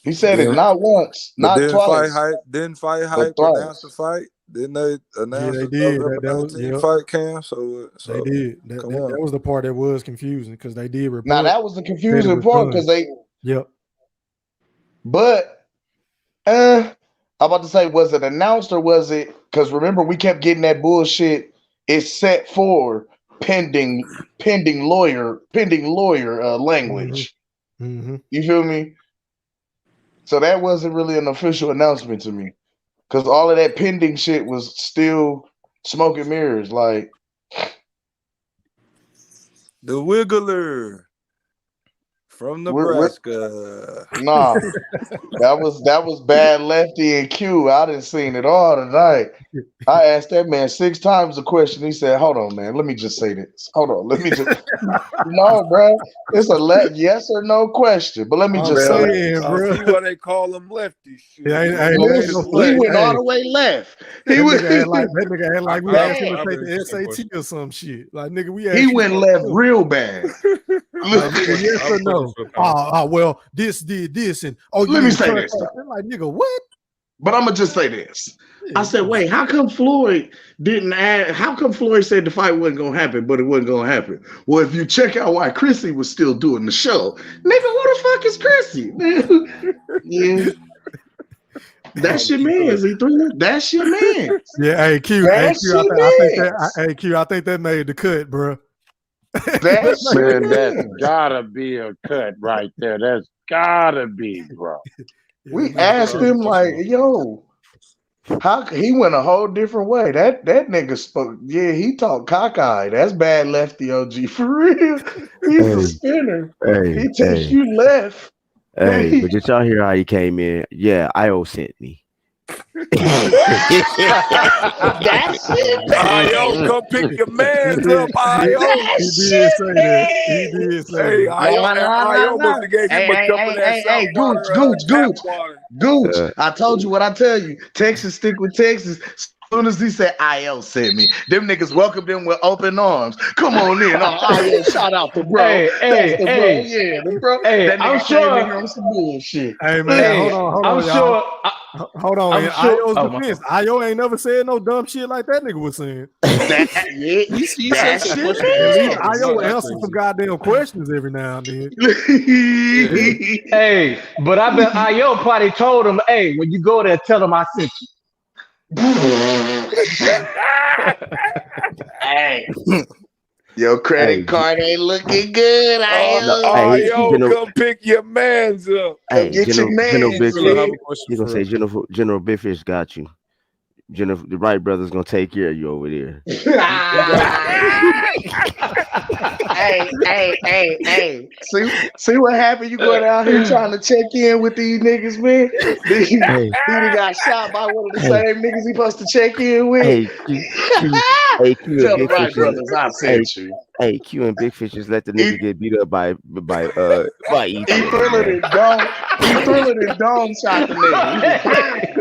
He said it not once,
But
not twice,
Didn't Fight
but
Hype announce the
thrice.
fight? Didn't they announce
they
the
did.
November
That was
19th fight, Cam? So
they did. That was the part that was confusing because they did report.
Now that was the
that it
confusing
was
part
done.
because they.
Yep.
But I'm about to say, was it announced or was it? Because remember, we kept getting that bullshit. It's set for pending lawyer language.
Mm-hmm.
You feel me? So that wasn't really an official announcement to me, because all of that pending shit was still smoke and mirrors. Like
the Wiggler from Nebraska.
Nah, that was bad lefty and Q. I didn't seen it all tonight. I asked that man 6 times a question. He said, "Hold on, man. Let me just say this. Hold on. Let me just." No, bro. It's a yes or no question. But let me just say this.
See why they call them lefty shit.
He went all the way left. He
nigga act like we asked him to take the SAT or some shit. Like nigga, we asked
He
you
went left real bad.
yes or no? Well, this did this and
let me say this.
Like nigga, what?
But I'm gonna just say this. I said, wait, how come Floyd didn't add? How come Floyd said the fight wasn't gonna happen, but it wasn't gonna happen? Well, if you check out why Chrissy was still doing the show, nigga, who the fuck is Chrissy? Yeah. That's your man, Z3. That's your man.
Yeah, hey Q,
That's
hey, Q,
your man.
I think that made the cut, bro.
That's gotta be a cut right there. That's gotta be, bro.
We asked him like, yo, how he went a whole different way. That nigga spoke. Yeah, he talked cockeyed. That's bad lefty OG for real. He's a spinner. He takes you left.
Hey, but did y'all hear how he came in? Yeah, IO sent me.
That's it.
IO, come pick your mans up, IO.
He did say that. He did say
Hey,
that.
IO must have gave him a cup of that
Gooch. I told you what I tell you. Texas stick with Texas. As soon as he said IL sent me, them niggas welcomed him with open arms. Come on in. IL, shout out to bro.
Hey,
Yeah, the bro.
Hey,
that nigga
I'm
came
sure.
in here on some bullshit.
Hey man, hold on, y'all. Hold on.
I'm
In
sure.
IO's defense, IO ain't never said no dumb shit like that nigga was saying.
That's shit.
At least IO answer some goddamn questions every now and then.
Hey, but I bet IO probably told him, hey, when you go there, tell him I sent you.
Hey. Your credit card ain't looking good.
Come pick your mans up.
Hey,
Get your
General
mans
Big
up.
Fish. He gonna say General Big Fish got you. The Wright brothers gonna take care of you over there.
Hey. See what happened? You going out here trying to check in with these niggas, man. He got shot by one of the same niggas he supposed to check in with.
Hey, Q
Tell
and
the
Big
Wright
Fish.
brothers I sent you.
Hey, Q and Big Fish just let the nigga get beat up by E.
He thrilled and dome. He thrilled and dome shot the nigga.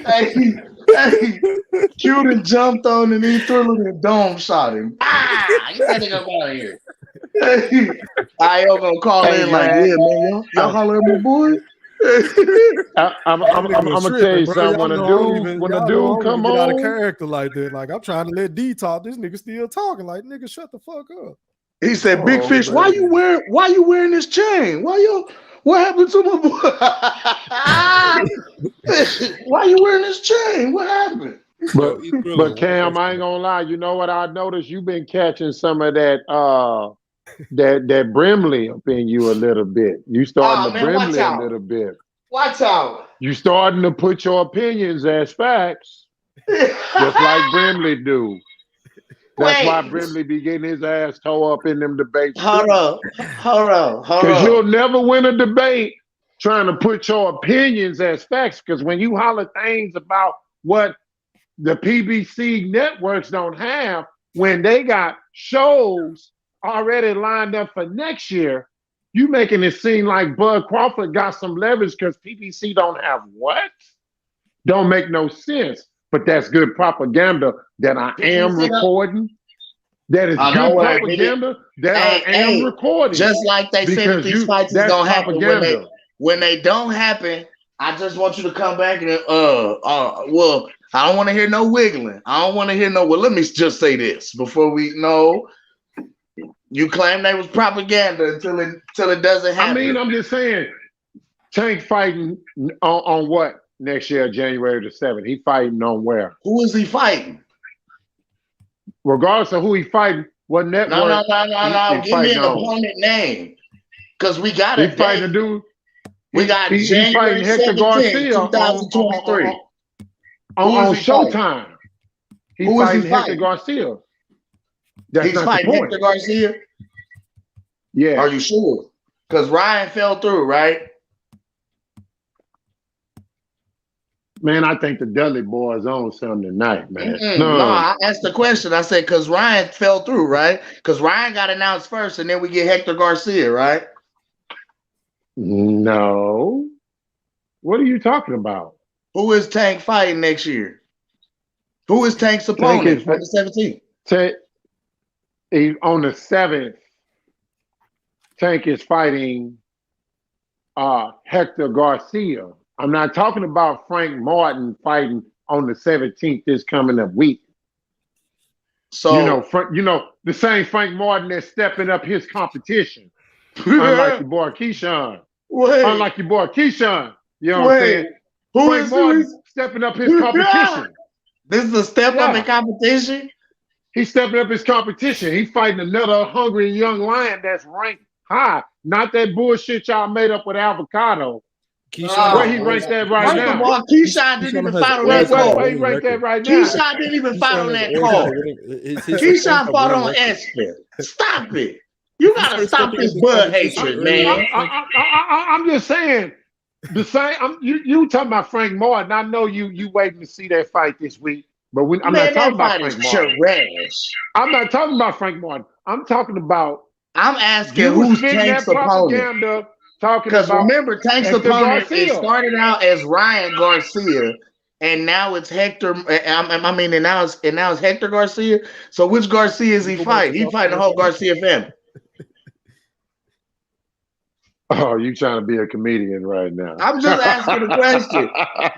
Hey, Q done jumped on and he thrilled and dome shot him. Get that nigga up out of here. I.O. gonna call in like, yeah, man, y'all holler at my boy.
I'm gonna tell you something. When a dude come
get out of
on,
character like that, like I'm trying to let D talk. This nigga still talking. Like, nigga, shut the fuck up.
He said, "Big Fish, why you wearing this chain? What happened to my boy? Why you wearing this chain? What happened?"
But Cam, I ain't gonna lie. You know what I noticed? You've been catching some of that that Brimley up in you a little bit. You starting to Brimley a little bit.
Watch out.
You starting to put your opinions as facts, just like Brimley do. That's why Brimley be getting his ass tore up in them debates.
Hold on.
Because you'll never win a debate trying to put your opinions as facts. Because when you holler things about what the PBC networks don't have, when they got shows already lined up for next year, you making it seem like Bud Crawford got some leverage because PBC don't have what? Don't make no sense. But that's good propaganda that I am recording. That is good propaganda that I am recording.
Just like they said that these fights is gonna happen when they don't happen. I just want you to come back and well, I don't want to hear no wiggling. I don't want to hear no. Well, let me just say this before we know. You claim they was propaganda until it doesn't happen.
I mean, I'm just saying, Tank fighting on what next year, January the 7th? He fighting on where?
Who is he fighting?
Regardless of who he fighting, what network?
No. Give me an opponent name, because we got a
fighting a dude.
We got
He's fighting Hector Garcia
2023
on Showtime. He's fighting Hector Garcia.
He's fighting Hector Garcia?
Yeah.
Are you sure? Because Ryan fell through, right?
Man, I think the Dudley boys own something tonight, man.
No, I asked the question. I said, because Ryan fell through, right? Because Ryan got announced first, and then we get Hector Garcia, right?
No. What are you talking about?
Who is Tank fighting next year? Who is Tank's opponent on the 17th?
On the 7th, Tank is fighting Hector Garcia. I'm not talking about Frank Martin fighting on the 17th this coming up week.
So
the same Frank Martin that's stepping up his competition. Unlike your boy Keyshawn. Unlike your boy Keyshawn. You know what I'm saying? Frank Martin stepping up his competition.
This is a step up in competition?
He's stepping up his competition. He's fighting another hungry young lion that's ranked high. Not that bullshit y'all made up with Avocado. Where he ranked that right now?
First of all, Keyshawn didn't even fight on that card.
Where he ranked that right now?
Keyshawn didn't even fight on that card. Keyshawn fought on Espinoza. Stop it. You gotta stop this Bud hatred, man.
I'm just saying. The same. You talking about Frank Martin? I know you waiting to see that fight this week, but I'm not talking about Frank Martin. I'm not talking about Frank Martin. I'm talking about.
I'm asking who's Tank's opponent. Because remember, Tank's opponent started out as Ryan Garcia, and now it's Hector. And now it's Hector Garcia. So which Garcia is he fighting? He fighting the whole Garcia family.
Oh, you trying to be a comedian right now?
I'm just asking a question.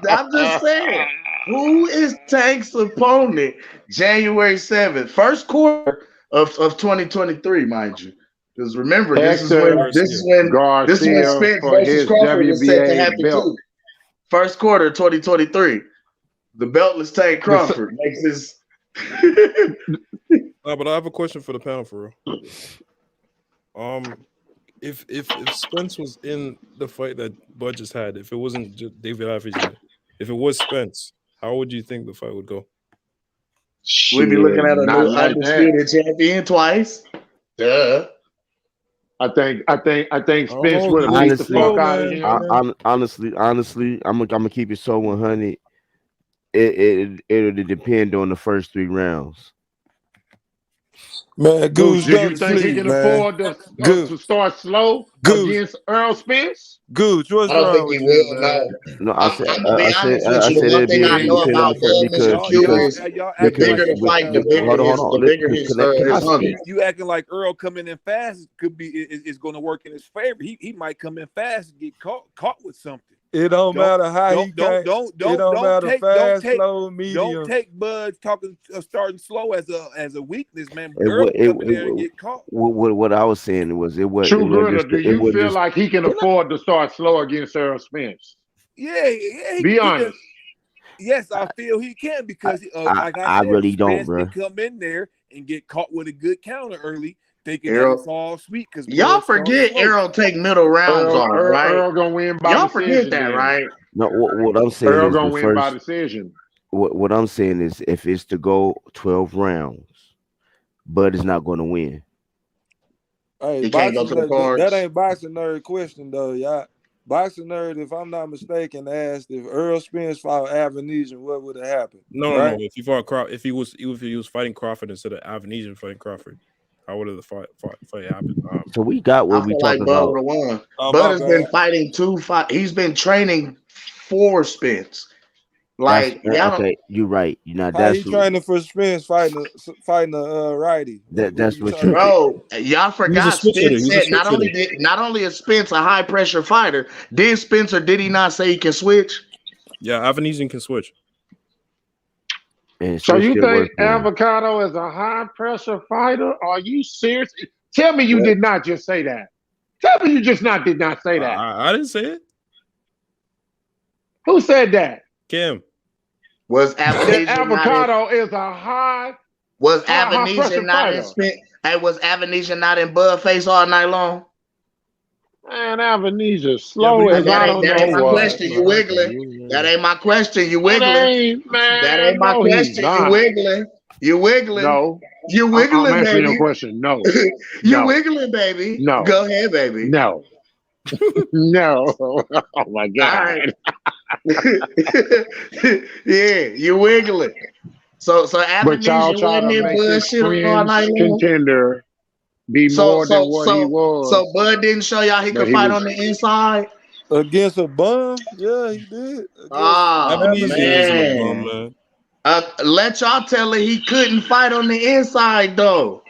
I'm just saying, who is Tank's opponent January 7th, first quarter of 2023, mind you? Because remember, this is when Spence versus Crawford is set to happen too. First quarter 2023. The beltless Tank Crawford makes his.
No, but I have a question for the panel for real. If Spence was in the fight that Bud just had, if it wasn't just David Avanesyan, if it was Spence, how would you think the fight would go?
We'd be looking at a
not
new
like
undisputed champion twice. Duh.
I think Spence would have beat the fuck out of him.
Honestly, I'm gonna keep it so 100. It'll depend on the first 3 rounds.
Man, Goose,
do you think he can afford to start slow against Earl Spence?
Goose, what's wrong with you, man?
No,
I'm gonna be honest with you. The one thing I know about Mr. Q is the bigger the fight, the bigger his hunger.
You acting like Earl coming in fast could be is going to work in his favor. He might come in fast and get caught with something.
It don't matter how he came. It don't matter fast, slow, medium.
Don't take Bud's starting slow as a weakness, man. Earl come in there and get caught.
What I was saying was it was.
True Gorilla, do you feel like he can afford to start slow against Earl Spence?
Yeah.
Be honest.
Yes, I feel he can because
I really don't, bro.
Can come in there and get caught with a good counter early. Thinking
Errol,
that it's all sweet because
y'all forget Errol take middle rounds on right?
Earl gonna win by
y'all
decision.
Forget that, right?
No, what I'm saying
Earl
is
gonna win by decision.
What I'm saying is if it's to go 12 rounds, Bud is not going to win.
Hey,
he can't go to the cards.
That ain't boxing nerd question though, y'all. Boxing nerd, if I'm not mistaken, asked if Earl Spence fought Avanesyan, what would have happened?
No. If he fought Crawford, if he was fighting Crawford instead of Avanesyan fighting Crawford, how would the fight happen?
So we got what we talking about.
Bud would have won. Bud has been fighting 2 fights. He's been training for Spence. Like,
okay, you're right. You're not.
How he training for Spence fighting the righty.
That's what you.
Bro, y'all forgot Spence said not only is Spence a high pressure fighter, did he not say he can switch?
Yeah, Avanesyan can switch.
So you think Avocado is a high pressure fighter? Are you serious? Tell me you did not just say that. Tell me you just did not say that.
I didn't say it.
Who said that?
Kim.
Was
Avocado is a high.
Was Avanesyan not in Spence? Hey, was Avanesyan not in Bud face all night long?
Man, Avanesyan slow as I don't know
That ain't my
what.
question. You wiggling. That ain't my question. You wiggling. That ain't my question. You wiggling. You wiggling.
No.
You wiggling,
I'm answering
baby.
your question. No.
You wiggling, baby.
No.
Go ahead, baby.
No. No. Oh my God.
Yeah, you wiggling. So Avanesyan wasn't in Bud shit all night long.
Contender. Be more than what he was.
So Bud didn't show y'all he could fight on the inside
against a bum. Yeah, he did.
Man. Let y'all tell her he couldn't fight on the inside though.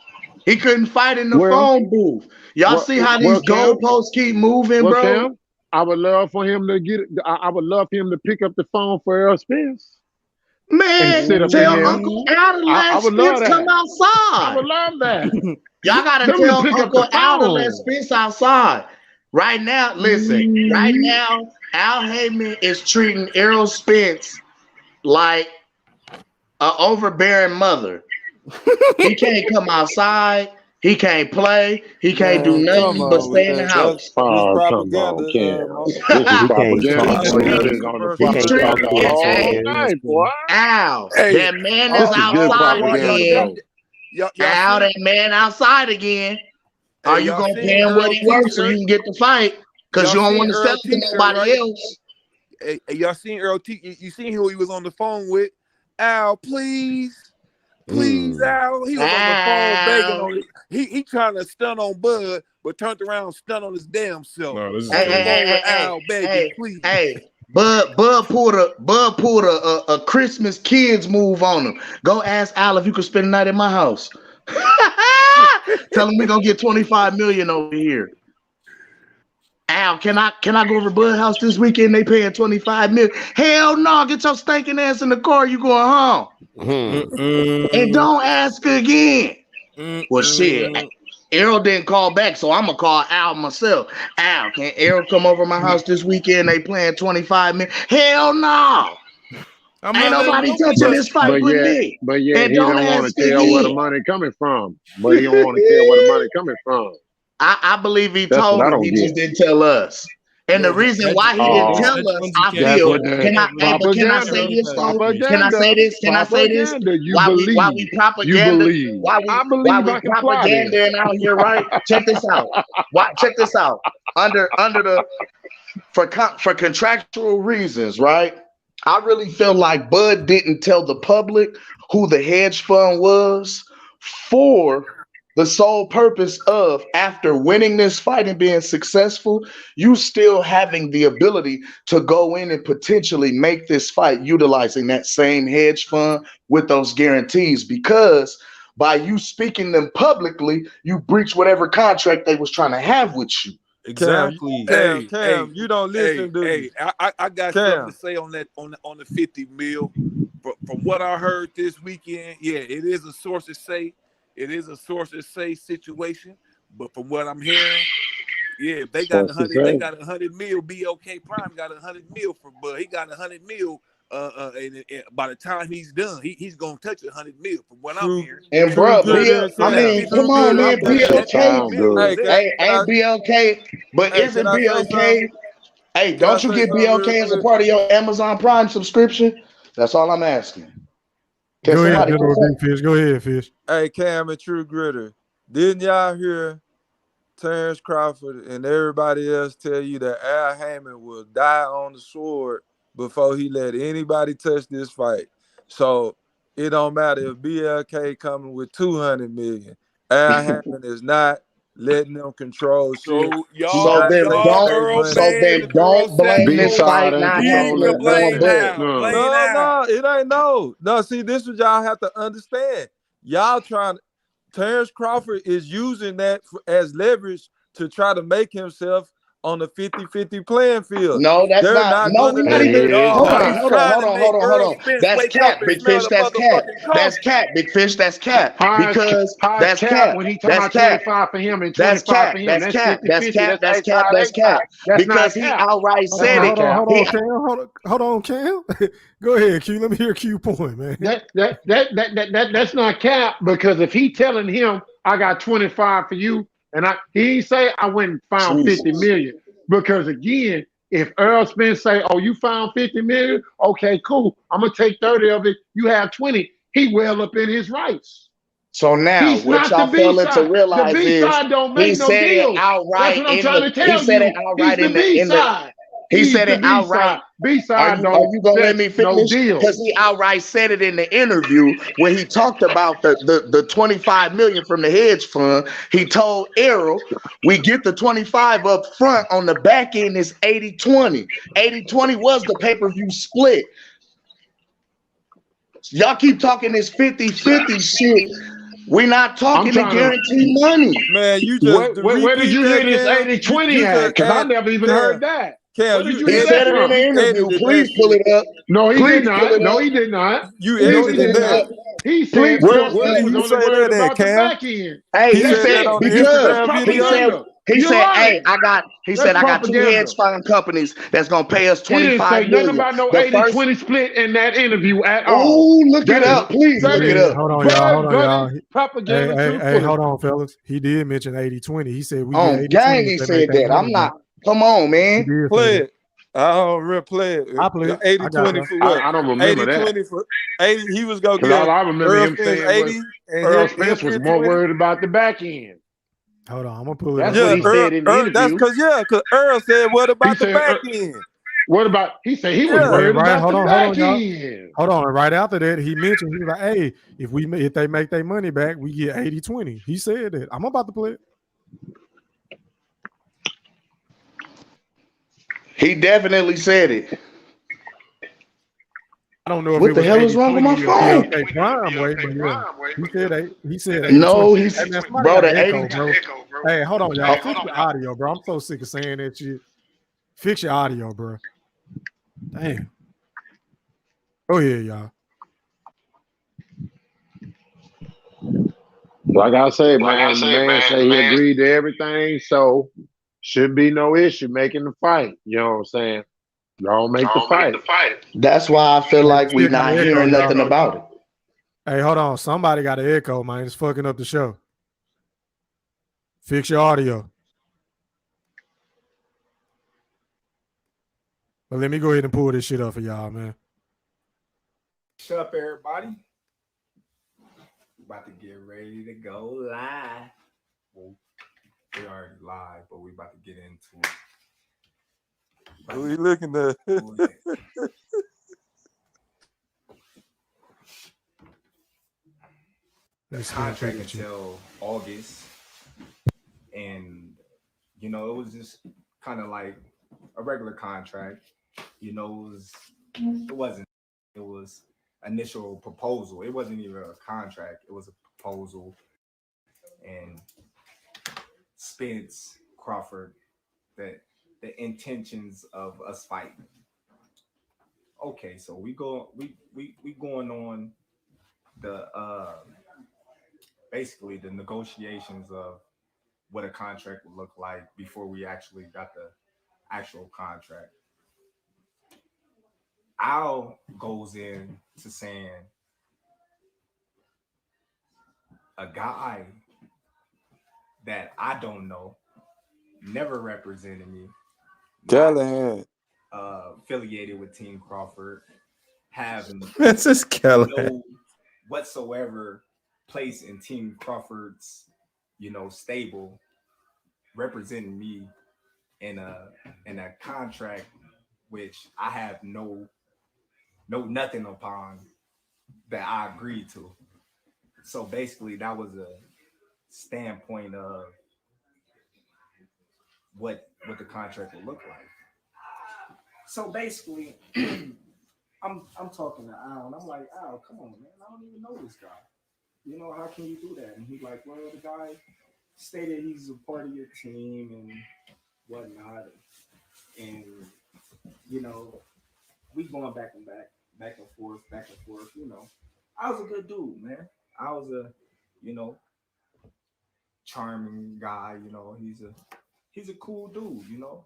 He couldn't fight in the phone booth. Y'all see how these goalposts keep moving, bro?
I would love for him to I would love for him to pick up the phone for Earl Spence.
Man, tell Uncle Al to let Spence come outside.
I would love that.
Y'all gotta tell Uncle Al to let Spence outside. Right now, listen. Right now, Al Haymon is treating Errol Spence like an overbearing mother. He can't come outside. He can't play. He can't do nothing but stay in the house.
Oh, come on, Cam.
Al, that man is outside again. Al, that man outside again. Are you gonna pay him what he worth so you can get the fight? Because you don't want to sell it to nobody else.
Hey, y'all seen Earl T? You seen who he was on the phone with? Al, please. Please, Al. He was on the phone begging on it. He trying to stun on Bud, but turned around and stun on his damn self.
No, this is
Al begging, please.
Hey, Bud pulled a Christmas kids move on him. Go ask Al if you could spend the night at my house. Tell him we gonna get 25 million over here. Al, can I go over to Bud house this weekend? They paying 25 million. Hell no, get your stinking ass in the car. You going home. And don't ask again. Well, shit. Errol didn't call back, so I'm gonna call Al myself. Al, can Errol come over my house this weekend? They playing 25 minutes. Hell no.
Ain't nobody touching this fight
But
with
yet,
me.
but yet
And
he
don't
don't want
ask
to tell where the
again.
money coming from. But he don't want to tell where the money coming from.
I believe he
That's what
told
I
him.
don't
He
get.
just didn't tell us. And the reason why he didn't tell us, I
That's
feel.
what the
Can I say
propaganda,
this though? Can I
propaganda,
say this? Can I say this?
propaganda. You
Why we
believe. You
propaganda?
believe.
Why
I
why
believe
we
I can fly there.
propaganda out here, right? Check this out. Check this out. Under the for contractual reasons, right? I really feel like Bud didn't tell the public who the hedge fund was for the sole purpose of, after winning this fight and being successful, you still having the ability to go in and potentially make this fight utilizing that same hedge fund with those guarantees, because by you speaking them publicly, you breach whatever contract they was trying to have with you.
Exactly. Cam, you don't listen, do you?
I got something to say on that on the 50 mil. From what I heard this weekend, yeah, it is a sources say situation. But from what I'm hearing, yeah, they got 100. They got 100 mil. BOK Prime got 100 mil for Bud. He got 100 mil. And by the time he's done, he's gonna touch 100 mil. From what I'm hearing.
And bro, come on, man, BLK. Ain't BLK, but isn't BLK? Hey, don't you get BLK as a part of your Amazon Prime subscription? That's all I'm asking.
Go ahead, Fish. Go ahead, Fish.
Hey, Cam and True Gritter, didn't y'all hear Terence Crawford and everybody else tell you that Al Haymon will die on the sword before he let anybody touch this fight? So it don't matter if BLK coming with 200 million. Al Haymon is not letting them control shit.
So then don't blame this fight not happening on Bud.
No, it ain't no. No, see, this is what y'all have to understand. Y'all Terence Crawford is using that as leverage to try to make himself on the 50-50 playing field.
No, that's not. No, we're not even. Hold on. That's cap, Big Fish. That's cap. That's cap, Big Fish. That's cap. Because that's cap.
When he talking about 25 for him and 25 for him,
that's cap. That's cap. That's cap. That's cap. Because he outright said it.
Hold on, Cam. Go ahead, Q. Let me hear Q point, man.
That's not cap, because if he telling him I got 25 for you, and he say I went and found 50 million. Because again, if Earl Spence say, oh, you found 50 million, okay, cool. I'm gonna take 30 of it. You have 20. He well up in his rights.
So now, what y'all failing to realize is he said it outright.
That's what I'm trying to tell you.
He said it outright in the. He said it outright.
B-side,
are you gonna let me finish? Because he outright said it in the interview when he talked about the 25 million from the hedge fund. He told Errol, we get the 25 up front, on the back end is 80-20. 80-20 was the pay-per-view split. Y'all keep talking this 50-50 shit. We're not talking the guaranteed money.
Man, you just
where did you hear this 80-20 at? Because I never even heard that.
Cam,
he said it in the interview. Please pull it up.
No, he did not. No, he did not.
You edited that.
He said
where did you say that at, Cam?
Hey, he said because he said, hey, I got 2 hedge fund companies that's gonna pay us 25
million.
million.
Nothing about no 80-20 split in that interview at all.
Oh, look it up, please. Look it up.
Hold on, y'all.
Propaganda.
Hey, hold on, fellas. He did mention 80-20. He said we
on gang. He said that. I'm not. Come on, man.
Play it. I don't replay it.
I play it.
80-20 for what?
I don't remember
80-20 for 80. He was gonna get
all I remember
Earl
him
Spence
saying
80, and
Earl Spence was more worried about the back end.
Hold on, I'm gonna pull it up.
That's what he said in the interview.
That's because Earl said, "What about the back end?"
What about? He said he was worried about the back end.
Hold on, right after that, he mentioned, he was like, "Hey, if they make their money back, we get 80-20." He said that. I'm about to play it.
He definitely said it.
I don't know if
what the hell is wrong with my phone.
He said
no. He's
bro. The echo, bro. Hey, hold on, y'all. Fix your audio, bro. I'm so sick of saying that shit. Fix your audio, bro. Damn. Go ahead, y'all.
Like I say, man, the man say he agreed to everything, so should be no issue making the fight. You know what I'm saying? Y'all make the fight.
That's why I feel like we
Still got
not
an echo,
hearing
y'all.
nothing about it.
Hey, hold on. Somebody got an echo, man. It's fucking up the show. Fix your audio. But let me go ahead and pull this shit up for y'all, man.
Shut up, everybody. We're about to get ready to go live. Well, we already live, but we about to get into it.
Who are you looking at?
The contract until August, and you know, it was just kind of like a regular contract. You know, it was initial proposal. It wasn't even a contract. It was a proposal. And Spence, Crawford, the intentions of us fighting. Okay, so we going on the basically the negotiations of what a contract would look like before we actually got the actual contract. Al goes in to saying a guy that I don't know, never represented me,
Callahan,
affiliated with Team Crawford, have
This is Callahan.
no whatsoever place in Team Crawford's, you know, stable, representing me in a contract which I have no nothing upon that I agreed to. So basically that was a standpoint of what the contract would look like. So basically I'm talking to Al and I'm like, Al, come on, man, I don't even know this guy. You know, how can you do that? And he's like, well, the guy stated he's a part of your team and whatnot. And you know, we going back and forth, you know. I was a good dude, man. I was a, you know, charming guy, you know. He's a cool dude, you know.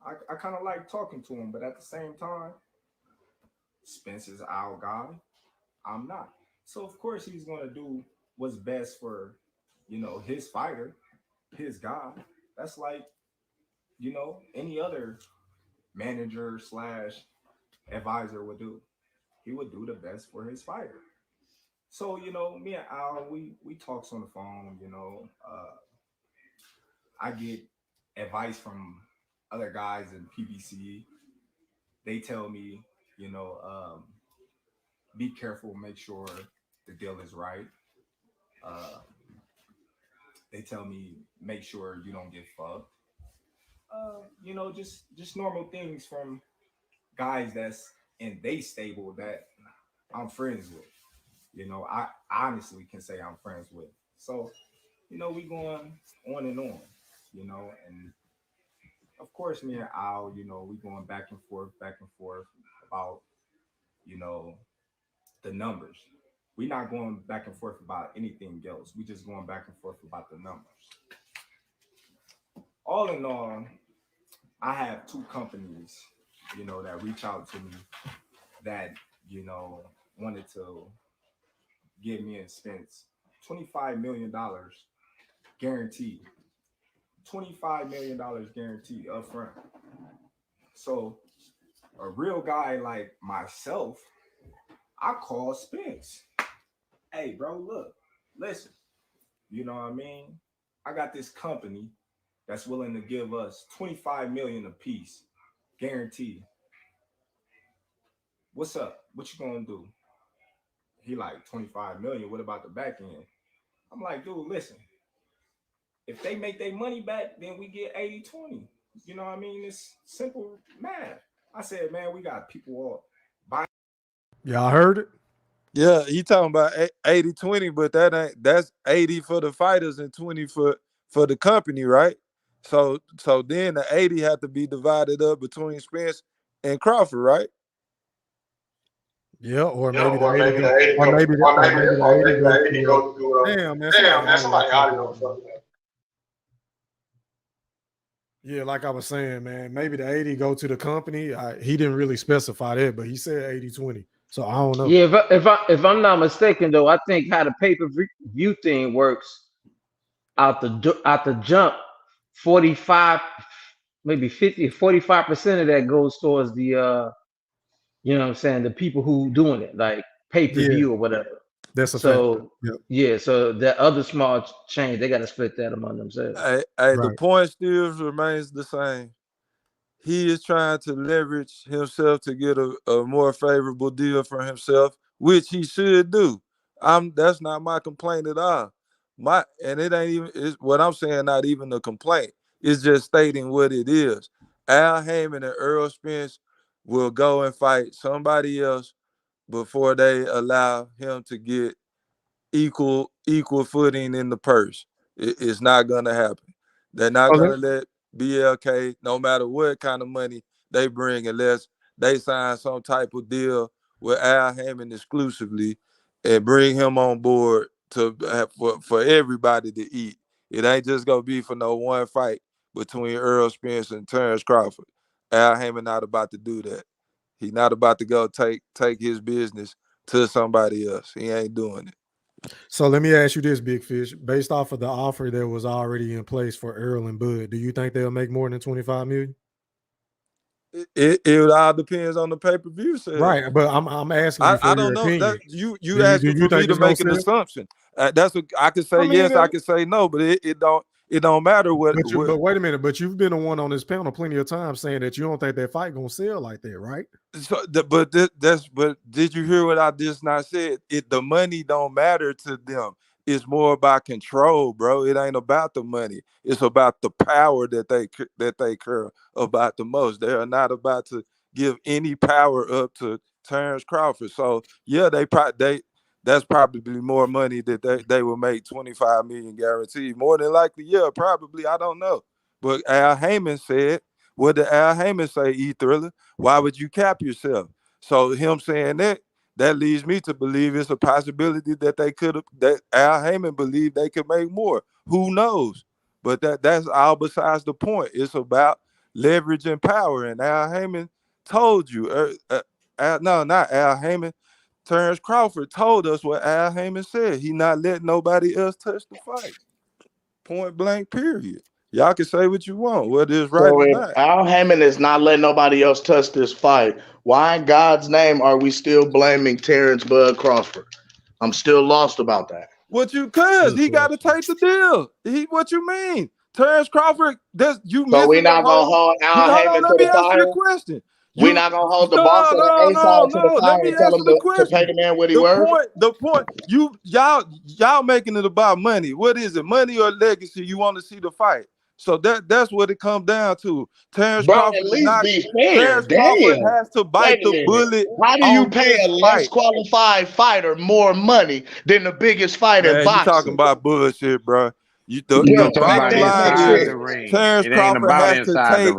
I kind of like talking to him, but at the same time, Spence is our guy. I'm not. So of course he's gonna do what's best for, you know, his fighter, his guy. That's like, you know, any other manager / advisor would do. He would do the best for his fighter. So, you know, me and Al, we talks on the phone, you know. I get advice from other guys in PBC. They tell me, you know, be careful, make sure the deal is right. They tell me, make sure you don't get fucked. You know, just normal things from guys that's in they stable that I'm friends with. You know, I honestly can say I'm friends with. So, you know, we going on and on, you know, and of course me and Al, you know, we going back and forth about, you know, the numbers. We're not going back and forth about anything else. We just going back and forth about the numbers. All in all, I have two companies, you know, that reach out to me that, you know, wanted to give me and Spence $25 million guaranteed. $25 million guaranteed up front. So a real guy like myself, I call Spence. Hey, bro, look, listen, you know what I mean? I got this company that's willing to give us $25 million a piece, guaranteed. What's up? What you gonna do? He like, 25 million. What about the back end? I'm like, dude, listen. If they make their money back, then we get 80-20. You know what I mean? It's simple math. I said, man, we got people all buying.
Y'all heard it?
Yeah, he talking about 80-20, but that's 80 for the fighters and 20 for the company, right? So then the 80 have to be divided up between Spence and Crawford, right?
Yeah, or maybe the 80 goes to damn, man, somebody audio fucked up. Yeah, like I was saying, man, maybe the 80 go to the company. He didn't really specify that, but he said 80-20. So I don't know.
Yeah, if I'm not mistaken though, I think how the pay-per-view thing works out the jump, 45, maybe 45% of that goes towards the you know what I'm saying, the people who doing it, like
Yeah,
pay-per-view or whatever.
that's a fact.
So
Yep.
yeah, so that other small change, they gotta split that among themselves.
Hey, the point still remains the same. He is trying to leverage himself to get a more favorable deal for himself, which he should do. That's not my complaint at all. It ain't even, it's what I'm saying, not even a complaint. It's just stating what it is. Al Haymon and Earl Spence will go and fight somebody else before they allow him to get equal footing in the purse. It's not gonna happen. They're not gonna let BLK, no matter what kind of money they bring, unless they sign some type of deal with Al Haymon exclusively and bring him on board to have, for everybody to eat. It ain't just gonna be for no one fight between Earl Spence and Terence Crawford. Al Haymon not about to do that. He's not about to go take his business to somebody else. He ain't doing it.
So let me ask you this, Big Fish. Based off of the offer that was already in place for Earl and Bud, do you think they'll make more than 25 million?
It all depends on the pay-per-view sales.
Right, but I'm asking you for
I don't
your
know.
opinion.
You asking for me to make an assumption. That's what I could say. Yes, I could say no, but it don't matter what.
But wait a minute. But you've been the one on this panel plenty of times saying that you don't think that fight gonna sell like that, right?
So, but did you hear what I just not said? The money don't matter to them. It's more about control, bro. It ain't about the money. It's about the power that they care about the most. They are not about to give any power up to Terence Crawford. So yeah, that's probably more money that they will make 25 million guaranteed. More than likely, yeah, probably. I don't know. But Al Haymon said, what did Al Haymon say, E-Thriller? Why would you cap yourself? So him saying that leads me to believe it's a possibility that Al Haymon believed they could make more. Who knows? But that's all besides the point. It's about leverage and power. And Al Haymon told you, no, not Al Haymon. Terence Crawford told us what Al Haymon said. He not letting nobody else touch the fight. Point blank, period. Y'all can say what you want, whether it's right
So
or
if
not.
Al Haymon is not letting nobody else touch this fight, why in God's name are we still blaming Terence Bud Crawford? I'm still lost about that.
Cause he got to take the deal. What you mean? Terence Crawford, you
So
missing
we're
the
not gonna
whole.
hold Al
Hold
Haymon
on, let
to
me
the
answer
fire.
your question.
We're not gonna hold the boss of the A side to the fire
Let me
and tell
answer
him
the
to pay
question.
the man what he worth.
The point, y'all making it about money. What is it? Money or legacy? You want to see the fight. So that's what it comes down to. Terence
Bro,
Crawford
at
is
least
not.
be fair.
Terence
Damn.
Crawford has to bite
Wait a
the
minute.
bullet.
How do you
on
pay
this
a less
fight.
qualified fighter more money than the biggest fight in
Man, you talking
boxing?
about bullshit, bro. The
Bro,
bottom
make that
line
make
is
sense.
Terence Crawford has to take.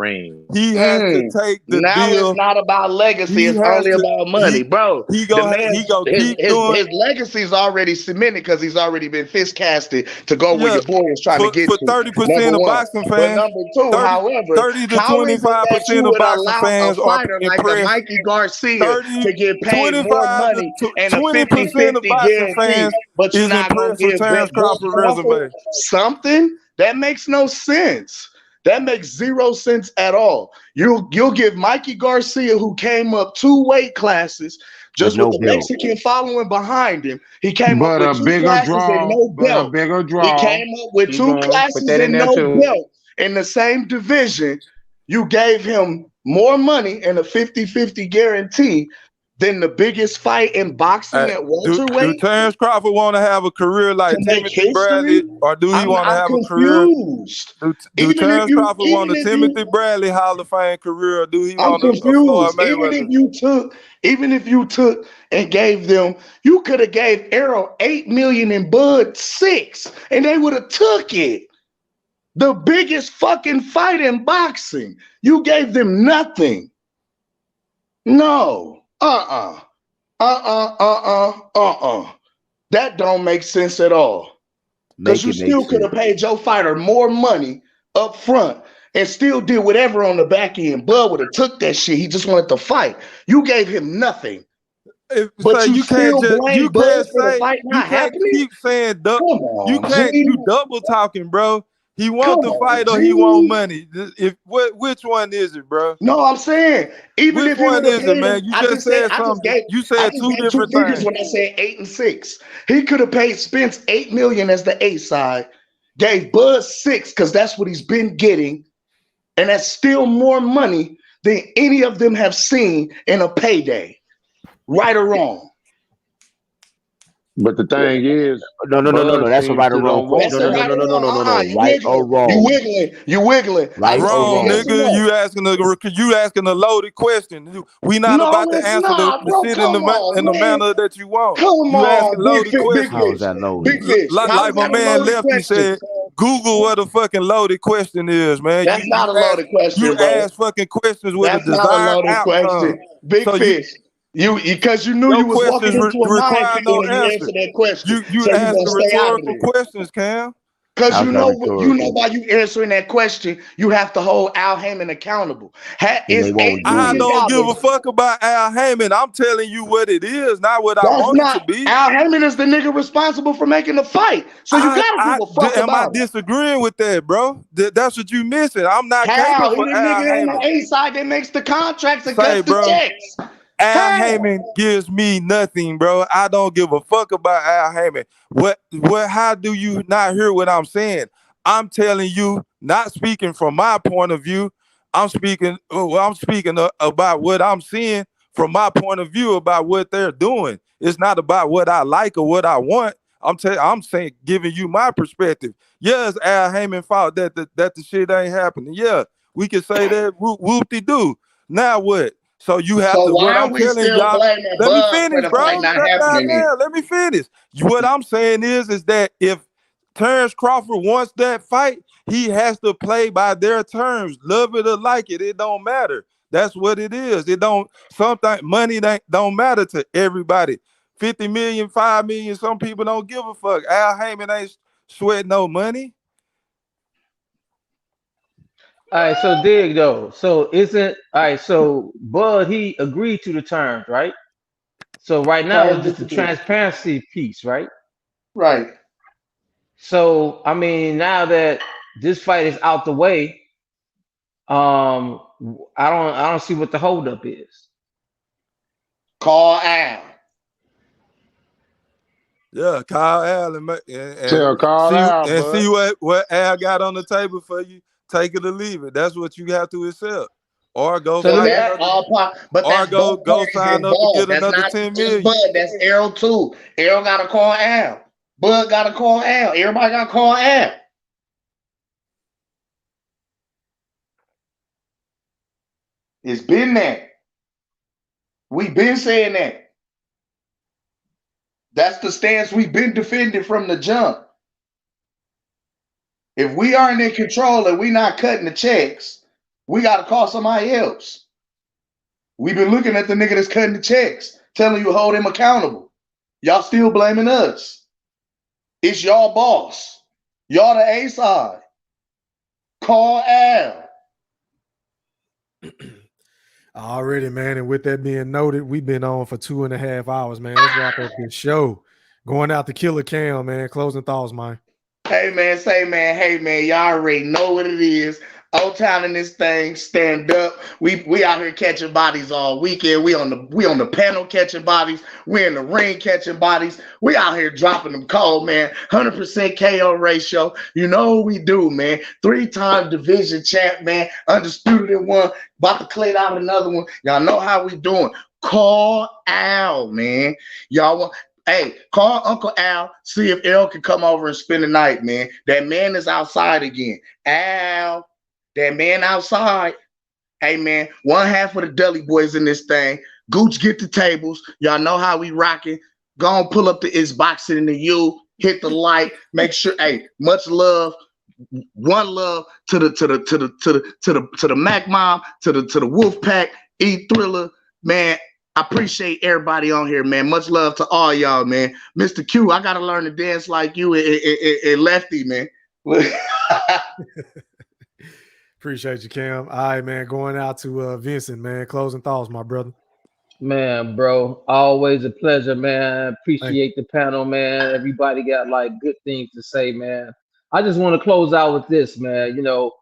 He has to take the
Now it's
deal.
not about legacy,
He
it's
has
only
to.
about money, bro.
He
The
go
man,
keep doing.
his legacy is already cemented because he's already been fist casted to go where
Yeah,
your boy was trying to
for
get to.
30%
Number
of
one,
boxing
but
fans,
number two,
30
however,
to
how is it that
25%
you
of
would
boxing
allow a
fans are
fighter like the
impressed.
Mikey Garcia
30,
to get paid more
25
money
to
and a
20% of
50-50
boxing
guarantee,
fans
but you're
is
not gonna
impressed with
give
Terence
Bud
Crawford's
Crawford
resume.
something? That makes no sense. That makes zero sense at all. You'll give Mikey Garcia, who came up 2 weight classes, just with
no
the
belt.
Mexican following behind him. He came up
But
with
a
2
bigger
classes and
draw.
no
But a
belt.
bigger
He
draw.
came up with
Keep
2
going. Put
classes
that in
and
there
no
too.
belt in the same division. You gave him more money and a 50-50 guarantee than the biggest fight in boxing at
Do
welterweight
Terence Crawford want to have a career like
to make
Timothy Bradley,
history?
or do he want to
I'm
have a career?
confused.
Do Terence Crawford want a Timothy Bradley Hall of Fame career, or do he
I'm
want a Floyd
confused. Even
Mayweather?
if you took and gave them, you could have gave Errol 8 million and Bud 6, and they would have took it. The biggest fucking fight in boxing. You gave them nothing. No. That don't make sense at all. Because you still could have paid your fighter more money up front and still did whatever on the back end. Bud would have took that shit. He just wanted to fight. You gave him nothing. But you still blame Bud for the fight not happening?
Keep saying you
G.
double talking, bro. He want the fight or
G.
he want money. Which one is it, bro?
No, I'm saying even
which
if he
one
would have
is it,
paid
man?
him,
You
I
just said something. You said two different
figures
things.
when I said 8 and 6. He could have paid Spence $8 million as the A side, gave Bud 6 because that's what he's been getting, and that's still more money than any of them have seen in a payday, right or wrong.
But the thing is,
no. That's a right or wrong question. No. Right or wrong?
You wiggling.
Right
wrong, nigga. You asking a loaded question. We not about to answer the shit in the manner that you want. You asking loaded questions.
How is that loaded?
Big fish.
Like my man Lefty said, Google what a fucking loaded question is, man.
That's not a loaded question,
You
bro.
ask fucking questions with
That's
a
not a
desired
loaded
outcome.
question. Big
So
fish. Because you knew you was walking into a
require
minefield
no
when you
answer.
answered that question.
You
so
asking
gonna stay out of
rhetorical
there.
questions, Cam.
Because you know why you answering that question, you have to hold Al Haymon accountable.
I don't give a fuck about Al Haymon. I'm telling you what it is, not what I want it to be.
Al Haymon is the nigga responsible for making the fight. So you gotta give a fuck
am I
about it.
disagreeing with that, bro? That's what you missing. I'm not
How?
capable
He
for
the
Al
nigga on
Haymon.
the A side that makes the contracts and cuts the
bro.
checks.
Al Haymon gives me nothing, bro. I don't give a fuck about Al Haymon. How do you not hear what I'm saying? I'm telling you, not speaking from my point of view. I'm speaking about what I'm seeing from my point of view about what they're doing. It's not about what I like or what I want. I'm saying, giving you my perspective. Yes, Al Haymon fault that the shit ain't happening. Yeah, we can say that whoop-de-doo. Now what? So you have
So
to.
why
What
are
I'm
we
telling
still
y'all.
blaming
Let me
Bud
finish,
for the
bro.
fight not happening then?
Let me finish. What I'm saying is that if Terence Crawford wants that fight, he has to play by their terms. Love it or like it, it don't matter. That's what it is. Money don't matter to everybody. 50 million, 5 million, some people don't give a fuck. Al Haymon ain't sweating no money.
All right, so dig though. So Bud, he agreed to the terms, right? So right now it's just a transparency piece, right?
Right.
So I mean, now that this fight is out the way, I don't see what the holdup is.
Call Al.
Yeah, call Al and see what Al got on the table for you. Take it or leave it. That's what you have to accept. Or go
So
fight
that's all part, but
or
that's
go
both
sign up
involved.
and get
That's
another
not
10
just
million.
Bud, that's Errol too. Errol gotta call Al. Bud gotta call Al. Everybody gotta call Al. It's been that. We've been saying that. That's the stance we've been defending from the jump. If we aren't in control and we not cutting the checks, we got to call somebody else. We've been looking at the nigga that's cutting the checks, telling you hold him accountable. Y'all still blaming us. It's y'all boss. Y'all the A side. Call Al.
Already, man. And with that being noted, we've been on for 2.5 hours, man. Let's wrap up this show. Going out to Killer Cam, man. Closing thoughts, man.
Hey man, hey man, y'all already know what it is. Old Town in this thing, stand up. We out here catching bodies all weekend. We on the panel catching bodies. We in the ring catching bodies. We out here dropping them cold, man. 100% KO ratio. You know what we do, man. 3-time division champ, man. Undisputed in one. About to clear out another one. Y'all know how we doing. Call Al, man. Y'all want. Hey, call Uncle Al, see if Errol can come over and spend the night, man. That man is outside again. Al, that man outside. Hey, man, one half of the Deli boys in this thing. Gooch, get the tables. Y'all know how we rocking. Go on, pull up the Xbox in the U, hit the like, make sure. Hey, much love. One love to the Mac Mom, to the Wolf Pack, E Thriller, man. I appreciate everybody on here, man. Much love to all y'all, man. Mr. Q, I gotta learn to dance like you and Lefty, man.
Appreciate you, Cam. All right, man. Going out to Vincent, man. Closing thoughts, my brother.
Man, bro, always a pleasure, man. Appreciate the panel, man. Everybody got like good things to say, man. I just want to close out with this, man. You know,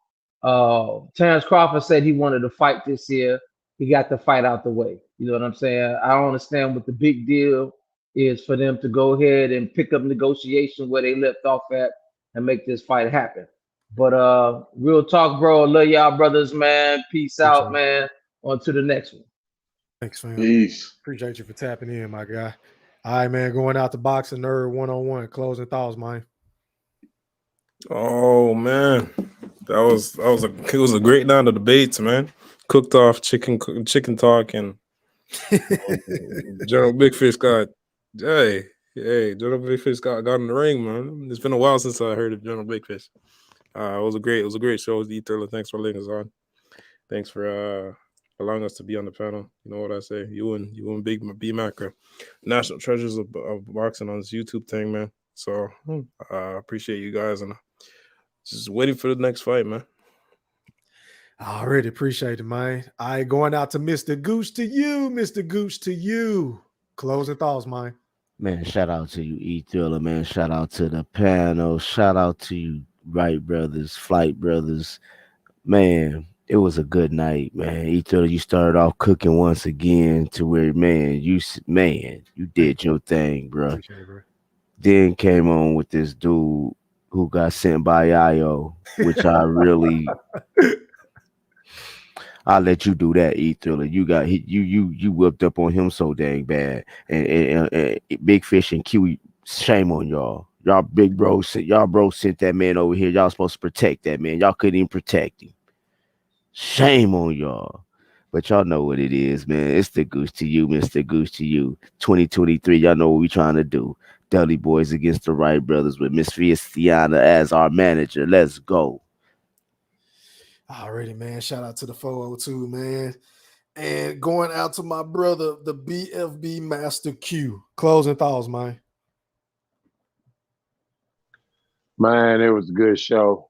Terence Crawford said he wanted to fight this year. He got the fight out the way. You know what I'm saying? I don't understand what the big deal is for them to go ahead and pick up negotiation where they left off at and make this fight happen. But real talk, bro. Love y'all, brothers, man. Peace out, man. On to the next one.
Thanks, fam.
Peace.
Appreciate you for tapping in, my guy. All right, man. Going out to Boxing Nerd 101. Closing thoughts, man.
Oh man, it was a great night of debates, man. Cooked off chicken talk, and General Big Fish got General Big Fish got in the ring, man. It's been a while since I heard of General Big Fish. It was a great show. It was E-Thriller. Thanks for letting us on. Thanks for allowing us to be on the panel. You know what I say? You and Big B Mac are national treasures of boxing on this YouTube thing, man. So I appreciate you guys, and just waiting for the next fight, man.
I already appreciate it, man. All right, going out to Mr. Gooch to you, Mr. Gooch to you. Closing thoughts, man.
Man, shout out to you, E-Thriller, man. Shout out to the panel. Shout out to you, Wright Brothers, Flight Brothers. Man, it was a good night, man. E-Thriller, you started off cooking once again to where, man, you did your thing, bro.
Appreciate it, bro.
Then came on with this dude who got sent by IO, which I really... I'll let you do that, E-Thriller. You whipped up on him so dang bad. And Big Fish and Q, shame on y'all. Y'all big bro sent that man over here. Y'all supposed to protect that man. Y'all couldn't even protect him. Shame on y'all. But y'all know what it is, man. It's the Goose to you, Mr. Goose to you. 2023, y'all know what we trying to do. Dudley Boys against the Wright Brothers with Miss Fiestiana as our manager. Let's go.
Alrighty, man. Shout out to the 402, man. And going out to my brother, the BFB Master Q. Closing thoughts, man.
Man, it was a good show.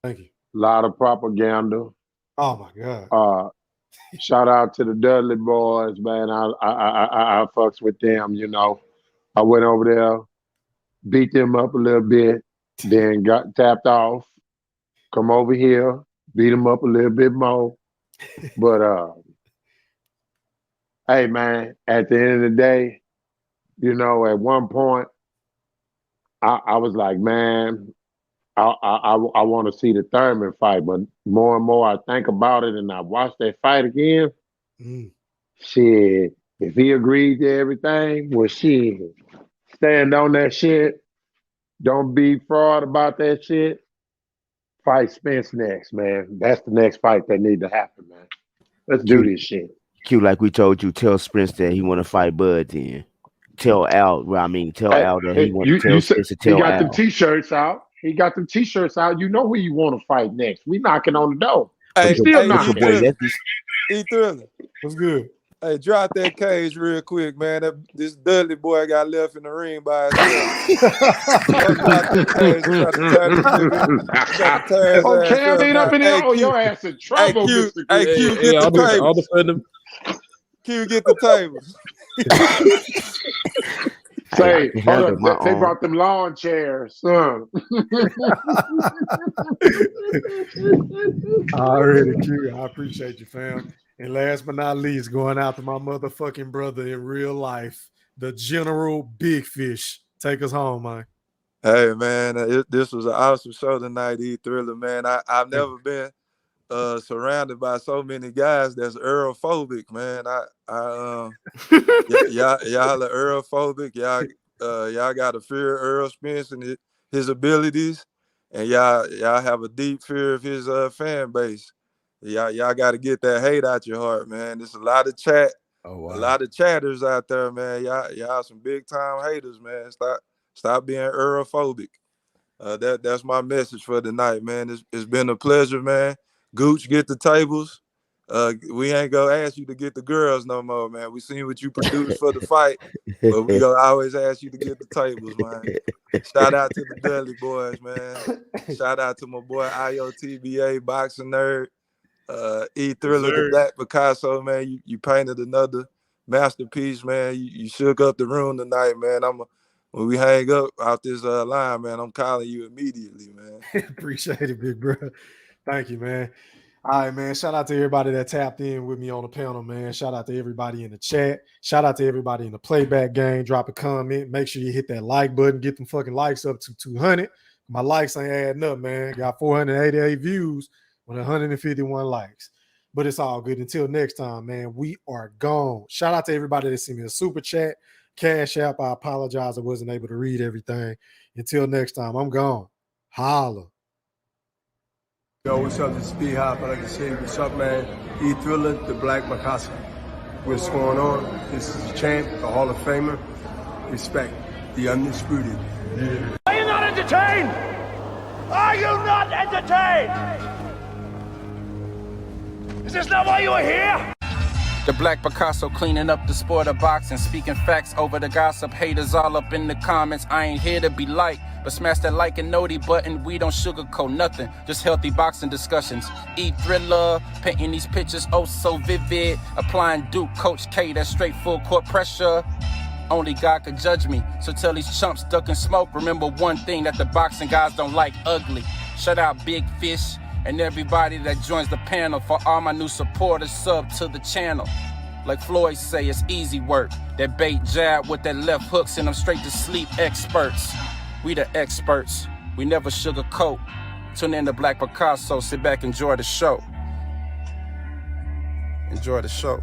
Thank you.
A lot of propaganda.
Oh my God.
Shout out to the Dudley boys, man. I fucks with them, you know. I went over there, beat them up a little bit, then got tapped off. Come over here, beat them up a little bit more. But hey man, at the end of the day, you know, at one point I was like, man, I want to see the Thurman fight, but more and more I think about it and I watch that fight again. Shit, if he agreed to everything, well, shit, stand on that shit. Don't be fraud about that shit. Fight Spence next, man. That's the next fight that need to happen, man. Let's do this shit.
Q, like we told you, tell Spence that he want to fight Bud then. Tell Al that he want to tell Spence to tell Al.
He got them T-shirts out. He got them T-shirts out. You know who you want to fight next. We knocking on the door.
Hey,
still knocking.
E-Thriller.
What's good?
Hey, drop that cage real quick, man. This Dudley boy got left in the ring by himself.
Oh, Cam ain't up in there. Oh, your ass in trouble, Mr.
Hey, Q, get the tables. I'll defend him. Q, get the tables.
Say, hold up, they brought them lawn chairs, son.
Already, Q. I appreciate you, fam. And last but not least, going out to my motherfucking brother in real life, the General Big Fish. Take us home, man.
Hey, man, this was an awesome show tonight, E-Thriller, man. I've never been surrounded by so many guys that's Earl-phobic, man. Y'all are Earl-phobic. Y'all got a fear of Earl Spence and his abilities, and y'all have a deep fear of his fan base. Y'all got to get that hate out your heart, man. There's a lot of chat, a lot of chatters out there, man. Y'all some big time haters, man. Stop being Earl-phobic. That's my message for tonight, man. It's been a pleasure, man. Gooch, get the tables. We ain't gonna ask you to get the girls no more, man. We seen what you produced for the fight, but we gonna always ask you to get the tables, man. Shout out to the Dudley boys, man. Shout out to my boy IOTBA boxing nerd, E Thriller, the Black Picasso, man. You painted another masterpiece, man. You shook up the room tonight, man. When we hang up out this line, man, I'm calling you immediately, man.
Appreciate it, big bro. Thank you, man. All right, man. Shout out to everybody that tapped in with me on the panel, man. Shout out to everybody in the chat. Shout out to everybody in the playback game. Drop a comment. Make sure you hit that like button. Get them fucking likes up to 200. My likes ain't adding up, man. Got 488 views with 151 likes. But it's all good. Until next time, man, we are gone. Shout out to everybody that sent me a super chat, Cash App. I apologize I wasn't able to read everything. Until next time, I'm gone. Holla.
Yo, what's up? This is B-Hop. I'd like to say, what's up, man? E Thriller, the Black Picasso. What's going on? This is the champ, the Hall of Famer. Respect, the undisputed. Yeah.
Are you not entertained? Are you not entertained? Is this not why you are here?
The Black Picasso cleaning up the sport of boxing, speaking facts over the gossip. Haters all up in the comments. I ain't here to be liked, but smash that like and noti button. We don't sugarcoat nothing, just healthy boxing discussions. E-Thriller, painting these pictures oh so vivid. Applying Duke, Coach K, that straight full court pressure. Only God could judge me, so tell these chumps ducking smoke. Remember one thing that the boxing guys don't like, ugly. Shut out Big Fish and everybody that joins the panel. For all my new supporters, sub to the channel. Like Floyd say, it's easy work. That bait jab with that left hook send them straight to sleep. Experts, we the experts. We never sugarcoat. Tune in to Black Picasso. Sit back, enjoy the show. Enjoy the show.